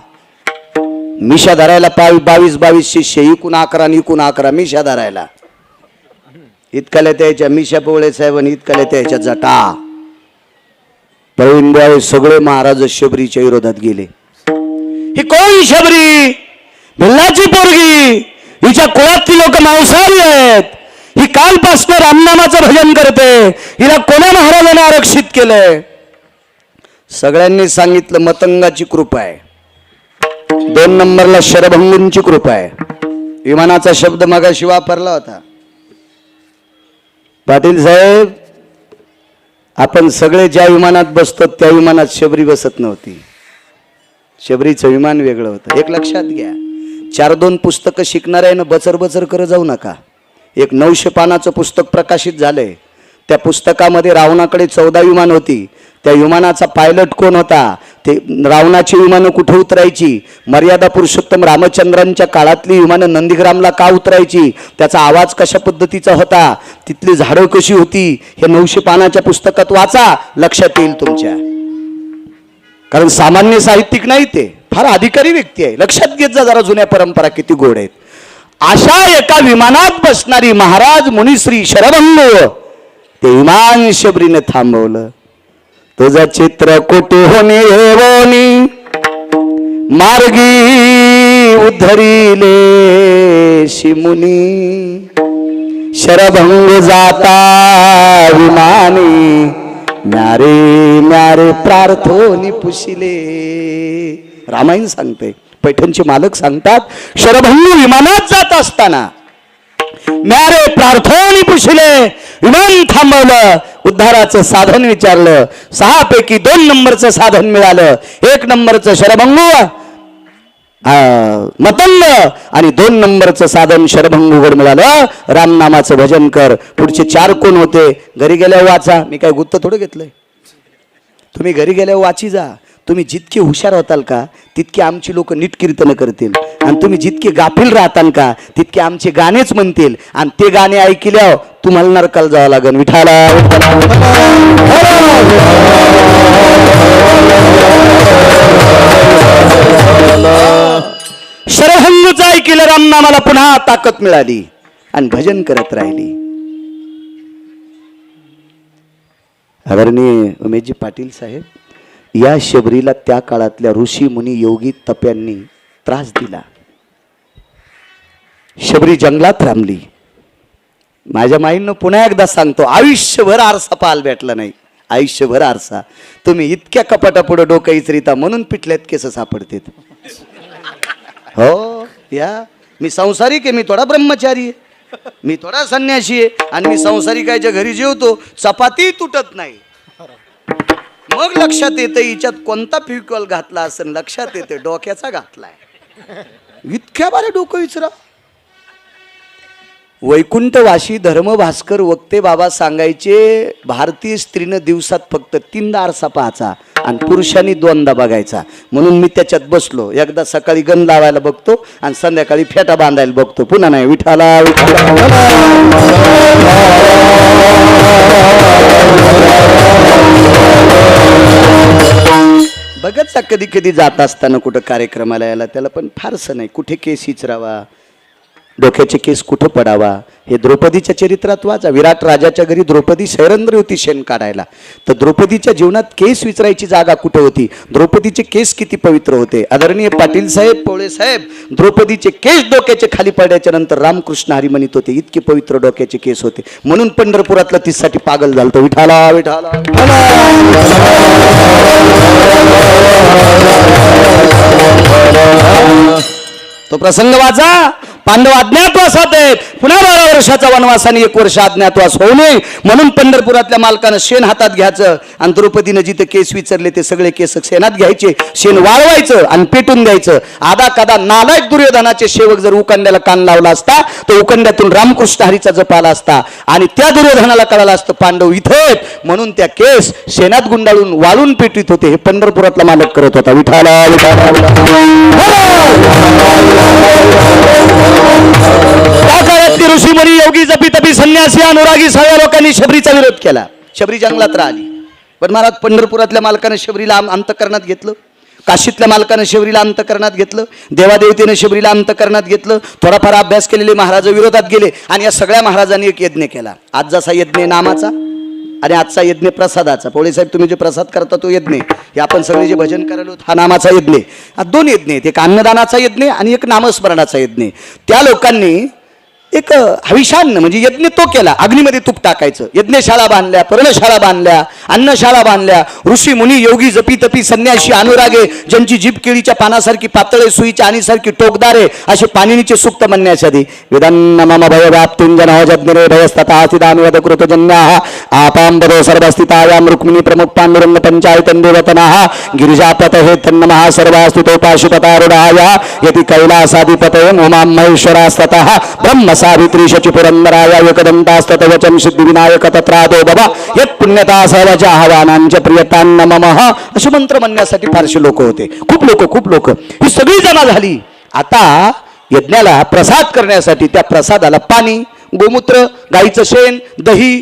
[SPEAKER 1] मिशा धरायला 22 शिष्य, इकून 11 आणि इकून 11 मिशा धरायला. इतकाल्या त्याच्या मिशा पोळे साहेब आणि इतकाल्या त्याच्या जटा. प्रवीण सगळे महाराज शबरीच्या विरोधात गेले. ही कोण शबरी? भिल्लाची पोरगी.
[SPEAKER 2] हिच्या कुळातली लोक मांसाहारी आहेत. ही कालपासून रामनामाचं भजन करते. हिला कोण्या महाराजाने आरक्षित केलंय?
[SPEAKER 1] सगळ्यांनी सांगितलं मतंगाची कृपा आहे. 2 नंबरला शरभंगूंची कृपा आहे. विमानाचा शब्द मगाशी वापरला होता. पाटील साहेब, आपण सगळे ज्या विमानात बसतो त्या विमानात शबरी बसत नव्हती. शबरीचं विमान वेगळं होतं. एक लक्षात घ्या, 4-2 पुस्तकं शिकणाऱ्यानं बचर बचर करत जाऊ नका. एक 900 पानाचं पुस्तक प्रकाशित झालंय. त्या पुस्तकामध्ये रावणाकडे 14 विमान होती. त्या विमानाचा पायलट कोण होता, ते रावणाची विमानं कुठे उतरायची, मर्यादा पुरुषोत्तम रामचंद्रांच्या काळातली विमानं नंदीग्रामला का उतरायची, त्याचा आवाज कशा पद्धतीचा होता, तिथली झाडं कशी होती, हे 900 पानाच्या पुस्तकात वाचा, लक्षात येईल तुमच्या. कारण सामान्य साहित्यिक नाही, ते फार अधिकारी व्यक्ती आहे. लक्षात घेत जा जरा, जुन्या परंपरा किती गोड आहेत. अशा एका विमानात बसणारी महाराज मुनिश्री शरभंग, ते विमान शबरीने थांबवलं. तुझं चित्र कुठून येवोनी मार्गी उद्धरिले शिमुनी, शरभंग जाता विमानी, म्यारे म्यारे प्रार्थोनी पुशिले. रामायण सांगते, पैठणचे मालक सांगतात, शरभंग विमानात जात असताना म्यारे प्रार्थोनी पुशिले, विमान थांबवलं, उद्धाराचं साधन विचारलं. 6 पैकी 2 नंबरचं साधन मिळालं. 1 नंबरचं शरभंगू मतंग आणि 2 नंबरचं साधन शरभंगूवर मिळालं. रामनामाचं भजन कर. पुढचे 4 कोण होते घरी गेल्यावर वाचा. मी काय गुत्त थोडं घेतलंय. तुम्ही घरी गेल्यावर वाची जा. तुम्ही जितके हुशार होताल का तितके आमची लोक नीट कीर्तन करतील, आणि तुम्ही जितके गाफील राहताल का तितके आमचे गाणेच म्हणतील, आणि ते गाणे ऐकल्यावर तुम्हाला नरकाला जावं लागेल. विठाला शरभंगूचं ऐकलं रामनामाला पुन्हा ताकद मिळाली आणि भजन करत राहिली. आदरणीय उमेशजी पाटील साहेब, या शबरीला त्या काळातल्या ऋषी मुनी योगी तप्यांनी त्रास दिला. शबरी जंगलात रामली. माझ्या माईंनो पुन्हा एकदा सांगतो, आयुष्यभर आरसा पाहायला भेटला नाही. आयुष्यभर आरसा. तुम्ही इतक्या कपाटापुढे डोकं इचरिता म्हणून पिटल्यात केस सापडतात. हो या, मी संसारिक आहे, मी थोडा ब्रह्मचारी आहे, मी थोडा संन्यासी आहे, आणि मी संसारिकाच्या घरी जेवतो, चपाती तुटत नाही. मग लक्षात येतं हिच्यात कोणता फ्युकॉल घातला असेल. लक्षात येते डोक्याचा घातलाय. इतक्या बारे डोकं विचारा. वैकुंठवासी धर्मभास्कर वक्ते बाबा सांगायचे, भारतीय स्त्रीनं दिवसात फक्त 3दा आरसा पाहायचा आणि पुरुषांनी 2दा बघायचा. म्हणून मी त्याच्यात बसलो. एकदा सकाळी गण लावायला बघतो आणि संध्याकाळी फेटा बांधायला बघतो. पुन्हा नाही. विठाला बघत जा. कधी कधी जात असताना कुठं कार्यक्रमाला यायला, त्याला पण फारसं नाही. कुठे केस इचरावा, डोक्याचे केस कुठं पडावा, हे द्रौपदीच्या चरित्रात वाचा. विराट राजाच्या घरी द्रौपदी सैरंद्र होती शेण काढायला, तर द्रौपदीच्या जीवनात केस विचारायची जागा कुठे होती, द्रौपदीचे केस किती पवित्र होते. आदरणीय पाटील साहेब, पोळे साहेब, द्रौपदीचे केस डोक्याचे खाली पडल्याच्या नंतर रामकृष्ण हरी म्हणत होते, इतके पवित्र डोक्याचे केस होते. म्हणून पंढरपुरातला तीसाठी पागल झालतो. विठाला विठाला तो प्रसंग वाचा. पांडव अज्ञातवासात आहेत. पुन्हा 12 वर्षाचा वनवास आणि 1 वर्ष अज्ञातवास होऊ नये म्हणून पंढरपुरातल्या मालकानं शेण हातात घ्यायचं आणि द्रौपदीनं जिथे केस विचारले ते सगळे केस शेणात घ्यायचे, शेण वाळवायचं आणि पेटून द्यायचं. आदा कदा नालायक दुर्योधनाचे सेवक जर उकंड्याला कान लावला असता तर उकंड्यातून रामकृष्ण हरीचा जप आला असता आणि त्या दुर्योधनाला कळालं असतं पांडव इथे आहेत, म्हणून त्या केस शेणात गुंडाळून वाळून पेटीत होते. हे पंढरपुरातला मालक करत होता. विठाला त्या काळातली ऋषीमुनी योगी जपी तपी संन्यासी अनुरागी सगळ्या लोकांनी शबरीचा विरोध केला. शबरी जंगलात राहिली. पण महाराज पंढरपुरातल्या मालकानं शबरीला अंतकरणात घेतलं, काशीतल्या मालकानं शबरीला अंतकरणात घेतलं, देवादेवतेनं शबरीला अंतकरणात घेतलं. थोडाफार अभ्यास केलेले महाराज विरोधात गेले आणि या सगळ्या महाराजांनी एक यज्ञ केला. आज जसा यज्ञ नामाचा आणि आजचा यज्ञ प्रसादाचा. पोळेसाहेब तुम्ही जे प्रसाद करता तो यज्ञ, हे आपण सगळे जे भजन करायलो हा नामाचा यज्ञ. हा दोन यज्ञ आहेत, एक अन्नदानाचा यज्ञ आणि एक नामस्मरणाचा यज्ञ. त्या लोकांनी एक हविषान्न म्हणजे यज्ञ तो केला, अग्नीमध्ये तूप टाकायचं. यज्ञशाळा बांधल्या, पर्णशाळा बांधल्या, अन्नशाळा बांधल्या. ऋषी मुनी योगी जपी तपी संन्याशी अनुरागे, ज्यांची जीभ केळीच्या पानासारखी पातळे, सुईच्या आणीसारखी टोकदारे, असे पाणिनीचे सूक्त म्हणण्यासाठी वेदांना मम भय व्याप्तिंजन जज्ञरे भयस्तथा सिदामिवद कृतजन्याः आपांबरो सर्वस्थितायां रुक्मिणी प्रमुख पांडुरंग पंचायतन देवतनाः गिरिजापतये तन्नमः सर्वास्तितो पाशुपतारुढाय यति कैलासाधिपतये उमां महेश्वरास्ततः ब्रह्म सावित्री शची पुरंदराय एकदंतास्तवचन सिद्धिविनायक तत्रादो बाबा यत् पुण्यता सर्वच्या आह्वानांच्या प्रियतांना ममः असे मंत्र म्हणण्यासाठी फारसे लोक होते. खूप लोक ही सगळी जमा झाली. आता यज्ञाला प्रसाद करण्यासाठी त्या प्रसादाला पाणी, गोमूत्र, गाईचं शेण, दही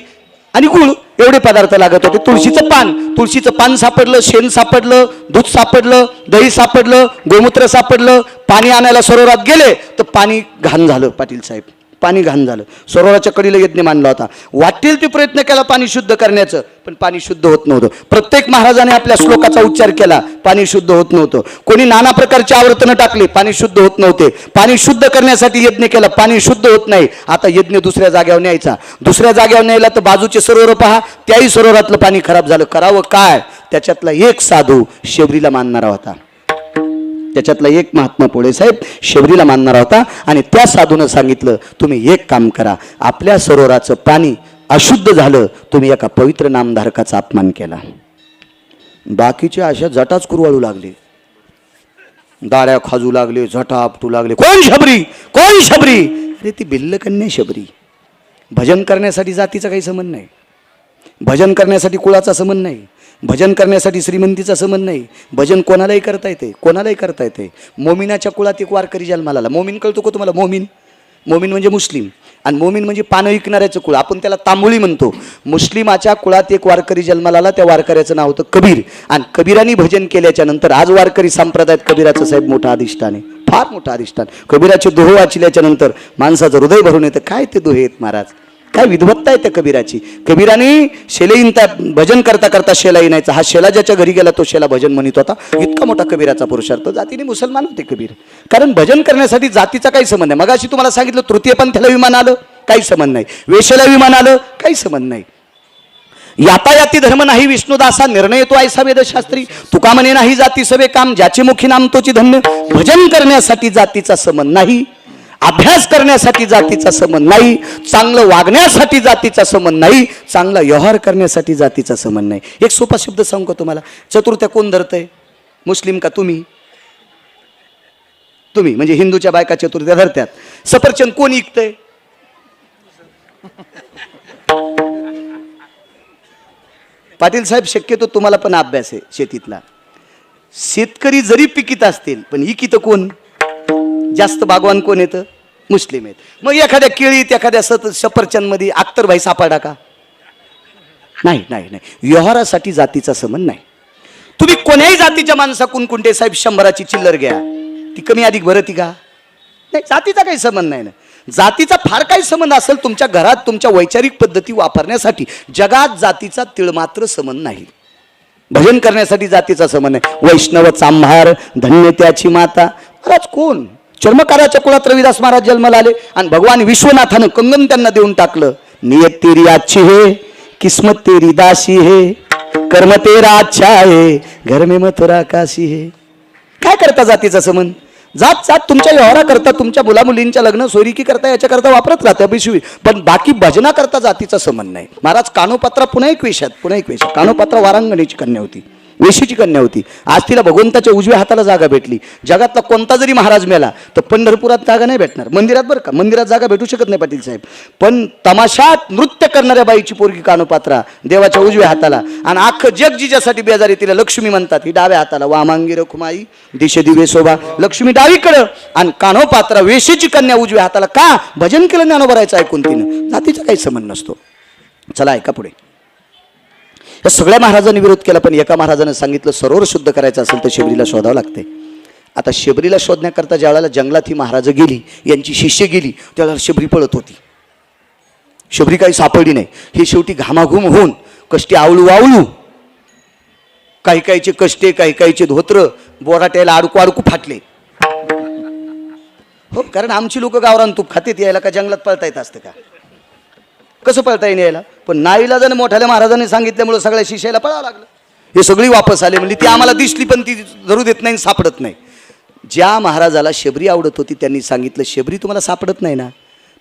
[SPEAKER 1] आणि गुळ एवढे पदार्थ लागत होते. तुळशीचं पान सापडलं, शेण सापडलं, दूध सापडलं, दही सापडलं, गोमूत्र सापडलं. पाणी आणायला सरोवरात गेले तर पाणी घाण झालं. पाटील साहेब, पाणी घाण झालं. सरोवराच्या कडीला यज्ञ मांडला होता. वाटेल ते प्रयत्न केला पाणी शुद्ध करण्याचं, पण पाणी शुद्ध होत नव्हतं. प्रत्येक महाराजाने आपल्या श्लोकाचा उच्चार केला, पाणी शुद्ध होत नव्हतं. कोणी नाना प्रकारचे आवर्तनं टाकले, पाणी शुद्ध होत नव्हते. पाणी शुद्ध करण्यासाठी यज्ञ केला, पाणी शुद्ध होत नाही. आता यज्ञ दुसऱ्या जागेवर न्यायचा. दुसऱ्या जागेवर न्यायला तर बाजूचे सरोवर पहा, त्याही सरोवरातलं पाणी खराब झालं. करावं काय? त्याच्यातला एक साधू शबरीला मानणारा होता. त्याच्यातला एक महात्मा पोळेसाहेब शबरीला मानणारा होता. आणि त्या साधूनं सांगितलं, तुम्ही एक काम करा, आपल्या सरोवराचं पाणी अशुद्ध झालं, तुम्ही एका पवित्र नामधारकाचा अपमान केला. बाकीचे अशा जटाच कुरवाळू लागले, दाड्या खाजू लागले, जटा आपटू लागले. कोण शबरी, कोण शबरी? अरे ती भिल्लकन्या शबरी. भजन करण्यासाठी जातीचा काही संबंध नाही, भजन करण्यासाठी कुळाचा संबंध नाही, भजन करण्यासाठी श्रीमंतीचा संबंध नाही. भजन कोणालाही करता येते, कोणालाही करता येते. मोमिनाच्या कुळात एक वारकरी जन्माला आला. मोमीन कळतो का तुम्हाला? मोमीन म्हणजे मुस्लिम, आणि मोमीन म्हणजे पानं विकणाऱ्याचं कुळ, आपण त्याला तांबुळी म्हणतो. मुस्लिमाच्या कुळात एक वारकरी जन्माला आला. त्या वारकऱ्याचं नाव होतं कबीर. आणि कबीरांनी भजन केल्याच्या नंतर आज वारकरी संप्रदायात कबीराचं साहेब मोठा अधिष्ठान आहे, फार मोठं अधिष्ठान. कबीराचे दोहे वाचल्याच्या नंतर माणसाचं हृदय भरून येतं. काय ते दोहे आहेत महाराज, काय विद्वत्ता आहे त्या कबीराची. कबीराने शेलईनता भजन करता करता शेला इनायचा. हा शेला ज्याच्या घरी गेला तो शेला भजन म्हणत होता. इतका मोठा कबीराचा पुरुषार्थ. जातीने मुसलमान होते कबीर, कारण भजन करण्यासाठी जातीचा काही संबंध नाही. मगाशी तुम्हाला सांगितलं तृतीय पंथाला विमान आलं, काही संबंध नाही. वेशेला विमान आलं, काही संबंध नाही. यातायाती धर्म नाही विष्णुदासा, निर्णय तो ऐसा वेदशास्त्री. तुका म्हणे नाही जाती सवे काम, ज्याचे मुखी नाम तोची धन्य. भजन करण्यासाठी जातीचा संबंध नाही, अभ्यास करण्यासाठी जातीचा संबंध नाही, चांगलं वागण्यासाठी जातीचा संबंध नाही, चांगला व्यवहार करण्यासाठी जातीचा संबंध नाही. एक सोपा शब्द सांगू का तुम्हाला? चतुर्थ्या कोण धरतंय? मुस्लिम का तुम्ही? तुम्ही म्हणजे हिंदूच्या बायका चतुर्थ्या धरत्यात. सफरचंद कोण विकतंय? पाटील साहेब, शक्यतो तुम्हाला पण अभ्यास आहे शेतीतला. शेतकरी जरी पिकीत असतील पण इकित कोण? जास्त बागवान कोण येतं? मुस्लिम आहेत. मग एखाद्या केळीत, एखाद्या सफरचंद मध्ये अख्तरभाई सापडा का? नाही नाही नाही. व्यवहारासाठी जातीचा संबंध नाही. तुम्ही कोण्याही जातीच्या माणसाकून कुंटे साहेब 100ची चिल्लर घ्या, ती कमी अधिक भरती का? नाही, जातीचा काही संबंध नाही ना. जातीचा फार काही संबंध असेल तुमच्या घरात तुमच्या वैचारिक पद्धती वापरण्यासाठी. जगात जातीचा तिळमात्र संबंध नाही. भजन करण्यासाठी जातीचा संबंध नाही. वैष्णव चांभार धन्य त्याची माता. महाराज कोण? चर्मकाराच्या कुळात रविदास महाराज जन्माला आले आणि भगवान विश्वनाथानं कंगन त्यांना देऊन टाकलं. नियत तेरी अच्छी है, किस्मत तेरी दासी है, कर्म तेरा अच्छा है, घर में मथुरा काशी है. काय करता जातीचा संबंध? जात तुमच्या व्यवहारा करता, तुमच्या मुला मुलींच्या लग्न सोयरीकी करता, याच्या करता वापरत राहते पिशवी, पण बाकी भजना करता जातीचा संबंध नाही. महाराज कानोपात्रा पुन्हा एक वेशात कानोपात्रा वारांगणीची कन्या होती, वेशीची कन्या होती. आज तिला भगवंताच्या उजव्या हाताला जागा भेटली. जगातला कोणता जरी महाराज मेला तर पंढरपुरात जागा नाही भेटणार, मंदिरात बरं का, मंदिरात जागा भेटू शकत नाही पाटील साहेब. पण तमाशात नृत्य करणाऱ्या बाईची पोरगी कानोपात्रा देवाच्या उजव्या हाताला. आणि अख्खं जग जिच्यासाठी बेजारी तिला लक्ष्मी म्हणतात. ही डाव्या हाताला वामांगी रखुमाई दिशे दिवे शोभा. लक्ष्मी डावीकडं आणि कानोपात्रा वेशीची कन्या उजव्या हाताला. का? भजन केलं ज्ञानोबरायचं ऐकून तिनं. जातीचा काही संबंध नसतो. चला ऐका पुढे. या सगळ्या महाराजांनी विरोध केला, पण एका महाराजानं सांगितलं सरोवर शुद्ध करायचं असेल तर शबरीला शोधावं लागते. आता शबरीला शोधण्याकरता ज्या वेळेला जंगलात ही महाराज गेली, यांची शिष्य गेली, त्यावेळेला शबरी पळत होती. शबरी काही सापडली नाही. ही शेवटी घामाघूम होऊन कष्टी आवळू वावळू, काही काहीचे कष्टे, काही काहीचे धोत्र बोराट्याला अडकू अडकू फाटले. हो, कारण आमची लोक गावरान तूप खातेत, यायला का जंगलात पळता येत असतं का? कसं पळता येईल यायला? पण नाईलाजाने मोठ्याल्या महाराजांनी सांगितल्यामुळे सगळ्या शिष्याला पळावं लागलं. हे सगळी वापस आले, म्हणजे ती आम्हाला दिसली पण ती धरू देत नाही, सापडत नाही. ज्या महाराजाला शबरी आवडत होती त्यांनी सांगितलं, शबरी तुम्हाला सापडत नाही ना,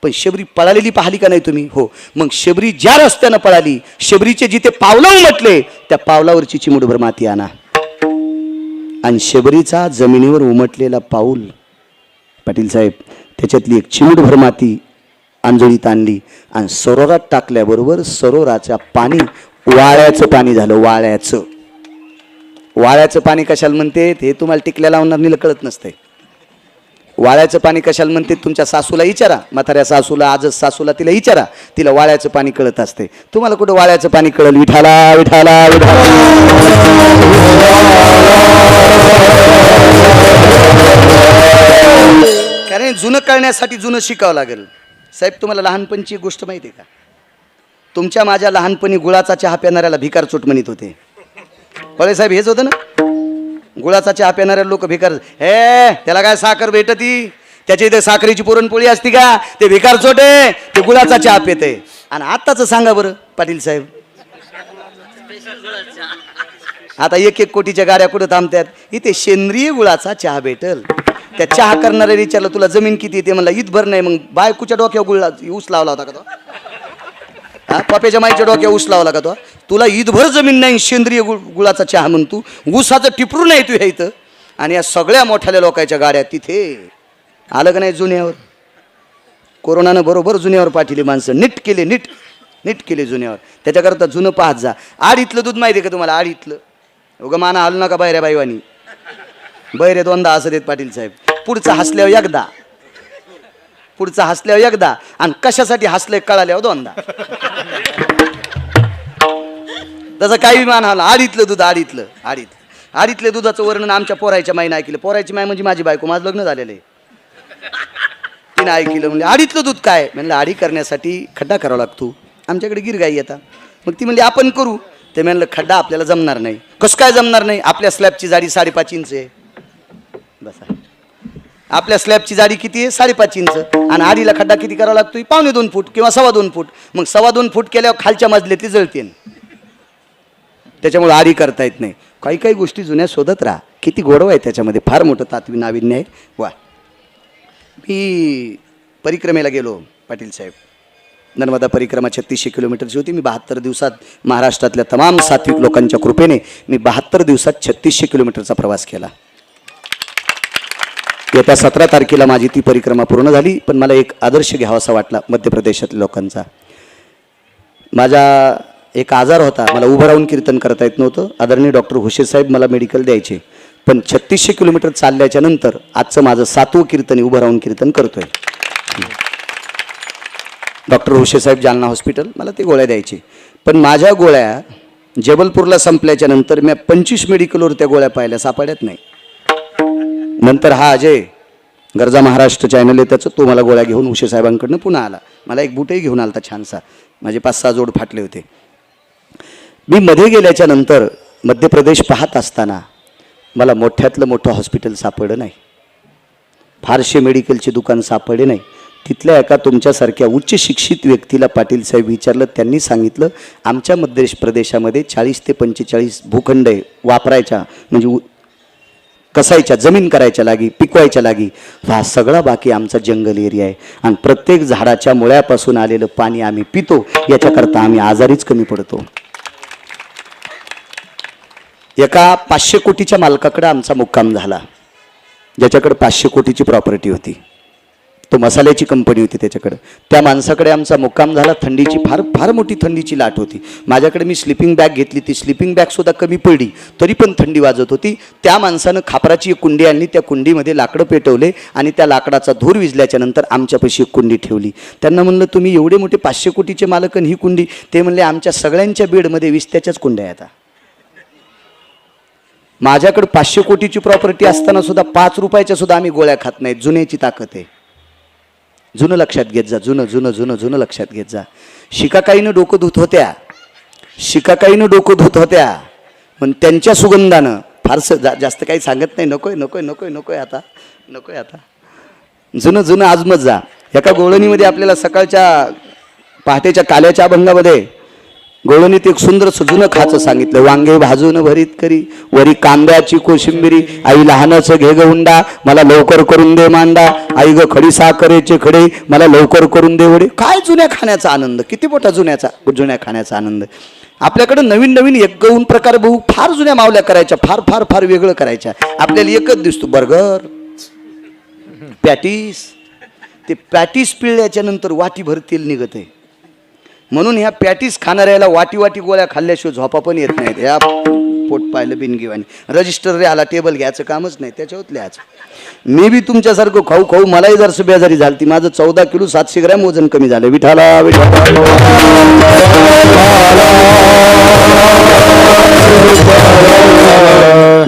[SPEAKER 1] पण शबरी पळालेली पाहिली का नाही तुम्ही? हो. मग शबरी ज्या रस्त्यानं पळाली, शबरीचे जिथे पावलं उमटले त्या पावलावरची चिमुटभर माती आणा. आणि शबरीचा जमिनीवर उमटलेला पाऊल पाटील साहेब, त्याच्यातली एक चिमुटभर माती अंजळीत आणली आणि सरोवरात टाकल्याबरोबर सरोवराचं पाणी वाळ्याचं पाणी झालं. वाळ्याचं वाळ्याचं पाणी कशाला म्हणते हे तुम्हाला टिकल्या लावणार कळत नसतंय. वाळ्याचं पाणी कशाला म्हणते तुमच्या सासूला विचारा, म्हाताऱ्या सासूला, आजच सासूला, तिला विचारा, तिला वाळ्याचं पाणी कळत असते. तुम्हाला कुठं वाळ्याचं पाणी कळलं? विठाला विठाला विठाला. कारण जुनं कळण्यासाठी जुनं शिकावं लागेल. साहेब तुम्हाला लहानपणची एक गोष्ट माहिती आहे का? तुमच्या माझ्या लहानपणी गुळाचा चहा प्यानाऱ्याला भिकार चोट म्हणत होते. बळे साहेब हेच होतं ना, गुळाचा चहा प्यानाऱ्या लोक भिकार. हे त्याला काय साखर भेटती? त्याच्या इथे साखरेची पुरणपोळी असती का? ते भिकार चोट आहे, ते गुळाचा चहा पिते. आणि आत्ताच सांगा बरं पाटील साहेब, आता 1-1 कोटीच्या गाड्या कुठं थांबतात? इथे सेंद्रिय गुळाचा चहा भेटल. त्या चहा करणाऱ्या विचारलं तुला जमीन किती? ते म्हणला ईदभर नाही. मग बायकोच्या डोक्यावर गुळा ऊस लावला होता का तो? हा, पप्याच्या माईच्या डोक्यावर ऊस लावला का तो? तुला ईदभर जमीन नाही, सेंद्रिय गुळाचा चहा म्हणतो, ऊसाचं टिपरू नाही तू ह्या इथं. आणि या सगळ्या मोठ्याल्या लोकांच्या गाड्या तिथे आलं का नाही जुन्यावर? कोरोनानं बरोबर जुन्यावर पाठवली माणसं, नीट केले, नीट केले जुन्यावर. त्याच्याकरता जुनं पाहत जा. आडीतलं दूध माहिती आहे का तुम्हाला? आडीतलं उगं माना हलू नका बैऱ्या बाईवानी. बैरे 2दा असं देत पाटील साहेब. पुढचं हसल्यावर एकदा, पुढचं हसल्यावर एकदा, आणि कशासाठी हसले कळाल्यावर 2दा. तसं काही मान आला. आडीतलं दूध, आडीतल्या दुधाचं वर्णन आमच्या पोरायच्या माईनं ऐकलं. पोरायची माय म्हणजे माझी बायको, माझं लग्न झालेलं आहे. तिने ऐकलं, म्हणजे आडीतलं दूध काय? म्हणलं आडी करण्यासाठी खड्डा करावा लागतो. आमच्याकडे गिरगाई येतात. मग ती म्हणली आपण करू. ते म्हणलं खड्डा आपल्याला जमणार नाही. कसं काय जमणार नाही? आपल्या स्लॅबची जाडी 5.5 इंच आहे. बसा, आपल्या स्लॅबची जाडी किती आहे? 5.5 इंच. आणि आडीला खड्डा किती करावा लागतो? 1.25 फूट किंवा 2.25 फूट. मग 2.25 फूट केल्यावर खालच्या मजल्यातली जळते, त्याच्यामुळे आडी करता येत नाही. काही काही गोष्टी जुन्या शोधत राहा. किती गोडवा आहे त्याच्यामध्ये, फार मोठं तात्विक नाविन्य आहे. वा, मी परिक्रमेला गेलो पाटील साहेब. नर्मदा परिक्रमा 3600 किलोमीटरची होती. मी 72 दिवसात महाराष्ट्रातल्या तमाम सात्विक लोकांच्या कृपेने मी 72 दिवसात 3600 किलोमीटरचा प्रवास केला. येत्या 17 तारखेला माझी ती परिक्रमा पूर्ण झाली. पण मला एक आदर्श घ्यावासा वाटला मध्य प्रदेशातल्या लोकांचा. माझा एक आजार होता, मला उभं राहून कीर्तन करता येत नव्हतं. आदरणीय डॉक्टर हुशे साहेब मला मेडिकल द्यायचे. पण 3600 किलोमीटर चालल्याच्या नंतर आजचं माझं 7वं कीर्तन, उभं राहून कीर्तन करतोय. डॉक्टर हुशे साहेब जालना हॉस्पिटल मला ते गोळ्या द्यायचे. पण माझ्या गोळ्या जबलपूरला संपल्याच्या नंतर मी 25 मेडिकलवर त्या गोळ्या पाहिल्या, सापडत नाही. नंतर हा अजय गरजा महाराष्ट्र चॅनल आहे त्याचं, तो मला गोळ्या घेऊन हुशे साहेबांकडनं पुन्हा आला. मला एक बुटही घेऊन आला होता छानसा. माझे 5-6 जोड फाटले होते. मी मध्ये गेल्याच्या नंतर मध्य प्रदेश पाहत असताना मला मोठ्यातलं मोठं हॉस्पिटल सापडलं नाही, फारसे मेडिकलचे दुकान सापडले नाही. तिथल्या एका तुमच्यासारख्या उच्च शिक्षित व्यक्तीला पाटील साहेब विचारलं. त्यांनी सांगितलं आमच्या मध्य प्रदेशामध्ये 40 ते 45 भूखंड आहे वापरायच्या, म्हणजे कसायच्या, जमीन करायच्या लागी, पिकवायच्या लागी. हा सगळा बाकी आमचा जंगल एरिया आहे. आणि प्रत्येक झाडाच्या मुळ्यापासून आलेलं पाणी आम्ही पितो. याच्याकरता आम्ही आजारीच कमी पडतो. एका 500 कोटीच्या मालकाकडे आमचा मुक्काम झाला, ज्याच्याकडे 500 कोटीची प्रॉपर्टी होती. तो मसाल्याची कंपनी होती त्याच्याकडे. त्या माणसाकडे आमचा मुक्काम झाला. थंडीची फार मोठी थंडीची लाट होती. माझ्याकडे मी स्लिपिंग बॅग घेतली. ती स्लिपिंग बॅगसुद्धा कमी पडली, तरी पण थंडी वाजत होती. त्या माणसानं खापराची एक कुंडी आणली. त्या कुंडीमध्ये लाकडं पेटवले आणि त्या लाकडाचा धूर विजल्याच्या नंतर आमच्यापाशी एक कुंडी ठेवली. त्यांना म्हणलं तुम्ही एवढे मोठे 500 कोटीचे मालक आणि ही कुंडी? ते म्हणले आमच्या सगळ्यांच्या बेडमध्ये 20 त्याच्याच कुंड्या आहेत. माझ्याकडे 500 कोटीची प्रॉपर्टी असताना सुद्धा 5 रुपयाच्या सुद्धा आम्ही गोळ्या खात नाहीत. जुन्याची ताकद आहे. जुनं लक्षात घेत जा, जुनं लक्षात घेत जा. शिकाकाईनं डोकं धुत होत्या. शिकाकाईनं डोकं धुत होत्या, पण त्यांच्या सुगंधानं फारसं जास्त काही सांगत नाही. नकोय नकोय नकोय नकोय आता, नकोय आता. जुनं जुनं आजमत जा. एका गोळणीमध्ये आपल्याला सकाळच्या पहाटेच्या काल्याच्या अभंगामध्ये गोळणीत एक सुंदर जुनं खाचं सांगितलं. वांगे भाजून भरीत करी, वरी कांद्याची कोशिंबिरी, आई लहानचं घे ग हुंडा, मला लवकर करून दे मांडा, आई ग खडी साखरेचे खडे, मला लवकर करून दे वडे. काय जुन्या खाण्याचा आनंद, किती मोठा जुन्या खाण्याचा आनंद. आपल्याकडे नवीन नवीन एक गहून प्रकार बहु फार जुन्या मावल्या करायच्या, फार फार फार वेगळं करायच्या. आपल्याला एकच दिसतो, बर्गर, पॅटीस. ते पॅटीस पिळल्याच्या नंतर वाटीभर तेल निघत आहे. म्हणून ह्या पॅटीस खाणाऱ्याला वाटी वाटी गोळ्या खाल्ल्याशिवाय झोपा पण येत नाहीत. ह्या पोट पाहिलं बिनगिवानी, रजिस्टर रे आला, टेबल घ्यायचं कामच नाही, त्याच्यावर लिहायचं. मी बी तुमच्यासारखं खाऊ खाऊ मलाही जर बेजारी झाली, माझं 14 किलो 700 ग्रॅम वजन कमी झालं. विठाला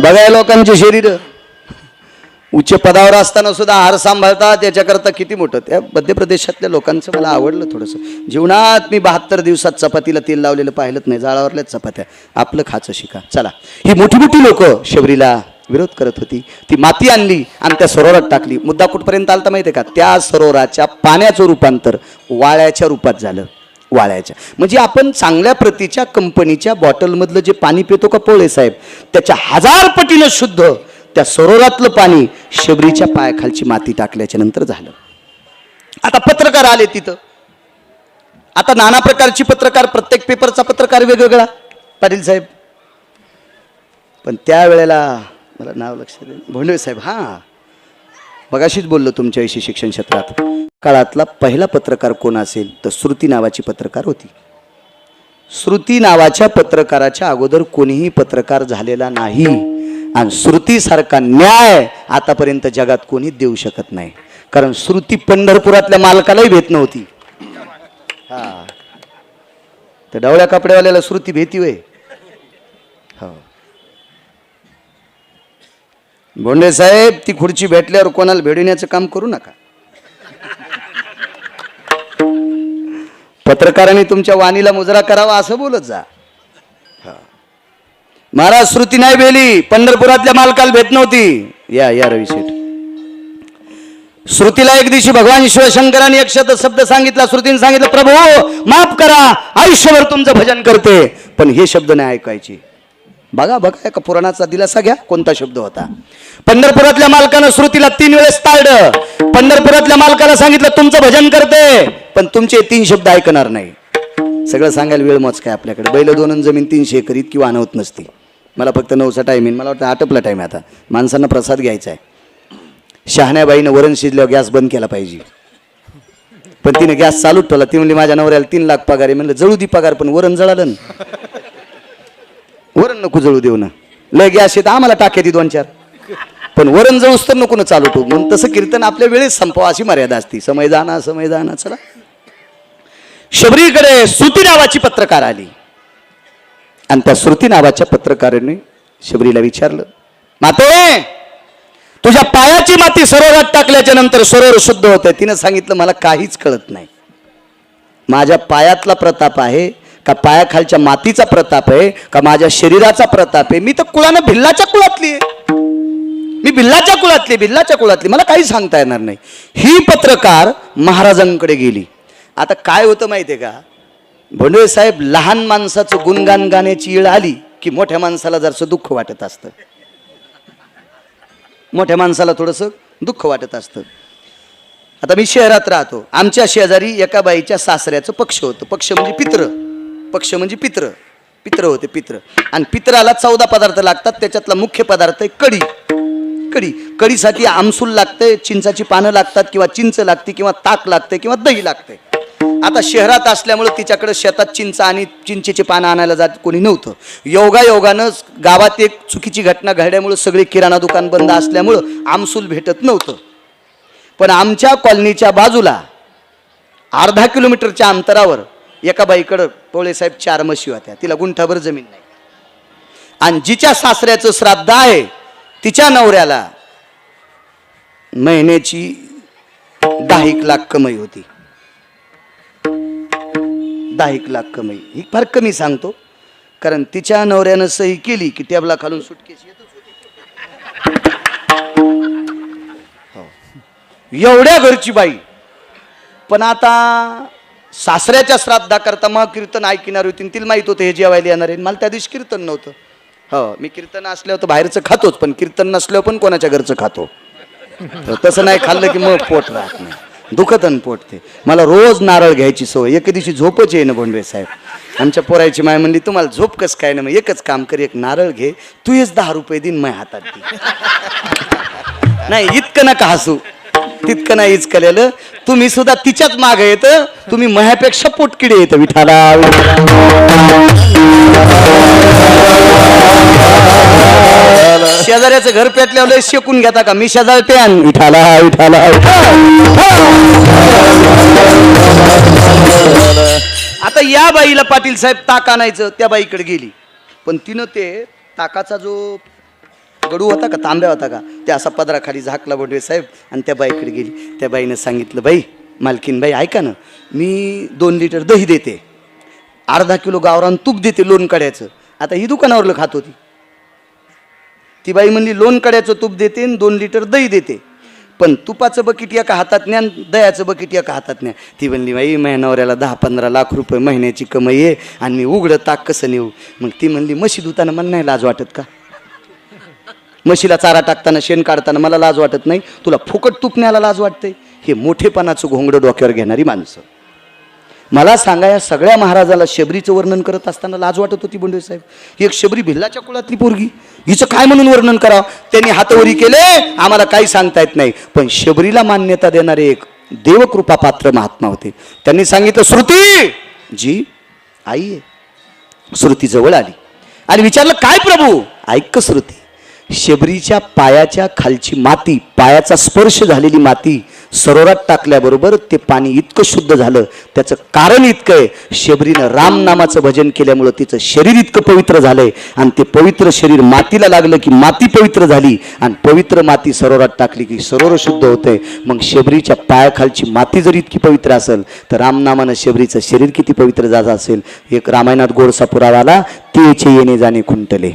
[SPEAKER 1] बघाय लोकांचे शरीर उच्च पदावर असताना सुद्धा आहार सांभाळतात. त्याच्याकरता किती मोठं. त्या मध्य प्रदेशातल्या लोकांचं मला आवडलं थोडंसं. जीवनात मी 72 दिवसात चपातीला तेल लावलेलं पाहिलंच नाही, जाळावरल्याच चपात्या. आपलं खाचं शिका. चला, ही मोठी मोठी लोक शबरीला विरोध करत होती. ती माती आणली आणि त्या सरोवरात टाकली. मुद्दा कुठपर्यंत आलता माहिती आहे का? त्या सरोवराच्या पाण्याचं रूपांतर वाळ्याच्या रूपात झालं. वाळ्याच्या म्हणजे आपण चांगल्या प्रतीच्या कंपनीच्या बॉटलमधलं जे पाणी पितो का पोळे साहेब, त्याच्या 1000 पटीनं शुद्ध त्या सरोवरातलं पाणी शबरीच्या पायाखालची माती टाकल्याच्या नंतर झालं. आता पत्रकार आले तिथं. आता नाना प्रकारची पत्रकार, प्रत्येक पेपरचा पत्रकार वेगवेगळा पाटील साहेब. पण त्यावेळेला मला नाव लक्षात येईल, भोंडवे साहेब. हां, मगाशीच बोललो तुमच्याविषयी शिक्षण क्षेत्रात. काळातला पहिला पत्रकार कोण असेल तर श्रुती नावाची पत्रकार होती. श्रुती नावाच्या पत्रकाराच्या अगोदर कोणीही पत्रकार झालेला नाही. आणि श्रुतीसारखा न्याय आतापर्यंत जगात कोणी देऊ शकत नाही. कारण श्रुती पंढरपुरातल्या मालकालाही भेट नव्हती. हा, तर डवळ्या कपड्यावाल्याला श्रुती भेटी होय. हो, भोंडे साहेब, ती खुर्ची भेटल्यावर कोणाला भेडण्याचं काम करू नका. पत्रकारांनी तुमच्या वाणीला मुजरा करावा असं बोलत जा. महाराज, श्रुती नाही बेली, पंढरपुरातल्या मालकाला भेट नव्हती. या रवी शेठ. श्रुतीला एक दिवशी भगवान शिवशंकरांनी एक शब्द सांगितला. श्रुतीने सांगितलं, प्रभू माफ करा, आयुष्यभर तुमचं भजन करते, पण हे शब्द नाही ऐकायचे. बघा बघा, एका पुराणाचा दिलासा घ्या, कोणता शब्द होता. पंढरपुरातल्या मालकानं श्रुतीला 3 वेळेस टाळलं. पंढरपुरातल्या मालकाला सांगितलं, तुमचं भजन करते, पण तुमचे 3 शब्द ऐकणार नाही. सगळं सांगायला वेळ मोज काय आपल्याकडे. बैल 2 जमीन 300 एकर इतकी वाहन होत नसती. मला फक्त 9चा टाईम येईल. मला वाटतं आटपला टाईम आहे आता. माणसांना प्रसाद घ्यायचा आहे. शहाण्याबाईनं वरण शिजल्यावर गॅस बंद केला पाहिजे, पण तिने गॅस चालूच ठेवला. ती म्हणली, माझ्या नवऱ्याला 3 लाख पगार आहे. म्हणलं, जळू दी पगार, पण वरण जळालं ना. वरण नको जळू देऊ ना. लय गॅस येतं आम्हाला टाक्या ती 2-4, पण वरण जळूस तर नको ना चालू ठेवू. म्हणून तसं कीर्तन आपल्या वेळेस संपवा अशी मर्यादा असती. समय जाना समय जाना. चला, शबरीकडे श्रुती नावाची पत्रकार आली. आणि त्या श्रुती नावाच्या पत्रकाराने शबरीला विचारलं, माते, तुझ्या पायाची माती सरोवरात टाकल्याच्या नंतर सरोवर शुद्ध होते. तिनं सांगितलं, मला काहीच कळत नाही. माझ्या पायातला प्रताप आहे का पायाखालच्या मातीचा प्रताप आहे का माझ्या शरीराचा प्रताप आहे? मी तर कुळानं भिल्लाच्या कुळातली आहे. मी भिल्लाच्या कुळातली, मला काही सांगता येणार नाही. ही पत्रकार महाराजांकडे गेली. आता काय होतं माहिती आहे का, भोंडवे साहेब, लहान माणसाचं गुणगान गाण्याची वेळ आली की मोठ्या माणसाला जरासं दुःख वाटत असतं. मोठ्या माणसाला थोडंसं दुःख वाटत असतं. आता मी शहरात राहतो. आमच्या शेजारी एका बाईच्या सासऱ्याचं पक्ष होतं. पक्ष म्हणजे पित्र होते. आणि पित्राला 14 पदार्थ लागतात. त्याच्यातला मुख्य पदार्थ आहे कढी. कढीसाठी आमसूल लागते, चिंचाची पानं लागतात, किंवा चिंच लागते, किंवा ताक लागते, किंवा दही लागते. आता शहरात असल्यामुळे तिच्याकडे शेतात चिंच आणि चिंचेची पानं आणायला जात कोणी नव्हतं. योगायोगानं गावात एक चुकीची घटना घडल्यामुळे सगळे किराणा दुकान बंद असल्यामुळं आमसूल भेटत नव्हतं. पण आमच्या कॉलनीच्या बाजूला अर्धा किलोमीटरच्या अंतरावर एका बाईकडं पोळेसाहेब 4 म्हशी होत्या. तिला गुंठाभर जमीन नाही. आणि जिच्या सासऱ्याचं श्राद्ध आहे तिच्या नवऱ्याला महिन्याची 10 लाख कमाई होती. 10 लाख कमाई ही फार कमी सांगतो, कारण तिच्या नवऱ्यानं सही केली की टेबला खालून सुटकेस येतच होती. एवढ्या घरची बाई. पण आता सासऱ्याच्या श्राद्धाकरता मग कीर्तन ऐकणार होती आणि तिला माहित होतं हे जेवायला येणार आहे. मला त्या दिवशी कीर्तन नव्हतं. हो, मी कीर्तन असल्यावर तर बाहेरचं खातोच, पण कीर्तन नसल्यावर पण कोणाच्या घरचं खातो. तसं नाही खाल्लं की मग पोट राहत नाही, दुखत आणि पोट. ते मला रोज नारळ घ्यायची सवय. एके दिवशी झोपच येईन भोंडवे साहेब. आमच्या पोरायची माय म्हणली तुम्हाला झोप कस काय ना, मग एकच काम कर, एक नारळ घे, तू हेच 10 रुपये दिन माझ्या हातात दे. नाही इतकं नका हसू, तितकं नाही इचकलेलं. तुम्ही सुद्धा तिच्याच मागे येत, तुम्ही मह्यापेक्षा पोटकिडे येत. विठाला शेजाऱ्याचं घर पेटल्यावर शेकून घेता का? मी शेजार प्यान. विठाला विठाला. आता या बाईला पाटील साहेब ताक आणायचं, त्या बाईकडे गेली. पण तिनं ते ताकाचा जो गडू होता का, तांब्या होता का, ते असा पदराखाली झाकला भोंडवे साहेब आणि त्या बाईकडे गेली. त्या बाईनं सांगितलं, बाई मालकीन बाई ऐका ना, मी 2 लिटर दही देते, अर्धा किलो गावरान तूप देते लोण कड्याचं. आता ही दुकानावरलं खात होती. ती बाई म्हणली लोण कड्याचं तूप देते आणि 2 लिटर दही देते, पण तुपाचं बकेट एका हातात न्या, दह्याचं बकेट एका हातात न्या. ती म्हणली बाई माझ्या नवऱ्याला 10-15 लाख रुपये महिन्याची कमाई आहे आणि मी उघडं ताक कसं नेऊ. मग ती म्हणली म्हशी धुताना मला नाही लाज वाटत का? म्हशीला चारा टाकताना शेण काढताना मला लाज वाटत नाही, तुला फुकट तूप न्यायला लाज वाटते? हे मोठेपणाचं घोंगडं डोक्यावर घेणारी माणसं. मला सांगा, या सगळ्या महाराजाला शबरीचं वर्णन करत असताना लाज वाटत होती भोंडवे साहेब? एक शबरी भिल्लाच्या कुळातली पोरगी, हिचं काय म्हणून वर्णन करावं? त्यांनी हातवरी केले, आम्हाला काही सांगता येत नाही. पण शबरीला मान्यता देणारे एक देवकृपा पात्र महात्मा होते. त्यांनी सांगितलं, श्रुती जी आई आहे. श्रुती जवळ आली आणि विचारलं, काय प्रभू? ऐक श्रुती, शबरीच्या पायाच्या खालची माती, पायाचा स्पर्श झालेली माती सरोवरात टाकल्याबरोबर ते पाणी इतकं शुद्ध झालं. त्याचं कारण इतकं आहे, शबरीनं राम नामाचं भजन केल्यामुळं तिचं शरीर इतकं पवित्र झालंय. आणि ते पवित्र शरीर मातीला लागलं की माती पवित्र झाली, आणि पवित्र माती सरोवरात टाकली की सरोवर शुद्ध होतंय. मग शबरीच्या पायाखालची माती जर इतकी पवित्र असेल तर रामनामानं शबरीचं शरीर किती पवित्र झालं असेल. एक रामायणात गोडसा पुरावाला, तेचे येणे जाणे खुंटले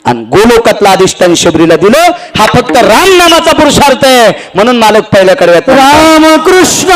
[SPEAKER 1] आणि गोलोकातला अधिष्ठान शबरीला दिलं. हा फक्त राम नामाचा पुरुषार्थ आहे. म्हणून मालक पहिल्या कडव्यात राम कृष्ण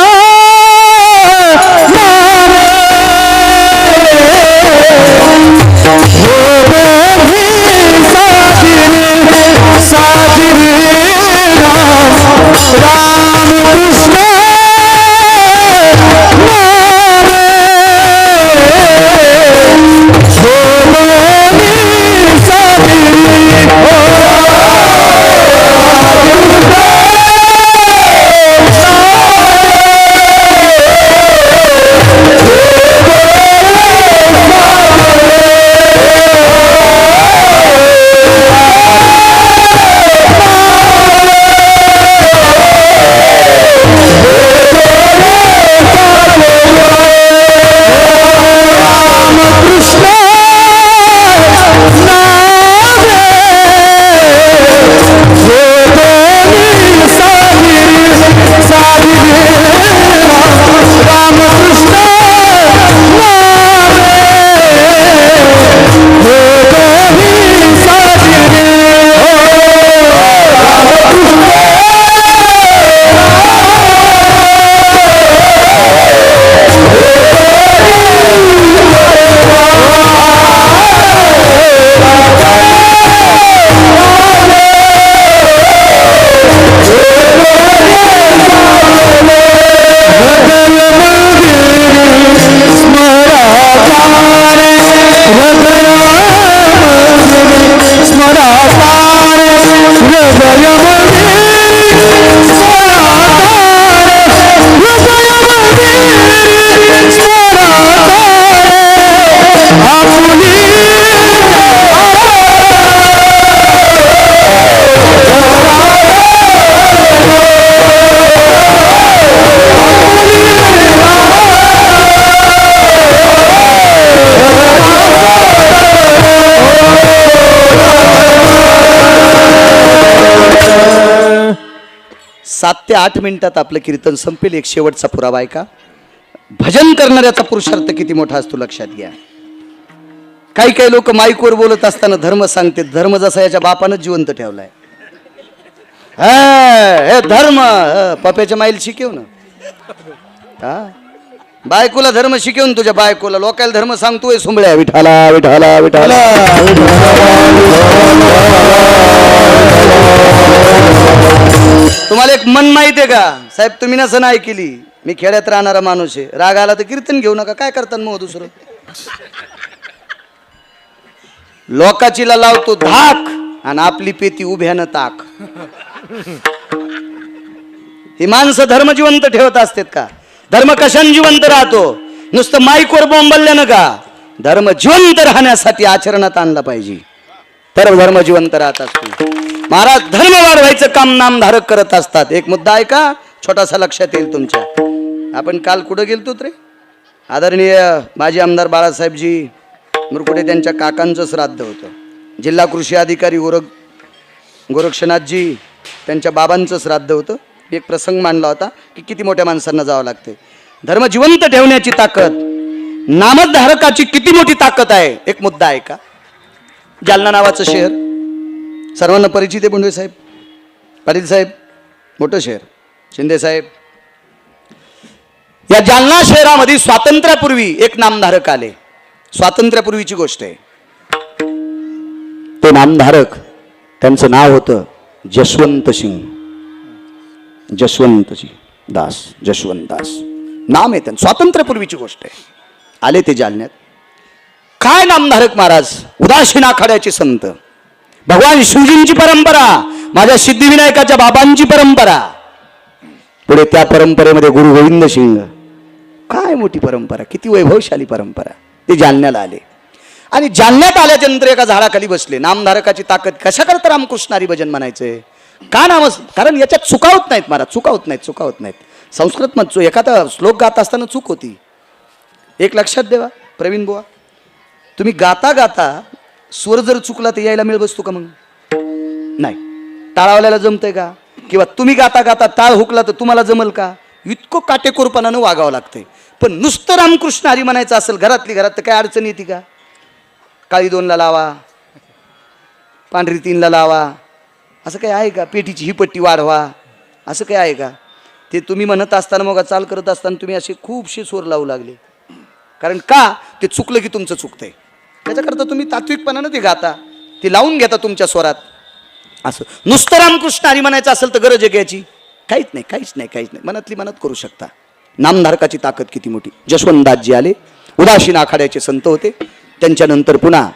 [SPEAKER 1] सात ते 8 मिनिटात आपलं कीर्तन संपेल. एक शेवटचा पुरावा आहे का, भजन करणाऱ्याचा पुरुषार्थ किती मोठा असतो लक्षात घ्या. काही काही लोक माईकवर बोलत असताना धर्म सांगते. धर्म जसा याच्या बापानं जिवंत ठेवलाय. हे धर्म पप्याच्या माईल शिकव ना. हा बायकोला धर्म शिकवून तुझ्या बायकोला लोकायला धर्म सांगतोय सुंबळ्या. विठाला विठाला विठाला. तुम्हाला एक मन माहिती आहे का साहेब? तुम्ही नसं नाही केली. मी खेड्यात राहणारा माणूस आहे. राग आला तर कीर्तन घेऊ नका. काय करतात मग दुसरं? लोकाचीला लावतो धाक आणि आपली पेती उभ्यानं ताक. ही माणसं धर्म जिवंत ठेवत असतात का? धर्म कशाने जिवंत राहतो? नुसतं माईकवर बोंबल्यानं का? धर्म जिवंत राहण्यासाठी आचरणात आणला पाहिजे तर धर्म जिवंत राहत असतो. महाराज धर्म वाढवायचं काम नामधारक करत असतात. एक मुद्दा आहे का छोटासा लक्षात येईल तुमच्या. आपण काल कुठं गेलतो रे? आदरणीय माजी आमदार बाळासाहेबजी मुरकुटे त्यांच्या काकांचं श्राद्ध होतं. जिल्हा कृषी अधिकारी गोरक्षनाथजी त्यांच्या बाबांचं श्राद्ध होतं. एक प्रसंग मांडला होता की किती मोठ्या माणसांना जावं लागते. धर्म जिवंत ठेवण्याची ताकद नामधारकाची किती मोठी ताकद आहे. एक मुद्दा आहे का? जालना नावाचं शहर सर्वांना परिचित आहे. बोंडवे साहेब, पाटील साहेब, मोठं शहर, शिंदे साहेब. या जालना शहरामध्ये स्वातंत्र्यापूर्वी एक नामधारक आले. स्वातंत्र्यापूर्वीची गोष्ट आहे. ते नामधारक त्यांचं नाव होतं जशवंत सिंग. जशवंतजी दास, जशवंत दास नाम आहे त्यांचं. स्वातंत्र्यापूर्वीची गोष्ट आहे. आले ते जालन्यात. काय नामधारक महाराज, उदासीन आखाड्याचे संत, भगवान शिवजींची परंपरा, माझ्या सिद्धिविनायकाच्या बाबांची परंपरा, पुढे त्या परंपरेमध्ये गुरु गोविंद सिंग. काय मोठी परंपरा, किती वैभवशाली परंपरा. ते जालन्याला आले आणि जालन्यात आल्याच्या नंतर एका झाडाखाली बसले. नामधारकाची ताकद कशा करता रामकृष्णारी भजन म्हणायचंय का? कारण याच्यात चुकावत नाहीत महाराज, चुकावत नाहीत. संस्कृत मध्ये एखादा श्लोक गात असताना चूक होती. एक लक्षात देवा प्रवीण बुवा, तुम्ही गाता गाता स्वर जर चुकला तर यायला मिळ बसतो का? मग नाही. टाळावल्याला जमतंय का? किंवा तुम्ही गाता गाता टाळ हुकला तर तुम्हाला जमल का? इतकं काटेकोरपणानं वागावं लागतंय. पण नुसतं रामकृष्ण हरी म्हणायचं असेल घरातली घरात तर काय अडचण येते का? काळी 2ला लावा, पांढरी 3ला लावा, असं काही आहे का? पेटीची ही पट्टी वाढवा, असं काही आहे का? ते तुम्ही म्हणत असताना मग चाल करत असताना तुम्ही असे खूपशे स्वर लावू लागले. कारण का? ते चुकलं की तुमचं चुकतंय. त्याच्याकरता तुम्ही तात्विकपणानं ते गाता, ते लावून घेता तुमच्या स्वरात. असं नुसतं रामकृष्ण हरी म्हणायचं असेल तर गरज आहे घ्यायची? काहीच नाही. मनातली मनात करू शकता. नामधारकाची ताकद किती मोठी. जशवंतदासजी आले, उदासीन आखाड्याचे संत होते. त्यांच्यानंतर पुन्हा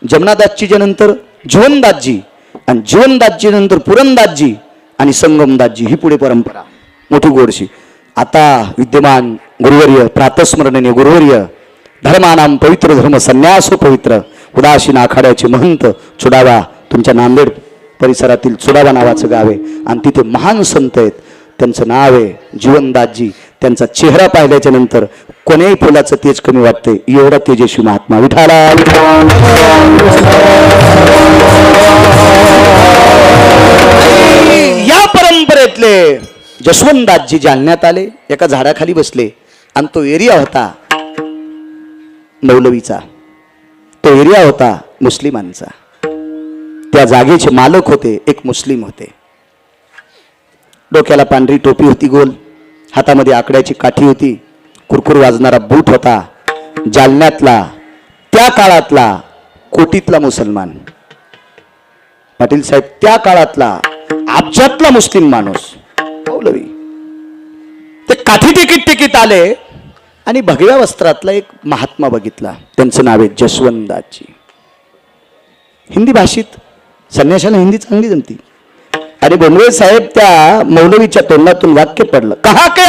[SPEAKER 1] जमनादासजीच्या नंतर जीवनदासजी आणि जीवनदासजी नंतर पुरंदासजी आणि संगमदासजी. ही पुढे परंपरा मोठी गोडशी. आता विद्यमान गुरुवर्य, प्रातस्मरणीय गुरुवर्य, धर्मानाम पवित्र धर्म संन्यास पवित्र उदासीन आखाड्याचे महंत चुडावा, तुमच्या नांदेड परिसरातील चुडावा नावाचं गाव आहे आणि तिथे महान संत आहेत. त्यांचं नाव आहे जीवनदासजी. त्यांचा चेहरा पाहिल्याच्या नंतर कोण्याही फुलाचं तेज कमी वाटते. एवढा तेजस्वी महात्मा. विठाला या परंपरेतले जशवंतदासजी जालन्यात आले. एका झाडाखाली बसले आणि तो एरिया होता मौलवीचा, तो एरिया होता मुस्लिमांचा. त्या जागेचे मालक होते एक मुस्लिम होते. डोक्याला पांढरी टोपी होती गोल, हातामध्ये आकड्याची काठी होती, कुरकुर वाजणारा बूट होता. जालन्यातला त्या काळातला कोटीतला मुसलमान. पाटील साहेब, त्या काळातला अब्जातला मुस्लिम माणूस मौलवी. ते काठी टिकीत आले आणि भगव्या वस्त्रातला एक महात्मा बघितला. त्यांचं नाव आहे जशवंतदासजी. हिंदी भाषेत, संन्याशाला हिंदी चांगली जमती. आणि बोंडवे साहेब त्या मौलवीच्या तोंडातून वाक्य पडलं, कहा के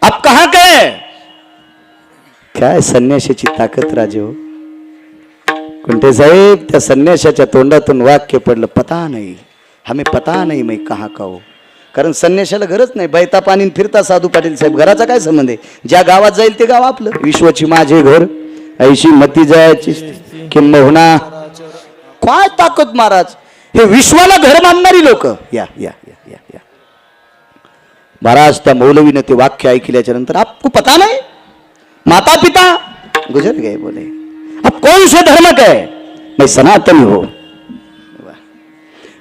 [SPEAKER 1] आप कहा के? काय संन्याशाची ताकद राजो. कुंटे साहेब, त्या संन्याशाच्या तोंडातून वाक्य पडलं, पता नाही हमें, पता नाही मैं कहा का हो. कारण संन्याशाला गरज नाही, बैता पाणी फिरता साधू. पाटील साहेब, घराचा काय संबंध आहे? ज्या गावात जाईल ते गाव आपलं. विश्वाची माझे घर ऐशी मती जायची किंबहुना. काय ताकद महाराज. हे विश्वाला घर मानणारी लोक. या या या या या महाराज, त्या मौलवीनं ते वाक्य ऐकल्याच्या नंतर, आपको पता नाही,
[SPEAKER 2] माता पिता
[SPEAKER 1] गुजर गए बोले।
[SPEAKER 2] अब कौन से धर्म का है? मैं सनातनी हो,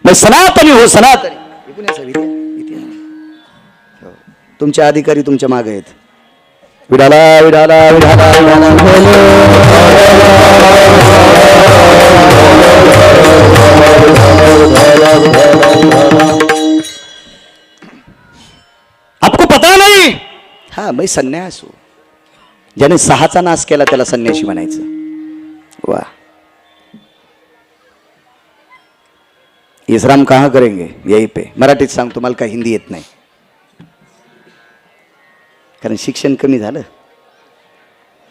[SPEAKER 2] मैं सनातनी हो, सनातनी।
[SPEAKER 1] हे पुण्याचा हो. तुमचे अधिकारी तुमच्या मागे आहेत.
[SPEAKER 2] विडाला विडाला विडाला आपको पता नहीं?
[SPEAKER 1] हा मैं संन्यास हो. ज्याने 6चा नाश केला त्याला संन्यासी म्हणायचं. वा. विश्राम कहाँ करेंगे? यही पे. मराठीत सांगतो, मला काय हिंदी येत नाही, कारण शिक्षण कमी झालं.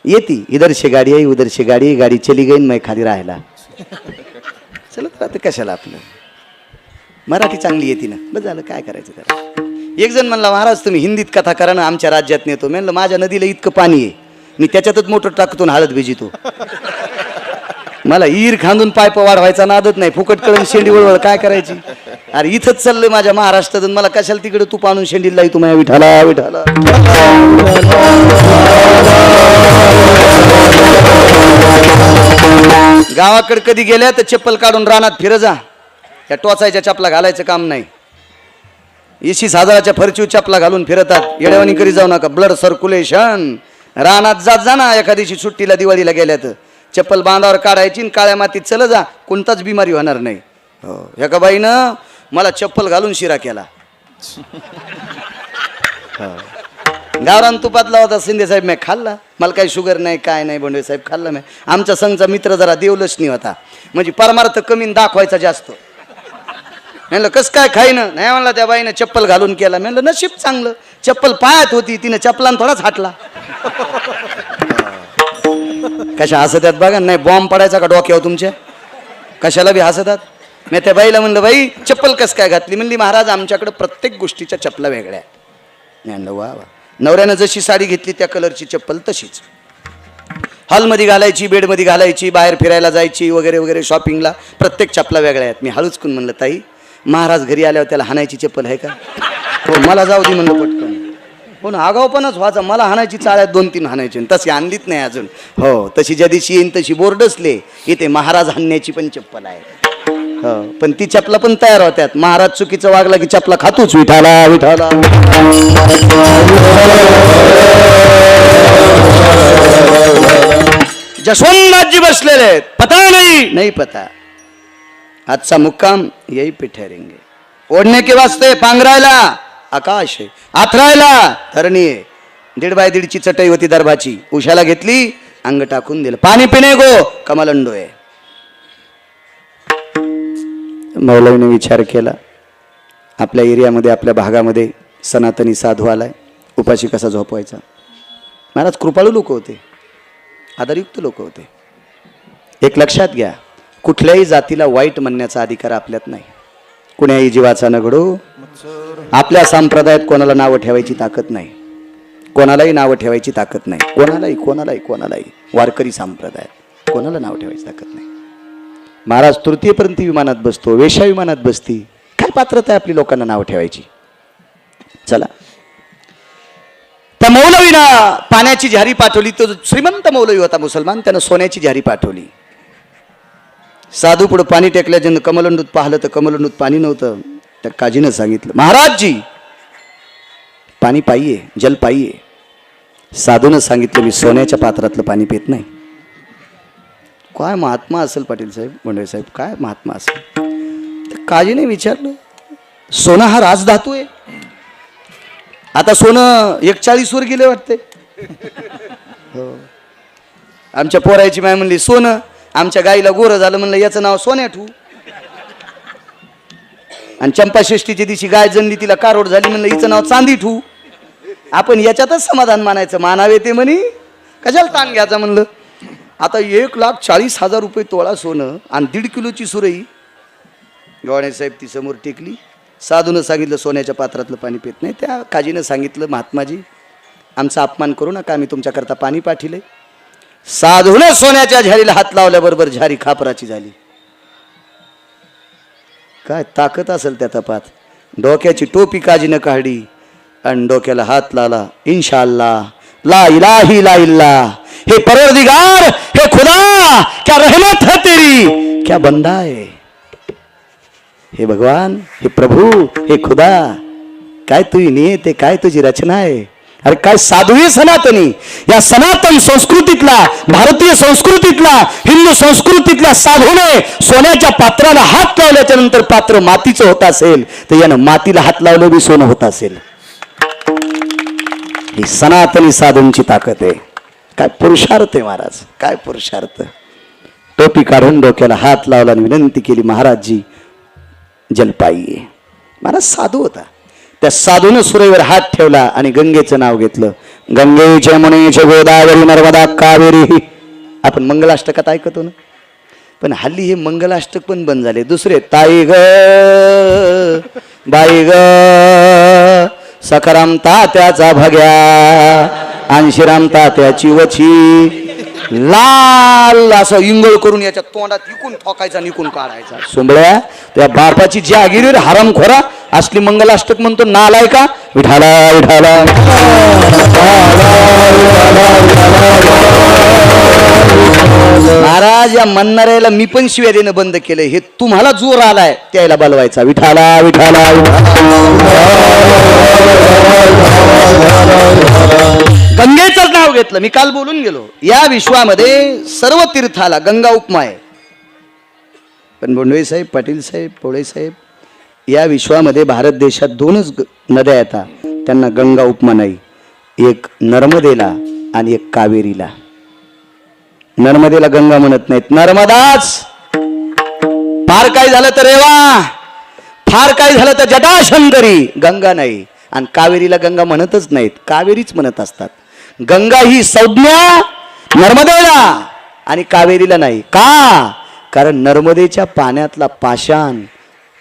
[SPEAKER 1] येती इधर से गाडी आई उधर से गाडी, गाडी चली गई मैं खाली राहायला. चलत राहते कशाला आपलं. मराठी चांगली येते ना, बस झालं, काय करायचं त्याला. एक जण म्हणला, महाराज तुम्ही हिंदीत कथा करा ना, आमच्या राज्यात नेतो. म्हणलं माझ्या नदीला इतकं पाणी आहे, मी त्याच्यातच मोटर टाकतो, हळद भिजितो. मला ईर खांदून पायप वाढवायचा नादत नाही, फुकट कळून शेंडी वळवळ काय करायची. अरे इथंच चाललंय माझ्या महाराष्ट्रातून, मला कशाला तिकडे तू आणून शेंडीला लावतो माझ्या विठाला विठाला. गावाकडे कधी गेल्या तर चप्पल काढून रानात फिर जा. त्या टोचायच्या चपला घालायचं काम नाही. 20,000च्या फरची चपला घालून फिरतात. येड्यावानी करी जाऊ नका. Blood circulation. रानात जात जा ना, एका दिवशी सुट्टीला दिवाळीला गेल्या तर चप्पल बांधावर काढायची आणि काळ्या मातीत चल जा, कोणताच बिमारी होणार नाही. हो, एका बाईनं मला चप्पल घालून शिरा केला. गावरान तुपातला होता. शिंदे साहेब मी खाल्ला. मला काही शुगर नाही, काय नाही. बोंडे साहेब खाल्ला मी. आमचा संघचा मित्र जरा देवलक्ष्मी होता, म्हणजे परमार्थ कमी दाखवायचा जास्त. म्हणलं कस काय खाईनं? नाही म्हणला त्या बाईनं चप्पल घालून केला. म्हणलं नशीब चांगलं, चप्पल पायात होती, तिनं चप्पलान थोडाच हाटला. कशा हसतात बघा. नाही बॉम्ब पडायचा का डोक्यावर तुमच्या? कशाला बी हसतात. मी त्या बाईला म्हणलं, बाई चप्पल कस काय घातली? म्हणली महाराज आमच्याकडे प्रत्येक गोष्टीच्या चपला वेगळ्या. म्हणलं वा वा. नवऱ्यानं जशी साडी घेतली त्या कलरची चप्पल तशीच. हॉलमध्ये घालायची, बेडमध्ये घालायची, बाहेर फिरायला जायची वगैरे वगैरे, शॉपिंगला प्रत्येक चपला वेगळ्या आहेत. मी हळूच करून म्हणलं, ताई महाराज घरी आल्यावर त्याला हाणायची चप्पल आहे का? हो मला जाऊ दे म्हणलं पटकन. हो ना, आगाऊपणच व्हायचा. मला हाणायची चाळ्यात 2-3 हाणायची, तशी आणलीच नाही अजून. हो तशी ज्या दिवशी येईन तशी बोर्डसले इथे महाराज हाणण्याची पण चप्पल आहे. हो पण ती चपला पण तयार होत्यात. महाराज चुकीचं वागला की चपला खातोच. विठाला विठाला. जसवंतराजी बसलेले आहेत. पता नहीं पता. आजचा मुक्काम यही पे ठहरेंगे. ओढणे के वास्ते पांघरायला आकाश आहे, आथरायला धरणी आहे. 1.5 बाय 1.5ची चटई होती दरबाची, उशाला घेतली, अंग टाकून दिलं. पाणी पिणे गो कमलंडो आहे. मौलवीने विचार केला, आपल्या एरियामध्ये आपल्या भागामध्ये सनातनी साधू आलाय, उपाशी कसा झोपवायचा. महाराज कृपाळू लोक होते, आदरयुक्त लोक होते. एक लक्षात घ्या, कुठल्याही जातीला वाईट म्हणण्याचा अधिकार आपल्यात नाही. कुण्याही जीवाचा न घडो. आपल्या संप्रदायात कोणाला नावं ठेवायची ताकद नाही, कोणालाही नावं ठेवायची ताकद नाही. कोणालाही वारकरी संप्रदायात कोणाला नाव ठेवायची ताकद नाही. महाराज तृतीयपर्यंत विमानात बसतो, वेश्या विमानात बसती. काय पात्रता आहे आपली लोकांना नाव ठेवायची? चला, त्या मौलवीना पाण्याची झारी पाठवली. तो श्रीमंत मौलवी होता मुसलमान, त्यानं सोन्याची झारी पाठवली. साधू पुढे पाणी टेकल्याच्यानं कमलंडूत पाहिलं तर कमलंडूत पाणी नव्हतं. त्या काजीनं सांगितलं, महाराजजी पाणी पाहिये, जल पाहिये. साधूनं सांगितलं, मी सोन्याच्या पात्रातलं पाणी पित नाही. काय महात्मा असेल पाटील साहेब, बोंडे साहेब, काय महात्मा असेल. तर काजीने विचारलं, सोना हा राजधातू आहे. आता सोनं 41 वर गेले वाटते. हो, आमच्या पोरायची माय म्हणली, सोनं आमच्या गाईला गोरं झालं, म्हणलं याचं नाव सोन्या ठेवू. आणि चंपाषष्ठीच्या दिवशी गाय जनली, तिला कारोड झाली, म्हणलं हिचं नाव चांदी ठेवू. आपण याच्यातच समाधान मानायचं. मानावे ते म्हणी कशाला ताण घ्यायचा म्हणलं. आता 1,40,000 रुपये तोळा सोनं आणि 1.5 किलोची सुरई. गवाणे साहेब ती समोर टेकली. साधूनं सांगितलं, सोन्याच्या पात्रातलं पाणी पित नाही. त्या काजीनं सांगितलं, महात्माजी आमचा अपमान करू नका, आम्ही तुमच्याकरता पाणी पाठिले. साधूनं सोन्याच्या झारीला हात लावल्याबरोबर झारी खापराची झाली. काय ताकद असेल त्या तपात. डोक्याची टोपी काजीनं काढली आणि डोक्याला हात लावला. इन्शाअल्लाह ला इलाहा इल्ला
[SPEAKER 2] हे परवरदिगार, हे खुदा, क्या रहमत है तेरी, क्या बंदा है. हे भगवान, हे प्रभू, हे खुदा, काय तुझी नियत आहे, काय तुझी रचना आहे. अरे काय साधू सनातनी. या सनातन संस्कृतीतला, भारतीय संस्कृतीतला, हिंदू संस्कृतीतल्या साधूने सोन्याच्या पात्राला हात लावल्याच्या नंतर पात्र मातीचं होत असेल तर यानं मातीला हात लावलं बी सोनं होत असेल. ही सनातनी साधूंची ताकद आहे. काय पुरुषार्थ आहे महाराज, काय पुरुषार्थ. टोपी काढून डोक्याला हात लावला आणि विनंती केली, महाराजजी जल पाहिये. महाराज साधू होता. त्या साधूनं सुरेवर हात ठेवला आणि गंगेचं नाव घेतलं. गंगे जमुने गोदावरी नर्मदा कावेरी. आपण मंगलाष्टकात ऐकतो ना, पण हल्ली हे मंगलाष्टक पण बंद झाले. दुसरे ताई ग बाई ग सखाराम तात्याचा भग्या आणशीराम तात्याची वची. लाल असं इंगळ करून याच्या तोंडात इकून ठोकायचा निकून काढायचा. सोंबळ्या त्या बापाची जागीर हरामखोरा असली मंगलाष्टक म्हणतो नालाय का. विठाला विठाला महाराज, या म्हणणाऱ्याला मी पण शिव्या देणं बंद केलं. हे तुम्हाला जोर आलाय त्याला बोलवायचा. विठाला विठाला. गंगेचं नाव घेतलं. मी काल बोलून गेलो, या विश्वामध्ये सर्व तीर्थाला गंगा उपमा आहे. पण बोंडवे साहेब, पाटील साहेब, पोळे साहेब, या विश्वामध्ये भारत देशात दोनच नद्या येतात, त्यांना गंगा उपमा नाही. एक नर्मदेला आणि एक कावेरीला. नर्मदेला गंगा म्हणत नाहीत, नर्मदाच. फार काय झालं तर रेवा, फार काय झालं तर जटाशंकरी, गंगा नाही. आणि कावेरीला गंगा म्हणतच नाहीत, कावेरीच म्हणत असतात. गंगा ही संज्ञा नर्मदेला आणि कावेरीला नाही. का? कारण नर्मदेच्या पाण्यातला पाषाण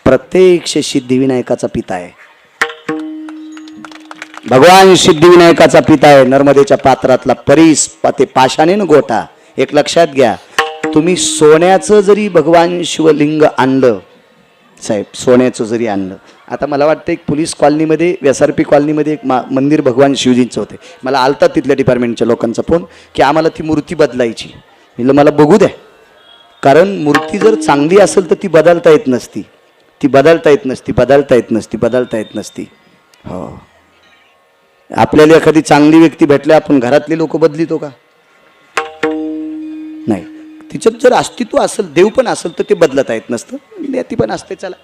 [SPEAKER 2] प्रत्यक्ष सिद्धिविनायकाचा पिता आहे. भगवान सिद्धिविनायकाचा पिता आहे. नर्मदेच्या पात्रातला परीस ते पाषाणेनं गोटा. एक लक्षात घ्या, तुम्ही सोन्याचं जरी भगवान शिवलिंग आणलं साहेब, सोन्याचं जरी आणलं. आता मला वाटतं एक पोलीस कॉलनीमध्ये, SRP कॉलनीमध्ये एक मंदिर भगवान शिवजींचं होते. मला आलता तिथल्या डिपार्टमेंटच्या लोकांचा फोन की आम्हाला ती मूर्ती बदलायची. म्हणलं मला बघू द्या, कारण मूर्ती जर चांगली असेल तर ती बदलता येत नसती, ती बदलता येत नसती, बदलता येत नसती, बदलता येत नसती. हो, आपल्याला एखादी चांगली व्यक्ती भेटल्या, आपण घरातले लोक बदलितो का? नाही. तिच्यात जर अस्तित्व असेल, देव पण असेल तर ते बदलता येत नसतं. ती पण असते. चला,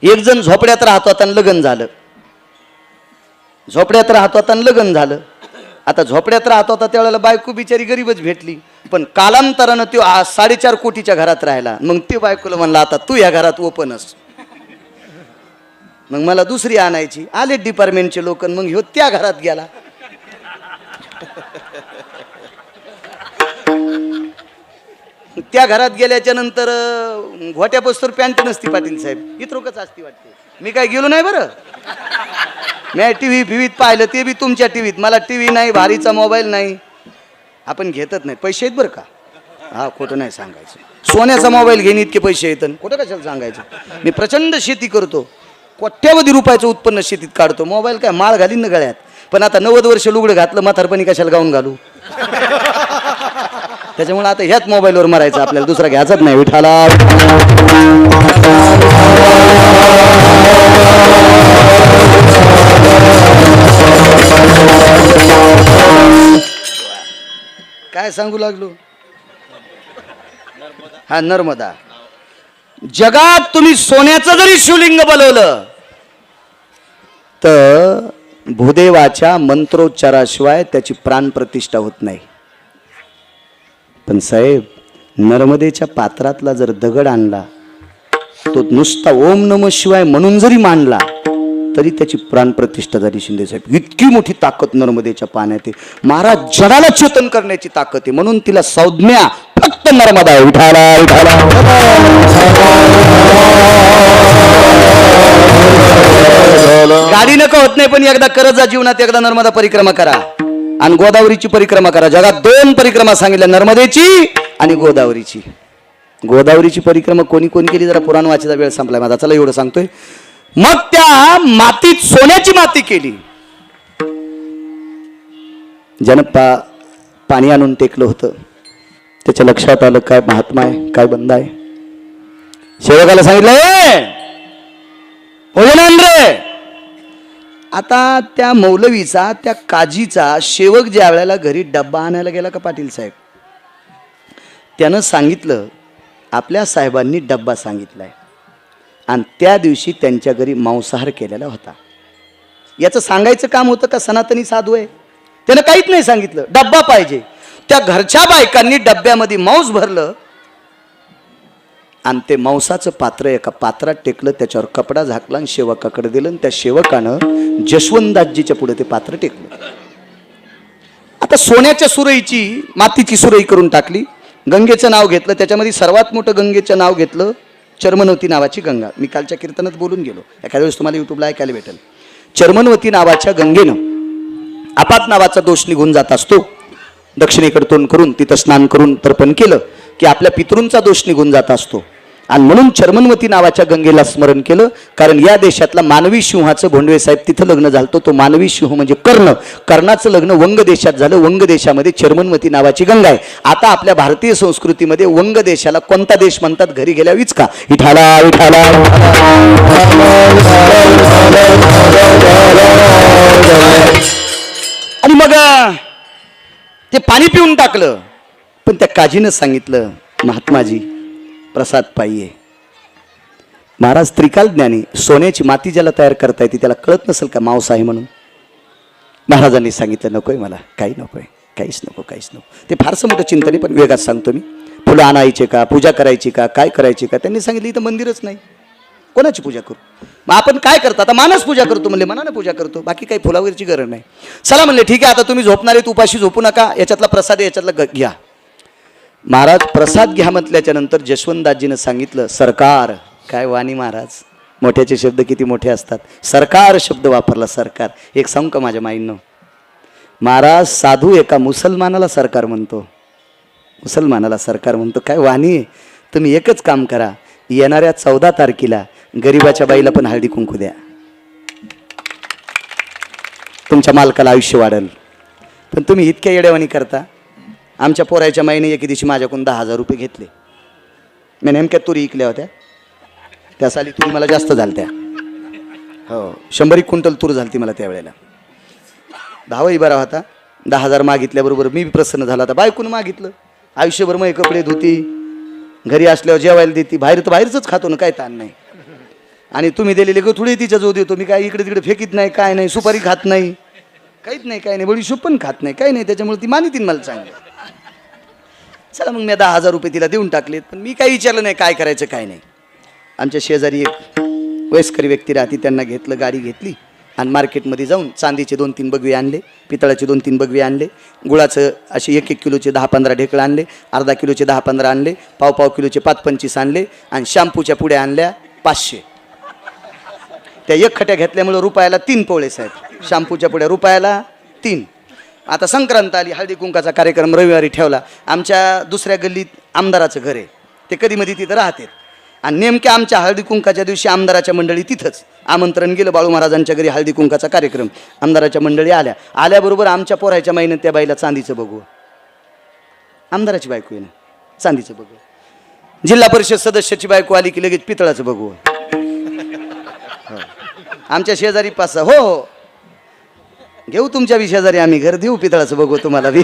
[SPEAKER 2] एक जण झोपड्यात राहतो आणि लग्न झालं. झोपड्यात राहतो आणि लग्न झालं. आता झोपड्यात राहतो होता त्यावेळेला बायको बिचारी गरीबच भेटली, पण कालांतरानं तो 4.5 कोटीच्या घरात राहिला. मग ते बायकोला म्हणला आता तू या घरात ओपनच. मग मला दुसरी आणायची. आले डिपार्टमेंटचे लोक, मग ह्यो त्या घरात गेला. त्या घरात गेल्याच्या नंतर घोट्या बसतर पॅन्ट नसती पाटील साहेब, इतरोकच असती वाटते. मी काय गेलो नाही बरं. मी टीव्ही फिवीत पाहिलं, ते बी तुमच्या टीव्हीत. मला टीव्ही नाही, भारीचा मोबाईल नाही, आपण घेतच नाही. पैसे आहेत बरं का. हा, खोटं नाही सांगायचं. सोन्याचा मोबाईल घेणे इतके पैसे येतात, खोटं कशाला सांगायचं. मी प्रचंड शेती करतो, कोट्यावधी रुपयाचं उत्पन्न शेतीत काढतो. मोबाईल काय माळ घालीन ना गळ्यात. पण आता 90 वर्ष लुगडं घातलं, म्हातारपणी कशाला गाऊन घालू. त्याच्यामुळे आता ह्याच मोबाईलवर मारायचं, आपल्याला दुसरा घ्यायचाच नाही. विठाला काय सांगू लागलो. हा, नर्मदा. जगात तुम्ही सोन्याचं जरी शिवलिंग बनवलं तर भूदेवाच्या मंत्रोच्चाराशिवाय त्याची प्राणप्रतिष्ठा होत नाही. पण साहेब, नर्मदेच्या पात्रातला जर दगड आणला, तो नुसता ओम नमः शिवाय म्हणून जरी मांडला तरी त्याची प्राणप्रतिष्ठा झाली. शिंदे साहेब, इतकी मोठी ताकद नर्मदेच्या पाण्यात आहे. महाराज जगाला चेतन करण्याची ताकद आहे, म्हणून तिला संज्ञा फक्त नर्मदा आहे. विठाला विठाला. गाडी नको होत नाही, पण एकदा करत जा जीवनात. एकदा नर्मदा परिक्रमा करा आणि गोदावरीची परिक्रमा करा. जगात 2 परिक्रमा सांगितल्या, नर्मदेची आणि गोदावरीची. गोदावरीची परिक्रमा कोणी कोणी केली जरा पुराण वाचायचा वेळ संपलाय माझा. चला एवढं सांगतोय. मग त्या मातीत सोन्याची माती केली. पाणी आणून टेकलं होतं. त्याच्या लक्षात आलं काय महात्मा आहे, काय बंद आहे. सेवकाला सांगितलं रे. आता त्या मौलवीचा, त्या काजीचा सेवक ज्या वेळेला घरी डब्बा आणायला गेला का पाटील साहेब, त्यानं सांगितलं आपल्या साहेबांनी डब्बा सांगितलाय आणि त्या दिवशी त्यांच्या घरी मांसाहार केलेला होता. याचं सांगायचं काम होतं का सनातनी साधू आहे? त्यानं काहीच नाही सांगितलं, डब्बा पाहिजे. त्या घरच्या बायकांनी डब्यामध्ये मांस भरलं आणि ते मांसाचं पात्र एका पात्रात टेकलं, त्याच्यावर कपडा झाकला आणि सेवकाकडे दिलं आणि त्या सेवकानं जशवंतदासजीच्या पुढे ते पात्र टेकलं. आता सोन्याच्या सुरईची मातीची सुरई करून टाकली, गंगेचं नाव घेतलं, त्याच्यामध्ये सर्वात मोठं गंगेचं नाव घेतलं चर्मनवती नावाची गंगा. मी कालच्या कीर्तनात बोलून गेलो, एखाद्या वेळेस तुम्हाला युट्यूबला ऐकायला भेटेल. चर्मनवती नावाच्या गंगेनं आपात नावाचा दोष निघून जात असतो. दक्षिणेकडे तोंड करून तिथं स्नान करून तर्पण केलं की आपल्या पितृंचा दोष निघून जात असतो. आणि म्हणून चर्मनवती नावाच्या गंगेला स्मरण केलं, कारण या देशातला मानवी सिंहाचं भोंडवे साहेब तिथं लग्न झालं. तो मानवी सिंह म्हणजे कर्ण, कर्णाचं लग्न वंग देशात झालं. वंग देशामध्ये चर्मनवती नावाची गंगा आहे. आता आपल्या भारतीय संस्कृतीमध्ये वंग देशाला कोणता देश म्हणतात? घरी गेल्या विचका विठाला विठाला. आणि मग ते पाणी पिऊन टाकलं. पण त्या काजीनं सांगितलं महात्माजी प्रसाद पाहिजे. महाराज त्रिकाल ज्ञानी, सोन्याची माती ज्याला तयार करता येते त्याला कळत नसेल का मांस आहे म्हणून? महाराजांनी सांगितलं नकोय मला, काही नकोय, काहीच नको, काहीच नको. ते फारसं मोठं चिंतन आहे, पण वेगात सांगतो मी. फुलं आणायचे का, पूजा करायची का, काय करायची का? त्यांनी सांगितलं इथं मंदिरच नाही, कोणाची पूजा करू? मग आपण काय करतो? आता मानस पूजा करतो म्हणले, मनानं पूजा करतो, बाकी काही फुलावरची गरज नाही. चला म्हणले ठीक आहे, आता तुम्ही झोपणार आहेत, उपाशी झोपू नका, याच्यातला प्रसाद याच्यातला घ्या. महाराज प्रसाद घ्या म्हटल्याच्या नंतर जशवंतदासजीनं सांगितलं सरकार. काय वाणी महाराज, मोठ्याचे शब्द किती मोठे असतात. सरकार शब्द वापरला, सरकार. एक सांगू का माझ्या माईंनो, महाराज साधू एका मुसलमानाला सरकार म्हणतो, मुसलमानाला सरकार म्हणतो. काय वाणी आहे. तुम्ही एकच काम करा, येणाऱ्या 14 तारखेला गरीबाच्या बाईला पण हळदी कुंकू द्या, तुमच्या मालकाला आयुष्य वाढेल. पण तुम्ही इतक्या येड्यावानी करता. आमच्या पोराच्या माईने एके दिवशी माझ्याकडून 10,000 रुपये घेतले. मी नेमक्या तुरी इकल्या होत्या, त्या साली तुरी मला जास्त झालत्या. हो, 100 क्विंटल तूर झालती मला त्यावेळेला. 10 बरा होता. 10,000 मागितल्याबरोबर मी प्रसन्न झाला. आता बायकून मागितलं, आयुष्यभर मग कपडे धुती, घरी असल्यावर जेवायला देती, बाहेर तर बाहेरच खातो ना, काय ताण नाही. आणि तुम्ही दिलेले गथुडे तिच्या जो देतो मी, काय इकडे तिकडे फेकीत नाही, काय नाही, सुपारी खात नाही, काहीच नाही, काय नाही, बडीशोप पण खात नाही, काही नाही. त्याच्यामुळे ती मानितीन मला चांगलं. चला मग मी 10,000 रुपये तिला देऊन टाकलेत. पण मी काही विचारलं नाही काय करायचं काय नाही. आमच्या शेजारी एक वयस्कर व्यक्ती राहते, त्यांना घेतलं, गाडी घेतली आणि मार्केटमध्ये जाऊन चांदीचे 2-3 बगवे आणले, पितळाचे 2-3 बगवे आणले, गुळाचं असे 1-1 किलोचे 10-15 ढेकळं आणले, अर्धा किलोचे 10-15 आणले, पाव किलोचे 5-25 आणले आणि शॅम्पूच्या पुड्या आणल्या 500. त्या एक खट्या घेतल्यामुळं रुपयाला 3 पोळे साहेब. शॅम्पूच्या पुड्या रुपयाला 3. आता संक्रांत आली, हळदी कुंकाचा कार्यक्रम रविवारी ठेवला. आमच्या दुसऱ्या गल्लीत आमदाराचं घर आहे, ते कधीमध्ये तिथं राहते. आणि नेमक्या आमच्या हळदी कुंकाच्या दिवशी आमदाराच्या मंडळी तिथंच आमंत्रण गेलं. बाळू महाराजांच्या घरी हळदी कुंकाचा कार्यक्रम. आमदाराच्या मंडळी आल्याबरोबर आमच्या पोराच्या माईनं त्या बाईला चांदीचं बघू, आमदाराची बायको आहे ना, चांदीचं बघू. जिल्हा परिषद सदस्याची बायको आली की लगेच पितळाचं बघू. आमच्या शेजारी 5-6 हो घेऊ तुमच्या शेजारी आम्ही घर देऊ, पितळाचं बघू तुम्हाला बी.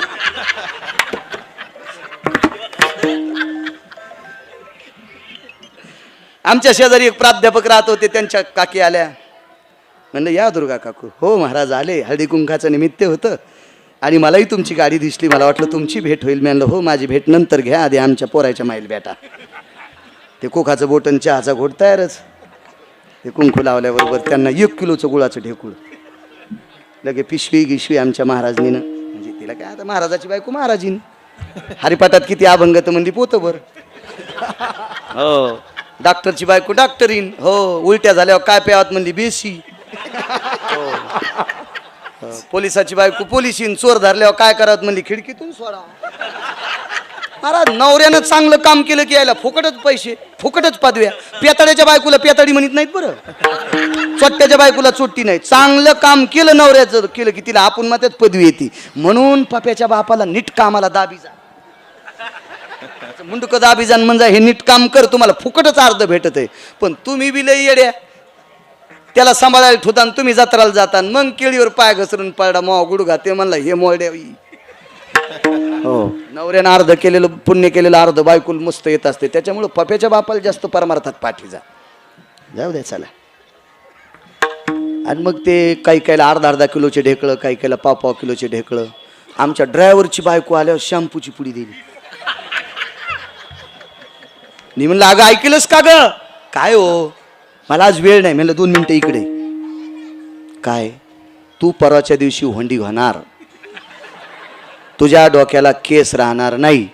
[SPEAKER 2] आमच्या शेजारी एक प्राध्यापक राहत होते, त्यांच्या काकी आल्या. म्हणलं या दुर्गा काकू. हो महाराज आले, हळदी कुंकाचं निमित्त होतं आणि मलाही तुमची गाडी दिसली, मला वाटलं तुमची भेट होईल. म्हणलं हो माझी भेट नंतर घ्या, आधी आमच्या पोराच्या माईल भेटा. ते कोखाचं बोटन चहाचा घोट तयारच. ते कुंकू लावल्याबरोबर त्यांना 1 किलोचं गुळाचं ढेकूळ, लगे पिशवी आमच्या महाराजनीनं. म्हणजे तिला काय, आता महाराजाची बायको महाराजीन. हरिपाठात किती अभंग तर म्हणजे पोतभर. हो, डॉक्टरची बायको डॉक्टरीन. हो, उलट्या झाल्यावर काय प्यावात म्हणली बेसी. पोलिसाची बायको पोलिसीन. चोर धरल्यावर काय करावत म्हणली खिडकीतून सोडा. महाराज नवऱ्यानं चांगलं काम केलं की यायला फुकटच पैसे, फुकटच पदव्या. पेताड्याच्या बायकोला पेताडी म्हणत नाहीत बरं, चोट्ट्याच्या बायकोला चोट्टी नाही. चांगलं काम केलं नवऱ्याचं केलं की तिला आपण मात्र पदवी येते. म्हणून पप्याच्या बापाला नीट कामाला दाबी जा, मुंडक दाबी जाण म्हणजे हे नीट काम कर, तुम्हाला फुकटच अर्ध भेटत आहे. पण तुम्ही बी लई येड्या, त्याला सांभाळायला ठेवता तुम्ही जत्राला जाता, मग केळीवर पाय घसरून पडा मो गुडघा, ते म्हणला हे मोड्या. हो, नवऱ्यानं अर्ध केलेलं पुण्य केलेलं अर्ध बायकुल मस्त येत असते. त्याच्यामुळं पप्याच्या बापाला जास्त परमार्थात पाठी जा, जाऊ द्या चला. आणि मग ते काही कायला अर्धा किलोचे ढेकळं, काही कायला पाव किलोचे ढेकळं. आमच्या ड्रायव्हरची बायको आल्यावर शॅम्पूची पुडी दिली. मी म्हणलं अगं ऐकलंस का ग? काय हो, मला आज वेळ नाही. म्हणलं 2 मिनिटं इकडे. काय? तू परवाच्या दिवशी होंडी होणार, तुझ्या डोक्याला केस राहणार नाही.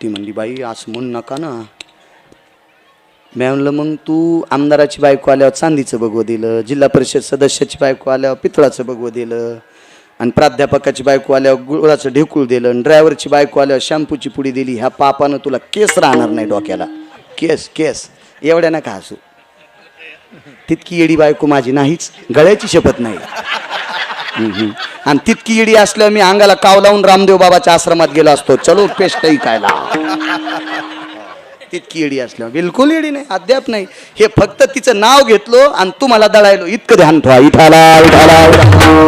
[SPEAKER 2] ती म्हणली बाई असं म्हणू नका ना. मी म्हणलं मग तू आमदाराची बायको आल्यावर चांदीचं बघवं दिलं, जिल्हा परिषद सदस्याची बायको आल्यावर पितळाचं बघवं दिलं, आणि प्राध्यापकाची बायको आल्यावर गुळाचं ढेकूळ दिलं, आणि ड्रायव्हरची बायको आल्यावर शॅम्पूची पुडी दिली. ह्या पापानं तुला केस राहणार नाही डोक्याला. केस केस एवढ्या नका असू. तितकी येडी बायको माझी नाहीच, गळ्याची शपथ नाही. आणि तितकी येडी असल्यावर मी अंगाला काव लावून रामदेव बाबाच्या आश्रमात गेलो असतो. चलो पेस्ट ऐकायला. तितकी येडी असल्यावर बिलकुल येडी नाही, अद्याप नाही. हे फक्त तिचं नाव घेतलो आणि तुम्हाला दळायलो, इतकं ध्यान ठेवा. इथाला